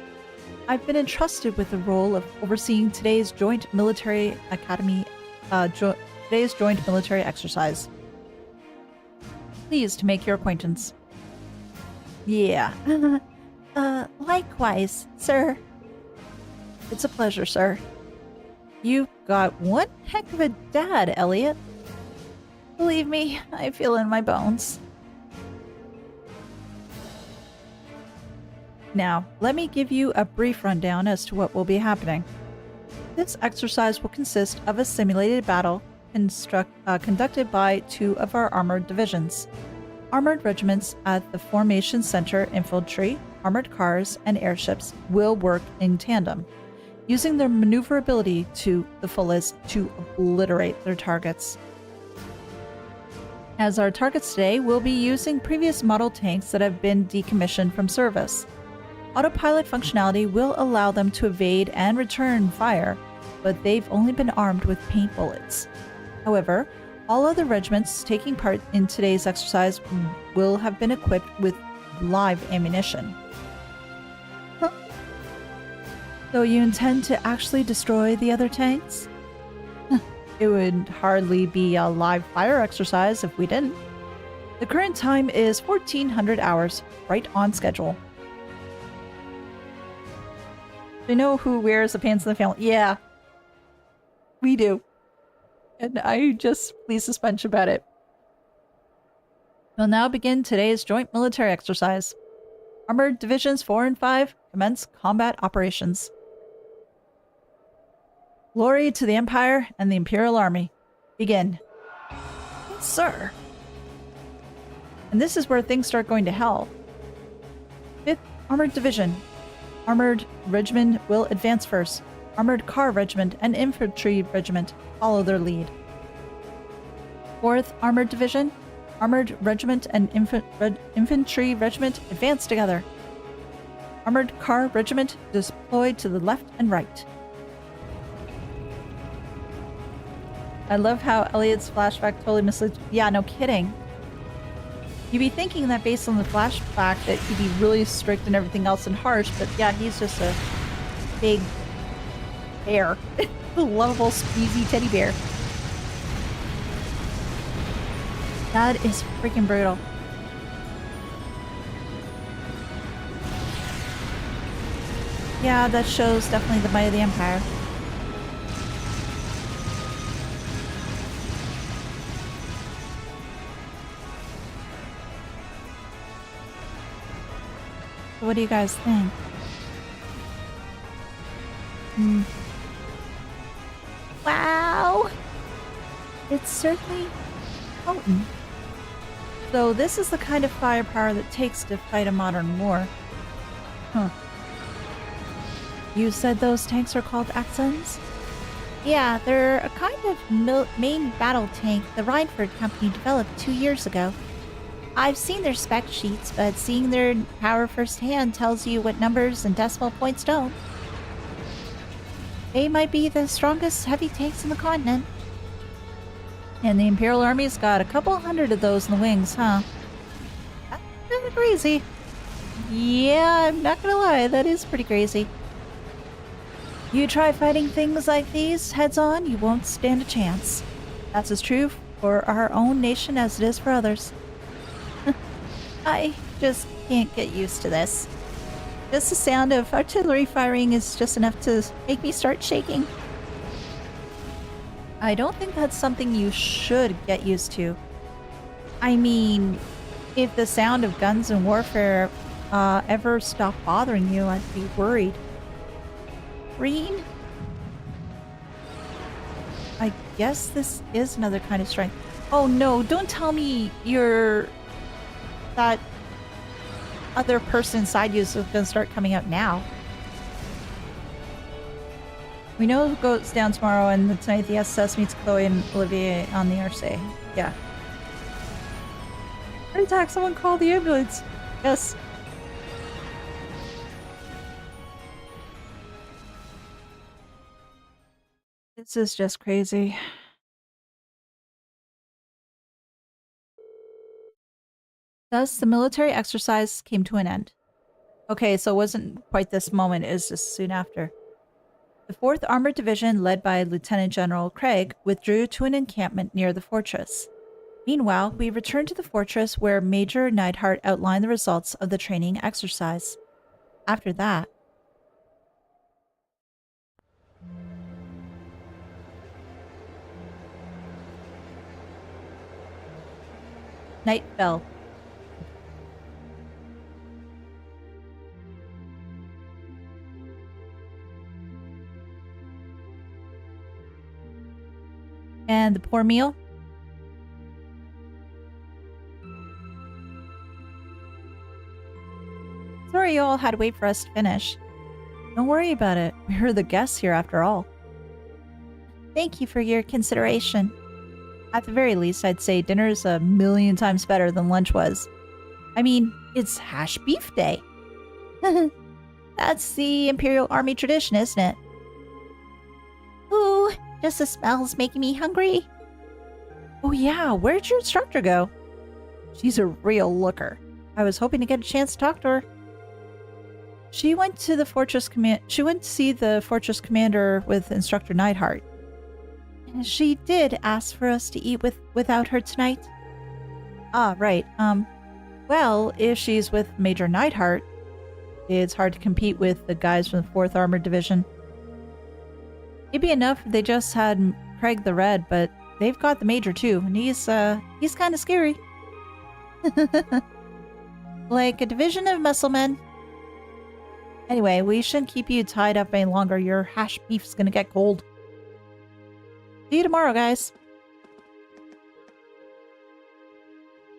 I've been entrusted with the role of overseeing today's joint military exercise. Pleased to make your acquaintance. Yeah. Likewise, sir. It's a pleasure, sir. You've got one heck of a dad, Elliot. Believe me, I feel in my bones. Now, let me give you a brief rundown as to what will be happening. This exercise will consist of a simulated battle conducted by 2 of our armored divisions. Armored regiments at the Formation Center Infantry, armored cars, and airships will work in tandem, using their maneuverability to the fullest to obliterate their targets. As our targets today, we'll be using previous model tanks that have been decommissioned from service. Autopilot functionality will allow them to evade and return fire, but they've only been armed with paint bullets. However, all other regiments taking part in today's exercise will have been equipped with live ammunition. Huh. So you intend to actually destroy the other tanks? It would hardly be a live fire exercise if we didn't. The current time is 1400 hours, right on schedule. Do you know who wears the pants in the family? Yeah. We do. And I just please suspense about it. We'll now begin today's joint military exercise. Armored Divisions 4 and 5 commence combat operations. Glory to the Empire and the Imperial Army. Begin. Yes, sir. And this is where things start going to hell. 5th Armored Division. Armored Regiment will advance first. Armored Car Regiment and Infantry Regiment follow their lead. 4th Armored Division, Armored Regiment and Infantry Regiment advance together. Armored Car Regiment deployed to the left and right. I love how Elliot's flashback totally misleads. Yeah, no kidding. You'd be thinking that based on the flashback that he'd be really strict and everything else and harsh, but yeah, he's just a big bear. A lovable, squeezy teddy bear. That is freaking brutal. Yeah, that shows definitely the might of the Empire. What do you guys think? Wow! It's certainly potent. So this is the kind of firepower that takes to fight a modern war. Huh. You said those tanks are called Axons? Yeah, they're a kind of main battle tank the Reinford company developed 2 years ago. I've seen their spec sheets, but seeing their power firsthand tells you what numbers and decimal points don't. They might be the strongest heavy tanks in the continent. And the Imperial Army's got a couple hundred of those in the wings, huh? That's kind of crazy. Yeah, I'm not gonna lie, that is pretty crazy. You try fighting things like these heads on, you won't stand a chance. That's as true for our own nation as it is for others. I just can't get used to this. Just the sound of artillery firing is just enough to make me start shaking. I don't think that's something you should get used to. I mean, if the sound of guns and warfare ever stopped bothering you, I'd be worried. Rean? I guess this is another kind of strength. Oh no, don't tell me you're... that other person inside you is going to start coming out now. We know who goes down tomorrow, and tonight the SS meets Chloe and Olivier on the RC. Yeah. Heart attack, someone call the ambulance. Yes. This is just crazy. Thus, the military exercise came to an end. Okay, so it wasn't quite this moment, it was just soon after. The 4th Armored Division, led by Lieutenant General Craig, withdrew to an encampment near the fortress. Meanwhile, we returned to the fortress where Major Neidhart outlined the results of the training exercise. After that, night fell. And the poor meal? Sorry you all had to wait for us to finish. Don't worry about it. We're the guests here after all. Thank you for your consideration. At the very least, I'd say dinner's a million times better than lunch was. I mean, it's hash beef day. That's the Imperial Army tradition, isn't it? Ooh, just the smell's making me hungry. Oh yeah, where'd your instructor go? She's a real looker. I was hoping to get a chance to talk to her. She went to the fortress She went to see the fortress commander with Instructor Neidhart. She did ask for us to eat without her tonight. Ah, right. Well, if she's with Major Neidhart, it's hard to compete with the guys from the 4th Armored Division. It'd be enough if they just had Craig the Red, but they've got the Major too, and he's kind of scary. Like a division of muscle men. Anyway, we shouldn't keep you tied up any longer. Your hash beef's gonna get cold. See you tomorrow, guys.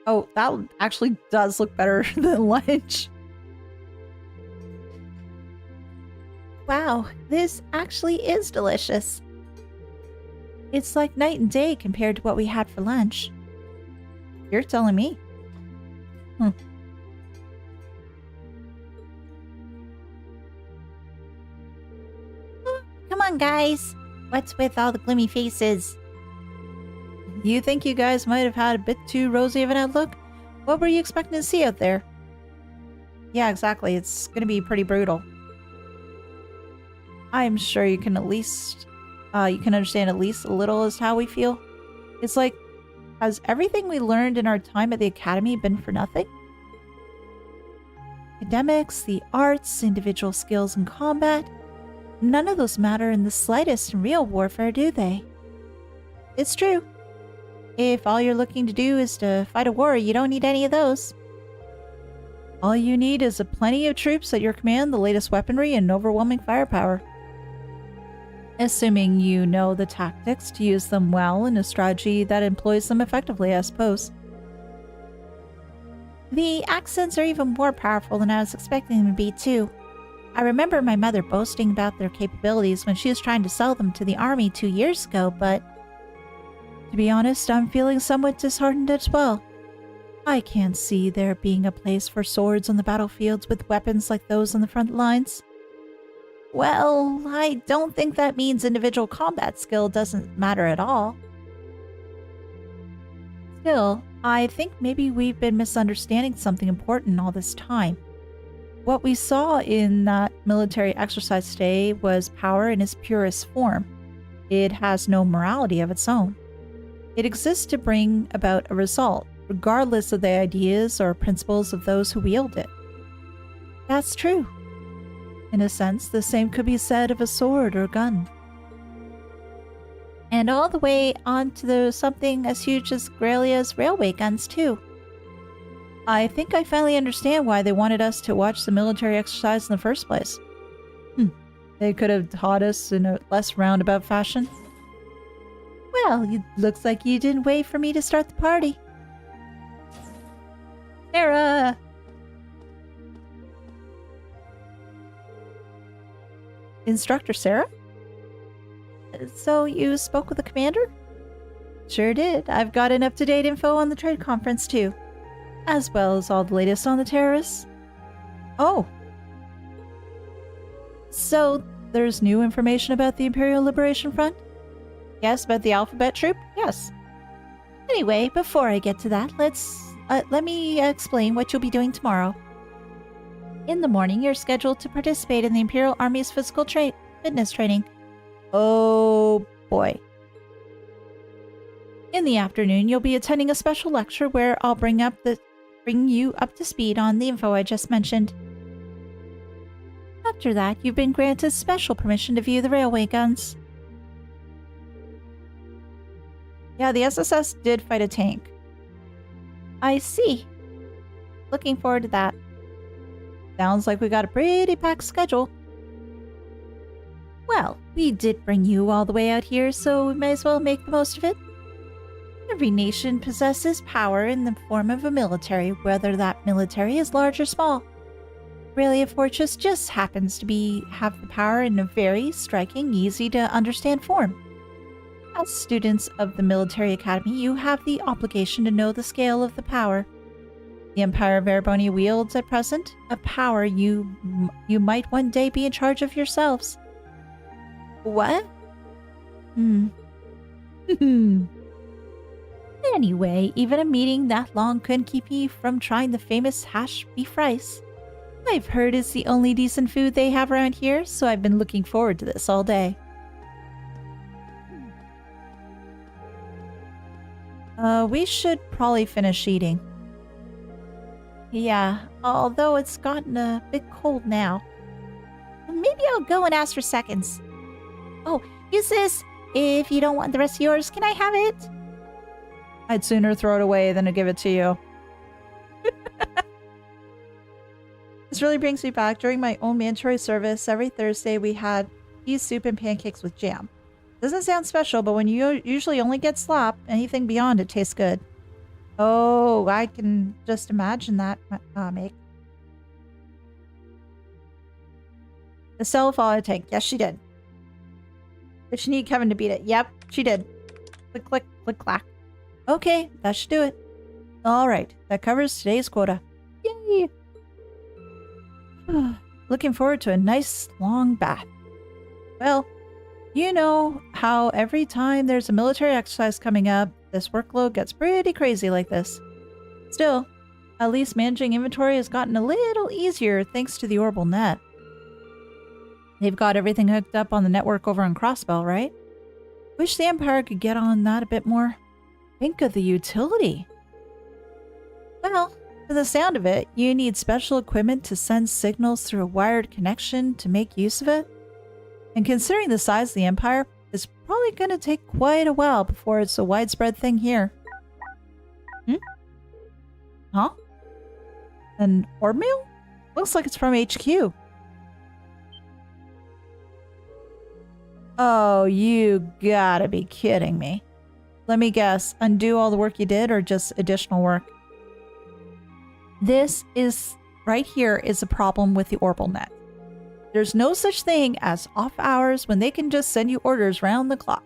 Oh, that actually does look better than lunch. Wow, this actually is delicious. It's like night and day compared to what we had for lunch. You're telling me. Come on, guys. What's with all the gloomy faces? You think you guys might have had a bit too rosy of an outlook? What were you expecting to see out there? Yeah, exactly. It's going to be pretty brutal. I'm sure you can at least, you can understand at least a little as how we feel. It's like, has everything we learned in our time at the academy been for nothing? Academics, the arts, individual skills in combat, none of those matter in the slightest in real warfare, do they? It's true. If all you're looking to do is to fight a war, you don't need any of those. All you need is a plenty of troops at your command, the latest weaponry, and overwhelming firepower. Assuming you know the tactics to use them well and a strategy that employs them effectively, I suppose. The accents are even more powerful than I was expecting them to be, too. I remember my mother boasting about their capabilities when she was trying to sell them to the army 2 years ago, but to be honest, I'm feeling somewhat disheartened as well. I can't see there being a place for swords on the battlefields with weapons like those on the front lines. Well, I don't think that means individual combat skill doesn't matter at all. Still, I think maybe we've been misunderstanding something important all this time. What we saw in that military exercise today was power in its purest form. It has no morality of its own. It exists to bring about a result, regardless of the ideas or principles of those who wield it. That's true. In a sense, the same could be said of a sword or gun. And all the way on to something as huge as Grelia's railway guns, too. I think I finally understand why they wanted us to watch the military exercise in the first place. They could have taught us in a less roundabout fashion. Well, it looks like you didn't wait for me to start the party. Sarah! Instructor Sarah? So you spoke with the commander? Sure did. I've got an up-to-date info on the trade conference, too. As well as all the latest on the terrorists. Oh. So, there's new information about the Imperial Liberation Front? Yes, about the Alphabet Troop? Yes. Anyway, before I get to that, let me explain what you'll be doing tomorrow. In the morning, you're scheduled to participate in the Imperial Army's physical fitness training. Oh boy. In the afternoon, you'll be attending a special lecture where I'll bring you up to speed on the info I just mentioned. After that, you've been granted special permission to view the railway guns. Yeah, the SSS did fight a tank. I see. Looking forward to that. Sounds like we got a pretty packed schedule. Well, we did bring you all the way out here, so we may as well make the most of it. Every nation possesses power in the form of a military, whether that military is large or small. Aurelia Fortress just happens to have the power in a very striking, easy-to-understand form. As students of the military academy, you have the obligation to know the scale of the power. The Empire of Erebonia wields at present a power you might one day be in charge of yourselves. What? Anyway, even a meeting that long couldn't keep me from trying the famous hash beef rice. I've heard it's the only decent food they have around here, so I've been looking forward to this all day. We should probably finish eating. Yeah, although it's gotten a bit cold now. Maybe I'll go and ask for seconds. Oh, use this. If you don't want the rest of yours, can I have it? I'd sooner throw it away than to give it to you. This really brings me back. During my own mandatory service, every Thursday we had pea soup and pancakes with jam. Doesn't sound special, but when you usually only get slop, anything beyond it tastes good. Oh, I can just imagine that make. Estelle followed a tank. Yes, she did. Did she need Kevin to beat it? Yep, she did. Click, click, click, clack. Okay, that should do it. Alright, that covers today's quota. Yay! Looking forward to a nice long bath. Well, you know how every time there's a military exercise coming up, this workload gets pretty crazy like this. Still, at least managing inventory has gotten a little easier thanks to the orbital net. They've got everything hooked up on the network over on Crossbell, right? Wish the Empire could get on that a bit more. Think of the utility. Well, for the sound of it, you need special equipment to send signals through a wired connection to make use of it. And considering the size of the Empire, it's probably going to take quite a while before it's a widespread thing here. Huh? An orb mail? Looks like it's from HQ. Oh, you gotta be kidding me. Let me guess, undo all the work you did or just additional work? This is, right here, is a problem with the orbital net. There's no such thing as off hours when they can just send you orders round the clock.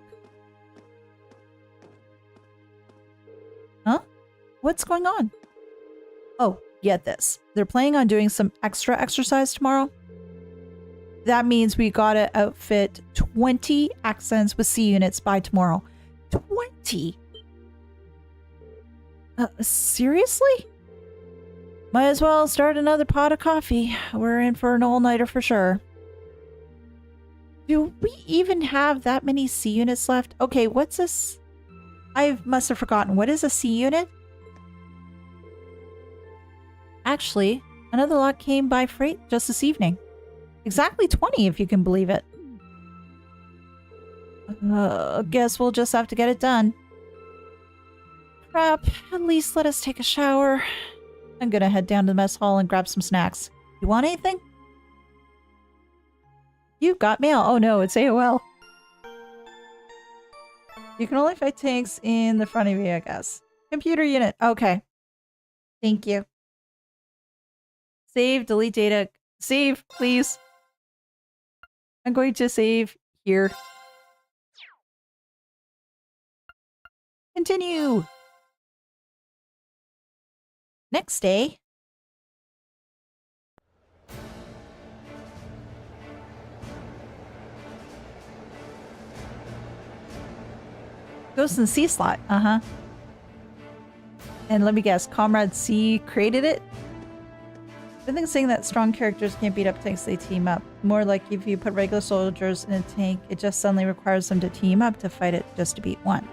Huh? What's going on? Oh, get this. They're planning on doing some extra exercise tomorrow. That means we gotta outfit 20 accents with C units by tomorrow. 20? Seriously? Might as well start another pot of coffee. We're in for an all-nighter for sure. Do we even have that many C units left? Okay, what's this? I must have forgotten. What is a C unit? Actually, another lot came by freight just this evening. Exactly 20, if you can believe it. Guess we'll just have to get it done. Crap, at least let us take a shower. I'm gonna head down to the mess hall and grab some snacks. You want anything? You got mail. Oh no, it's AOL. You can only fight tanks in the front of you, I guess. Computer unit. Okay. Thank you. Save, delete data. Save, please. I'm going to save here. Continue. Next day. Ghost in the C slot. Uh-huh. And let me guess, Comrade C created it? I think saying that strong characters can't beat up tanks, they team up. More like if you put regular soldiers in a tank, it just suddenly requires them to team up to fight it just to beat one.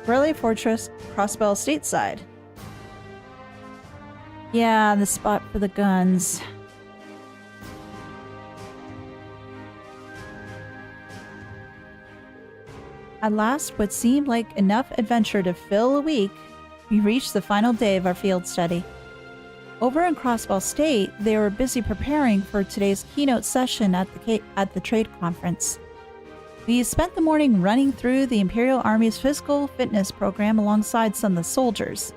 Relay Fortress, Crossbell stateside. Yeah, the spot for the guns. At last, what seemed like enough adventure to fill a week, we reached the final day of our field study. Over in Crossbell State, they were busy preparing for today's keynote session at the trade conference. We spent the morning running through the Imperial Army's physical fitness program alongside some of the soldiers.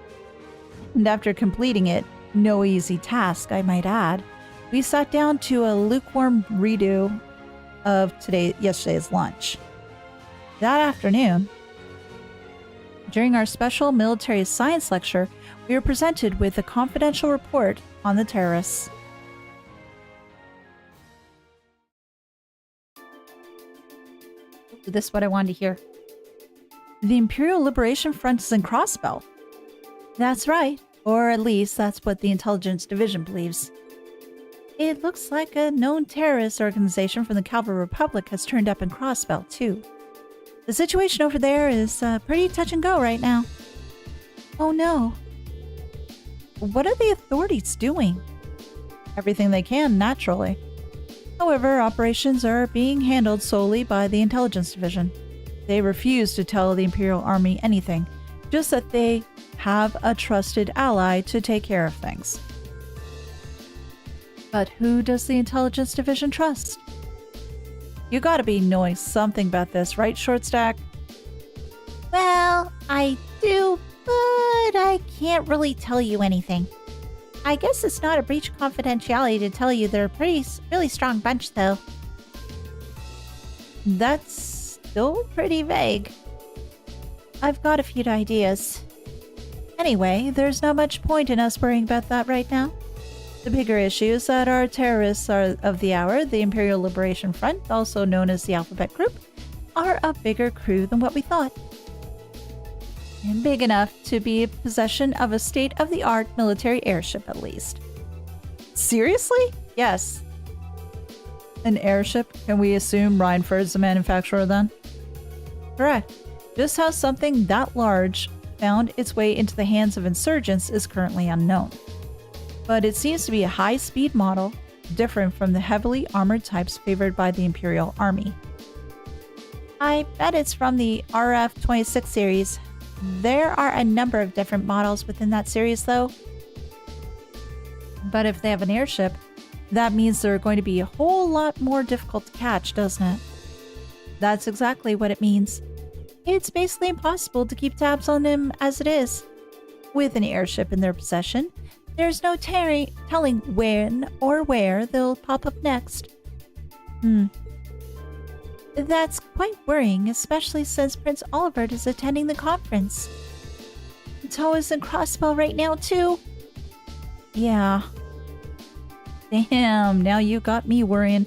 And after completing it, no easy task, I might add, we sat down to a lukewarm redo of yesterday's lunch. That afternoon, during our special military science lecture, we were presented with a confidential report on the terrorists. This is what I wanted to hear. The Imperial Liberation Front is in Crossbell. That's right, or at least that's what the Intelligence Division believes. It looks like a known terrorist organization from the Calvary Republic has turned up in Crossbell, too. The situation over there is pretty touch and go right now. Oh no. What are the authorities doing? Everything they can, naturally. However, operations are being handled solely by the Intelligence Division. They refuse to tell the Imperial Army anything, just that they have a trusted ally to take care of things. But who does the Intelligence Division trust? You gotta be knowing something about this, right, Short Stack? Well, I do, but I can't really tell you anything. I guess it's not a breach of confidentiality to tell you they're a really strong bunch, though. That's still pretty vague. I've got a few ideas. Anyway, there's not much point in us worrying about that right now. The bigger issue is that our terrorists are of the hour, the Imperial Liberation Front, also known as the Alphabet Group, are a bigger crew than what we thought. And big enough to be in possession of a state-of-the-art military airship, at least. Seriously? Yes. An airship? Can we assume Reinford's the manufacturer then? Correct. Just how something that large found its way into the hands of insurgents is currently unknown. But it seems to be a high-speed model, different from the heavily armored types favored by the Imperial Army. I bet it's from the RF-26 series. There are a number of different models within that series, though. But if they have an airship, that means they're going to be a whole lot more difficult to catch, doesn't it? That's exactly what it means. It's basically impossible to keep tabs on them as it is. With an airship in their possession, there's no telling when or where they'll pop up next. That's quite worrying, especially since Prince Oliver is attending the conference. Toe is in Crossbow right now, too. Yeah. Damn, now you got me worrying.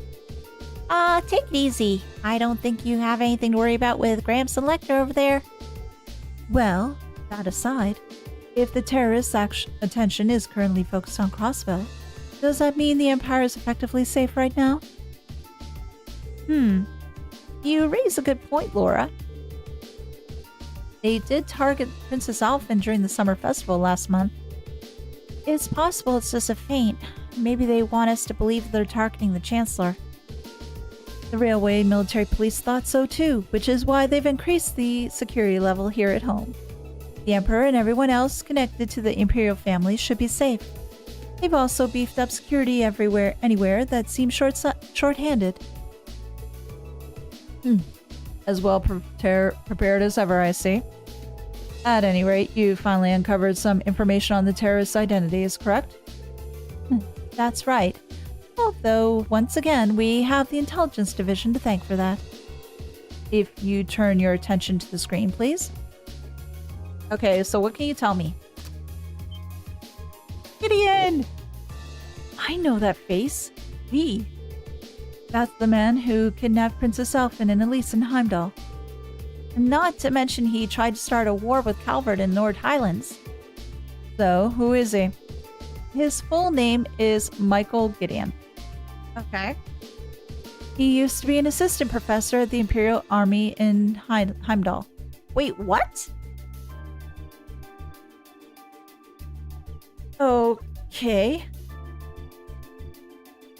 Take it easy. I don't think you have anything to worry about with Gramps and Lecter over there. Well, that aside, if the terrorists' attention is currently focused on Crossbow, does that mean the Empire is effectively safe right now? You raise a good point, Laura. They did target Princess Alphen during the summer festival last month. It's possible it's just a feint. Maybe they want us to believe they're targeting the Chancellor. The Railway Military Police thought so too, which is why they've increased the security level here at home. The Emperor and everyone else connected to the Imperial family should be safe. They've also beefed up security anywhere that seems short-handed. As well prepared as ever, I see. At any rate, you finally uncovered some information on the terrorist's identities, correct? That's right. Although, once again, we have the Intelligence Division to thank for that. If you turn your attention to the screen, please. Okay, so what can you tell me? Gideon! I know that face. V. That's the man who kidnapped Princess Alphen and Elise in Heimdall. Not to mention he tried to start a war with Calvert in Nord Highlands. So, who is he? His full name is Michael Gideon. Okay. He used to be an assistant professor at the Imperial Army in Heimdall. Wait, what? Okay.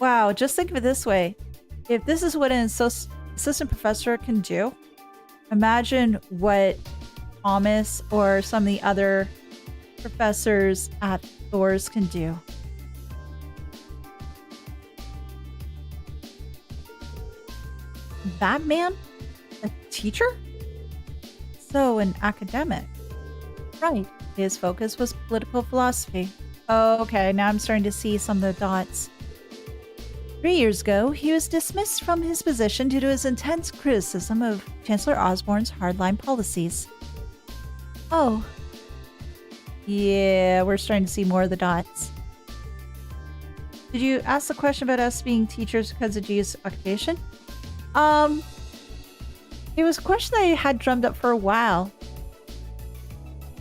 Wow, just think of it this way. If this is what an assistant professor can do, imagine what Thomas or some of the other professors at Thors can do. That man? A teacher? So, an academic. Right. His focus was political philosophy. Okay, now I'm starting to see some of the dots. 3 years ago, he was dismissed from his position due to his intense criticism of Chancellor Osborne's hardline policies. Oh. Yeah, we're starting to see more of the dots. Did you ask the question about us being teachers because of G's occupation? It was a question I had drummed up for a while.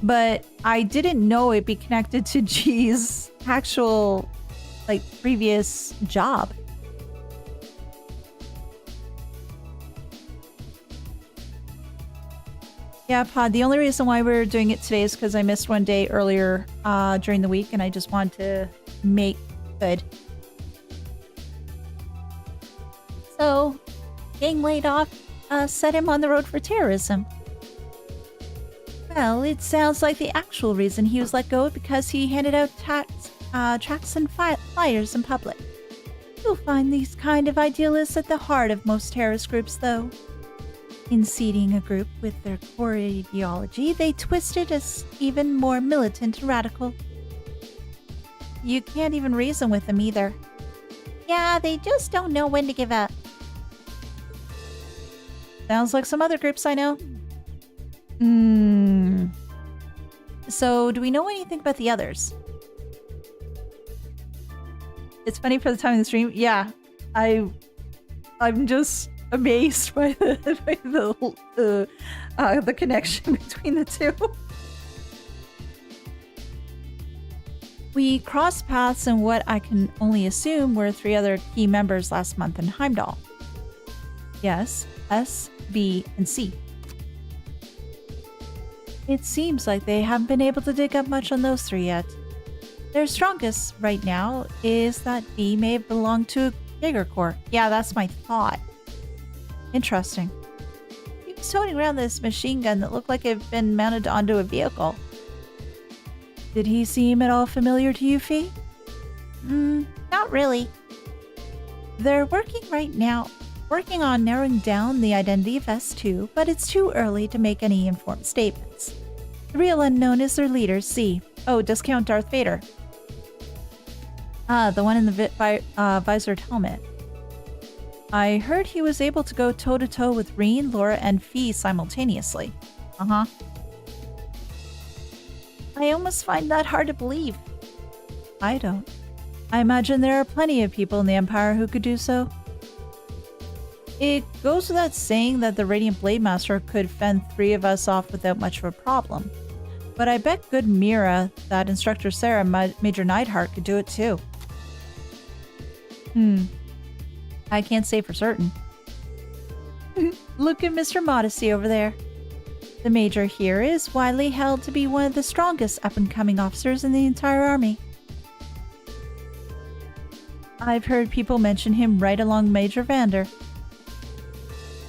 But I didn't know it'd be connected to G's actual, previous job. Yeah, Pod, the only reason why we're doing it today is because I missed one day earlier during the week, and I just wanted to make good. So, getting laid off set him on the road for terrorism. Well, it sounds like the actual reason he was let go because he handed out tracts and flyers in public. You'll find these kind of idealists at the heart of most terrorist groups, though. In seeding a group with their core ideology, they twist it as even more militant and radical. You can't even reason with them either. Yeah, they just don't know when to give up. Sounds like some other groups I know. So, do we know anything about the others? It's funny for the time of the stream. Yeah, I'm just amazed by the connection between the two. We crossed paths in what I can only assume were 3 other key members last month in Heimdall. Yes, S, B, and C. It seems like they haven't been able to dig up much on those 3 yet. Their strongest right now is that B may have belonged to a bigger corps. Yeah, that's my thought. Interesting. He was toting around this machine gun that looked like it had been mounted onto a vehicle. Did he seem at all familiar to you, Fee? Not really. They're working working on narrowing down the identity of S2, but it's too early to make any informed statements. The real unknown is their leader, Z. Oh, discount Darth Vader. Ah, the one in the visored helmet. I heard he was able to go toe-to-toe with Rean, Laura, and Fee simultaneously. Uh-huh. I almost find that hard to believe. I don't. I imagine there are plenty of people in the Empire who could do so. It goes without saying that the Radiant Blade Master could fend 3 of us off without much of a problem. But I bet good Mira that Instructor Sarah and Major Neidhart could do it too. I can't say for certain. Look at Mr. Modesty over there. The Major here is widely held to be one of the strongest up-and-coming officers in the entire army. I've heard people mention him right along Major Vander.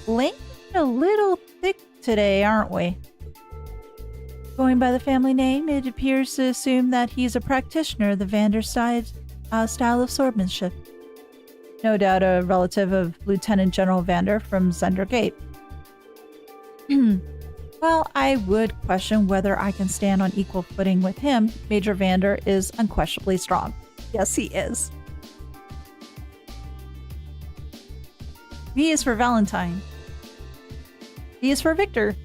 Link a little thick today, aren't we? Going by the family name, it appears to assume that he's a practitioner of the Vander style of swordsmanship. No doubt a relative of Lieutenant General Vander from Zender Gate. Well, I would question whether I can stand on equal footing with him. Major Vander is unquestionably strong. Yes, he is. V is for Valentine. V is for Victor.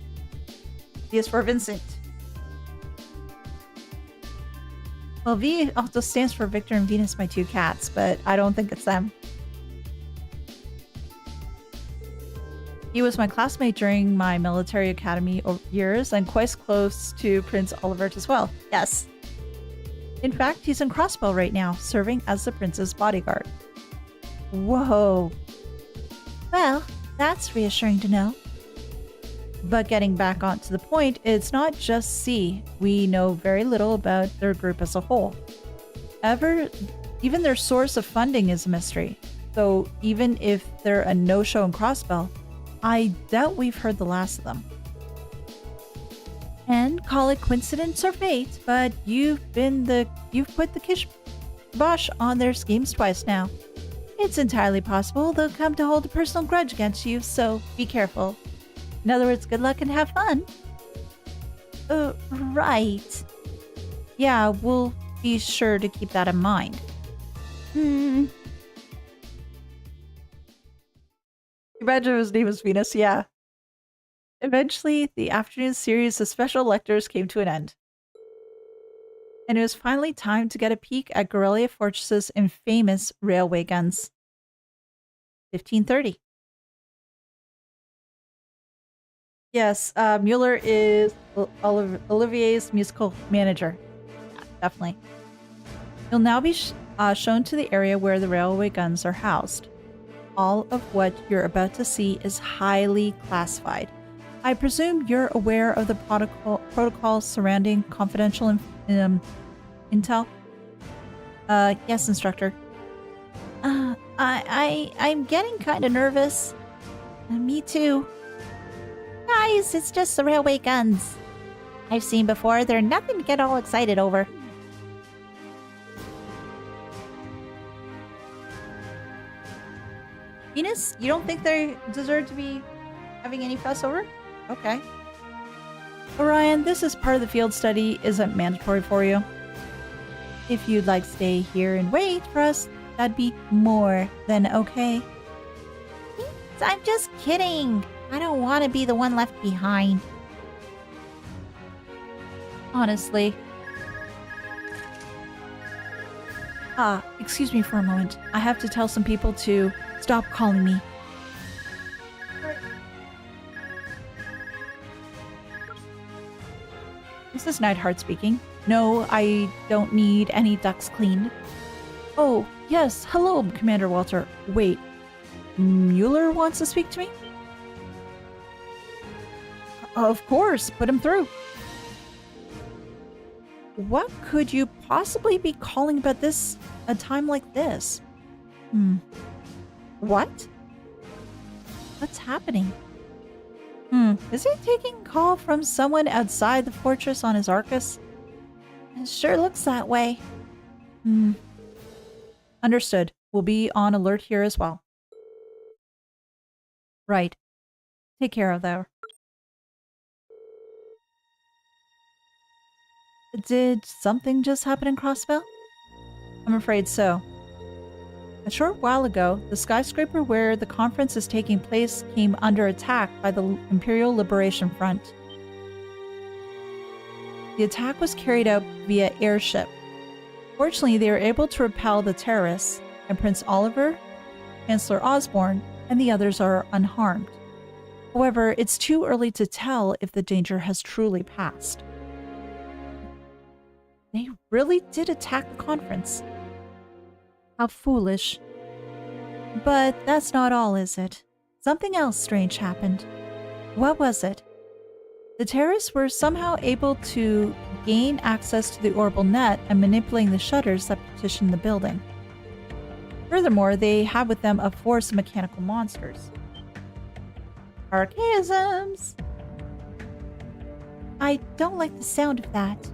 V is for Vincent. Well, V also stands for Victor and Venus, my 2 cats, but I don't think it's them. He was my classmate during my military academy years and quite close to Prince Olivert as well. Yes. In fact, he's in Crossbow right now, serving as the prince's bodyguard. Whoa. Well, that's reassuring to know. But getting back onto the point, it's not just C. We know very little about their group as a whole. Even their source of funding is a mystery. So even if they're a no-show in Crossbell, I doubt we've heard the last of them. And call it coincidence or fate, but you've put the kibosh on their schemes twice now. It's entirely possible they'll come to hold a personal grudge against you, so be careful. In other words, good luck and have fun. Right. Yeah, we'll be sure to keep that in mind. Imagine his name was Venus, yeah. Eventually, the afternoon series of special lectures came to an end. And it was finally time to get a peek at Guerrilla Fortress's infamous railway guns. 1530. Yes, Mueller is Olivier's musical manager. Yeah, definitely. You'll now be shown to the area where the railway guns are housed. All of what you're about to see is highly classified. I presume you're aware of the protocols surrounding confidential intel? Yes, instructor. I'm getting kind of nervous. Me too. Guys, it's just the railway guns. I've seen before, they're nothing to get all excited over. Venus, you don't think they deserve to be having any fuss over? Okay. Orion, this is part of the field study, isn't mandatory for you. If you'd like to stay here and wait for us, that'd be more than okay. I'm just kidding. I don't want to be the one left behind. Honestly. Excuse me for a moment. I have to tell some people to stop calling me. This is Neidhart speaking. No, I don't need any ducks cleaned. Oh, yes. Hello, Commander Walter. Wait. Mueller wants to speak to me? Of course. Put him through. What could you possibly be calling about this a time like this? What? What's happening? Is he taking a call from someone outside the fortress on his Arcus? It sure looks that way. Understood. We'll be on alert here as well. Right. Take care of that. Did something just happen in Crossbell? I'm afraid so. A short while ago, the skyscraper where the conference is taking place came under attack by the Imperial Liberation Front. The attack was carried out via airship. Fortunately, they were able to repel the terrorists, and Prince Oliver, Chancellor Osborne, and the others are unharmed. However, it's too early to tell if the danger has truly passed. They really did attack the conference. How foolish. But that's not all, is it? Something else strange happened. What was it? The terrorists were somehow able to gain access to the orbital net and manipulating the shutters that partitioned the building. Furthermore, they had with them a force of mechanical monsters. Archaisms! I don't like the sound of that.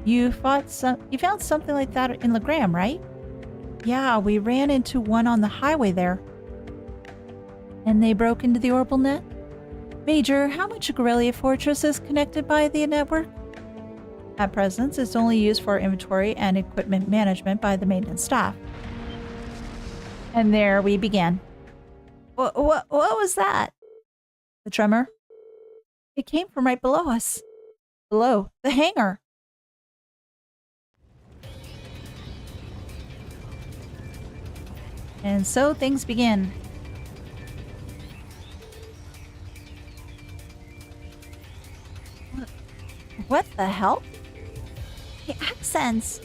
You found something like that in Legram, right? Yeah, we ran into one on the highway there. And they broke into the orbital net? Major, how much of Corellia Fortress is connected by the network? At present, it's only used for inventory and equipment management by the maintenance staff. And there we began. What was that? The tremor? It came from right below us. Below the hangar. And so things begin. What the hell? The accents.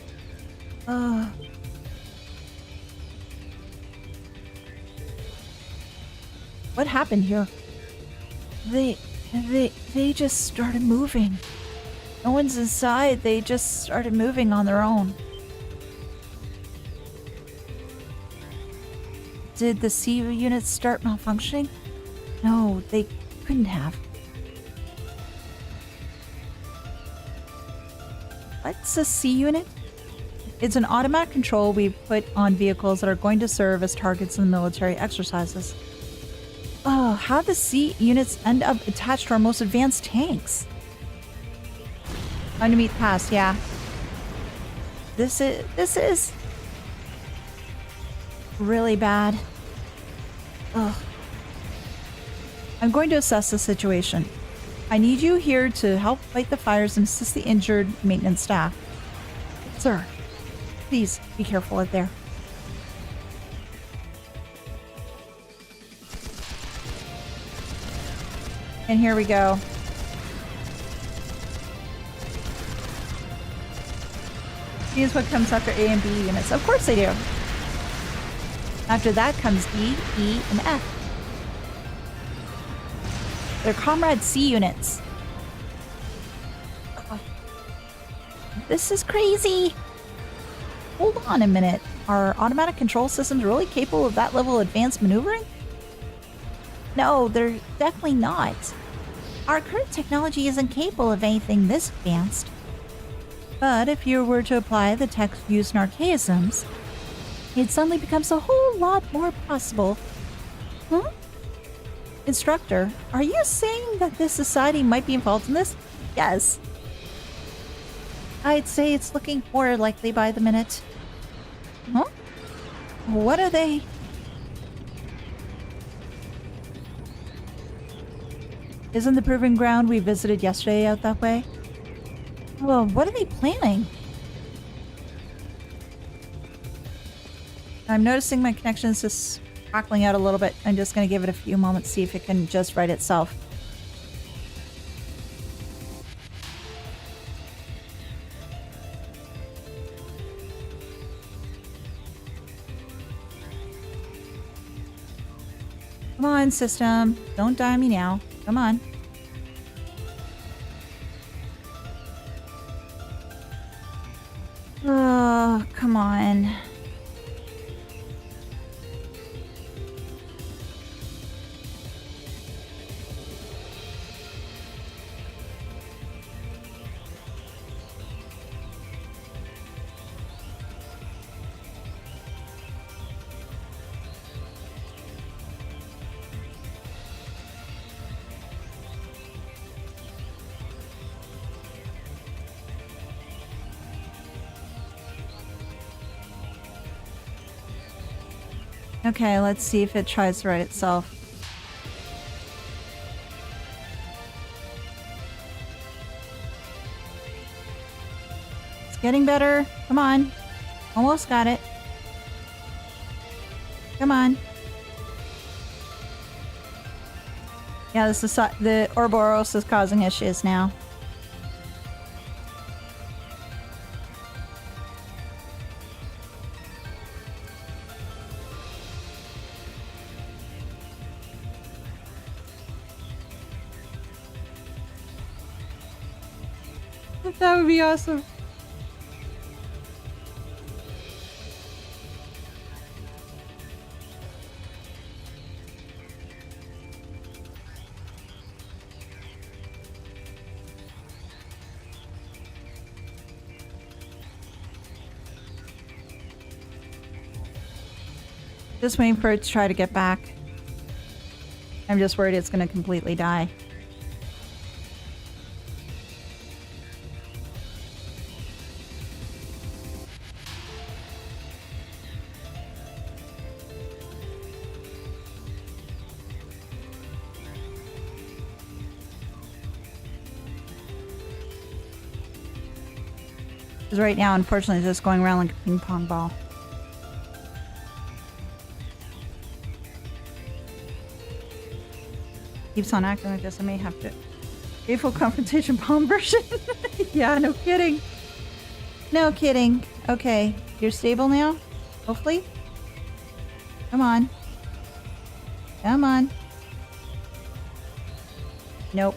What happened here? They just started moving. No one's inside. They just started moving on their own. Did the C units start malfunctioning? No, they couldn't have. What's a C unit? It's an automatic control we put on vehicles that are going to serve as targets in military exercises. Oh, how do C units end up attached to our most advanced tanks? Enemy pass, yeah. This is really bad. Ugh. I'm going to assess the situation. I need you here to help fight the fires and assist the injured maintenance staff. Sir, please be careful out there. And here we go. Here's what comes after A and B units. Of course they do. After that comes D, E, and F. They're Comrade C units. This is crazy. Hold on a minute. Are automatic control systems really capable of that level of advanced maneuvering? No, they're definitely not. Our current technology isn't capable of anything this advanced. But if you were to apply the tech used in archaisms, it suddenly becomes a whole lot more possible. Huh? Instructor, are you saying that this society might be involved in this? Yes. I'd say it's looking more likely by the minute. Huh? What are they? Isn't the proving ground we visited yesterday out that way? Well, what are they planning? I'm noticing my connection is just crackling out a little bit. I'm just going to give it a few moments, see if it can just right itself. Come on, system. Don't die me now. Come on. Oh, come on. Okay, let's see if it tries to right itself. It's getting better. Come on. Almost got it. Come on. Yeah, this is the Ouroboros is causing issues now. That would be awesome. Just waiting for it to try to get back. I'm just worried it's going to completely die. Because right now, unfortunately, it's just going around like a ping pong ball. Keeps on acting like this. I may have to. Faithful confrontation bomb version. Yeah, no kidding. No kidding. Okay, you're stable now? Hopefully? Come on. Come on. Nope.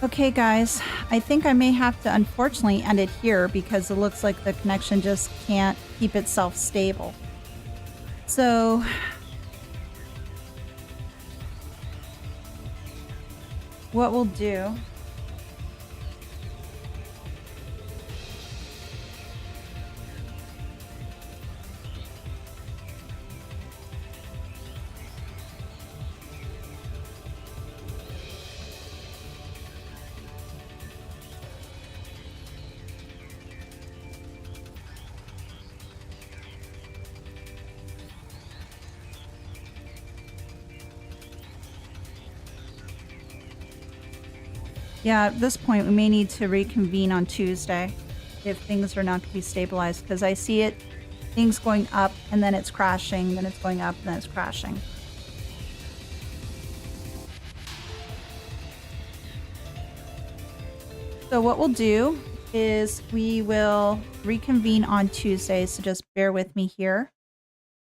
Okay, guys, I think I may have to unfortunately end it here because it looks like the connection just can't keep itself stable. So, what we'll do yeah, at this point, we may need to reconvene on Tuesday if things are not to be stabilized, because I see it, things going up, and then it's crashing, then it's going up, and then it's crashing. So what we'll do is we will reconvene on Tuesday, so just bear with me here.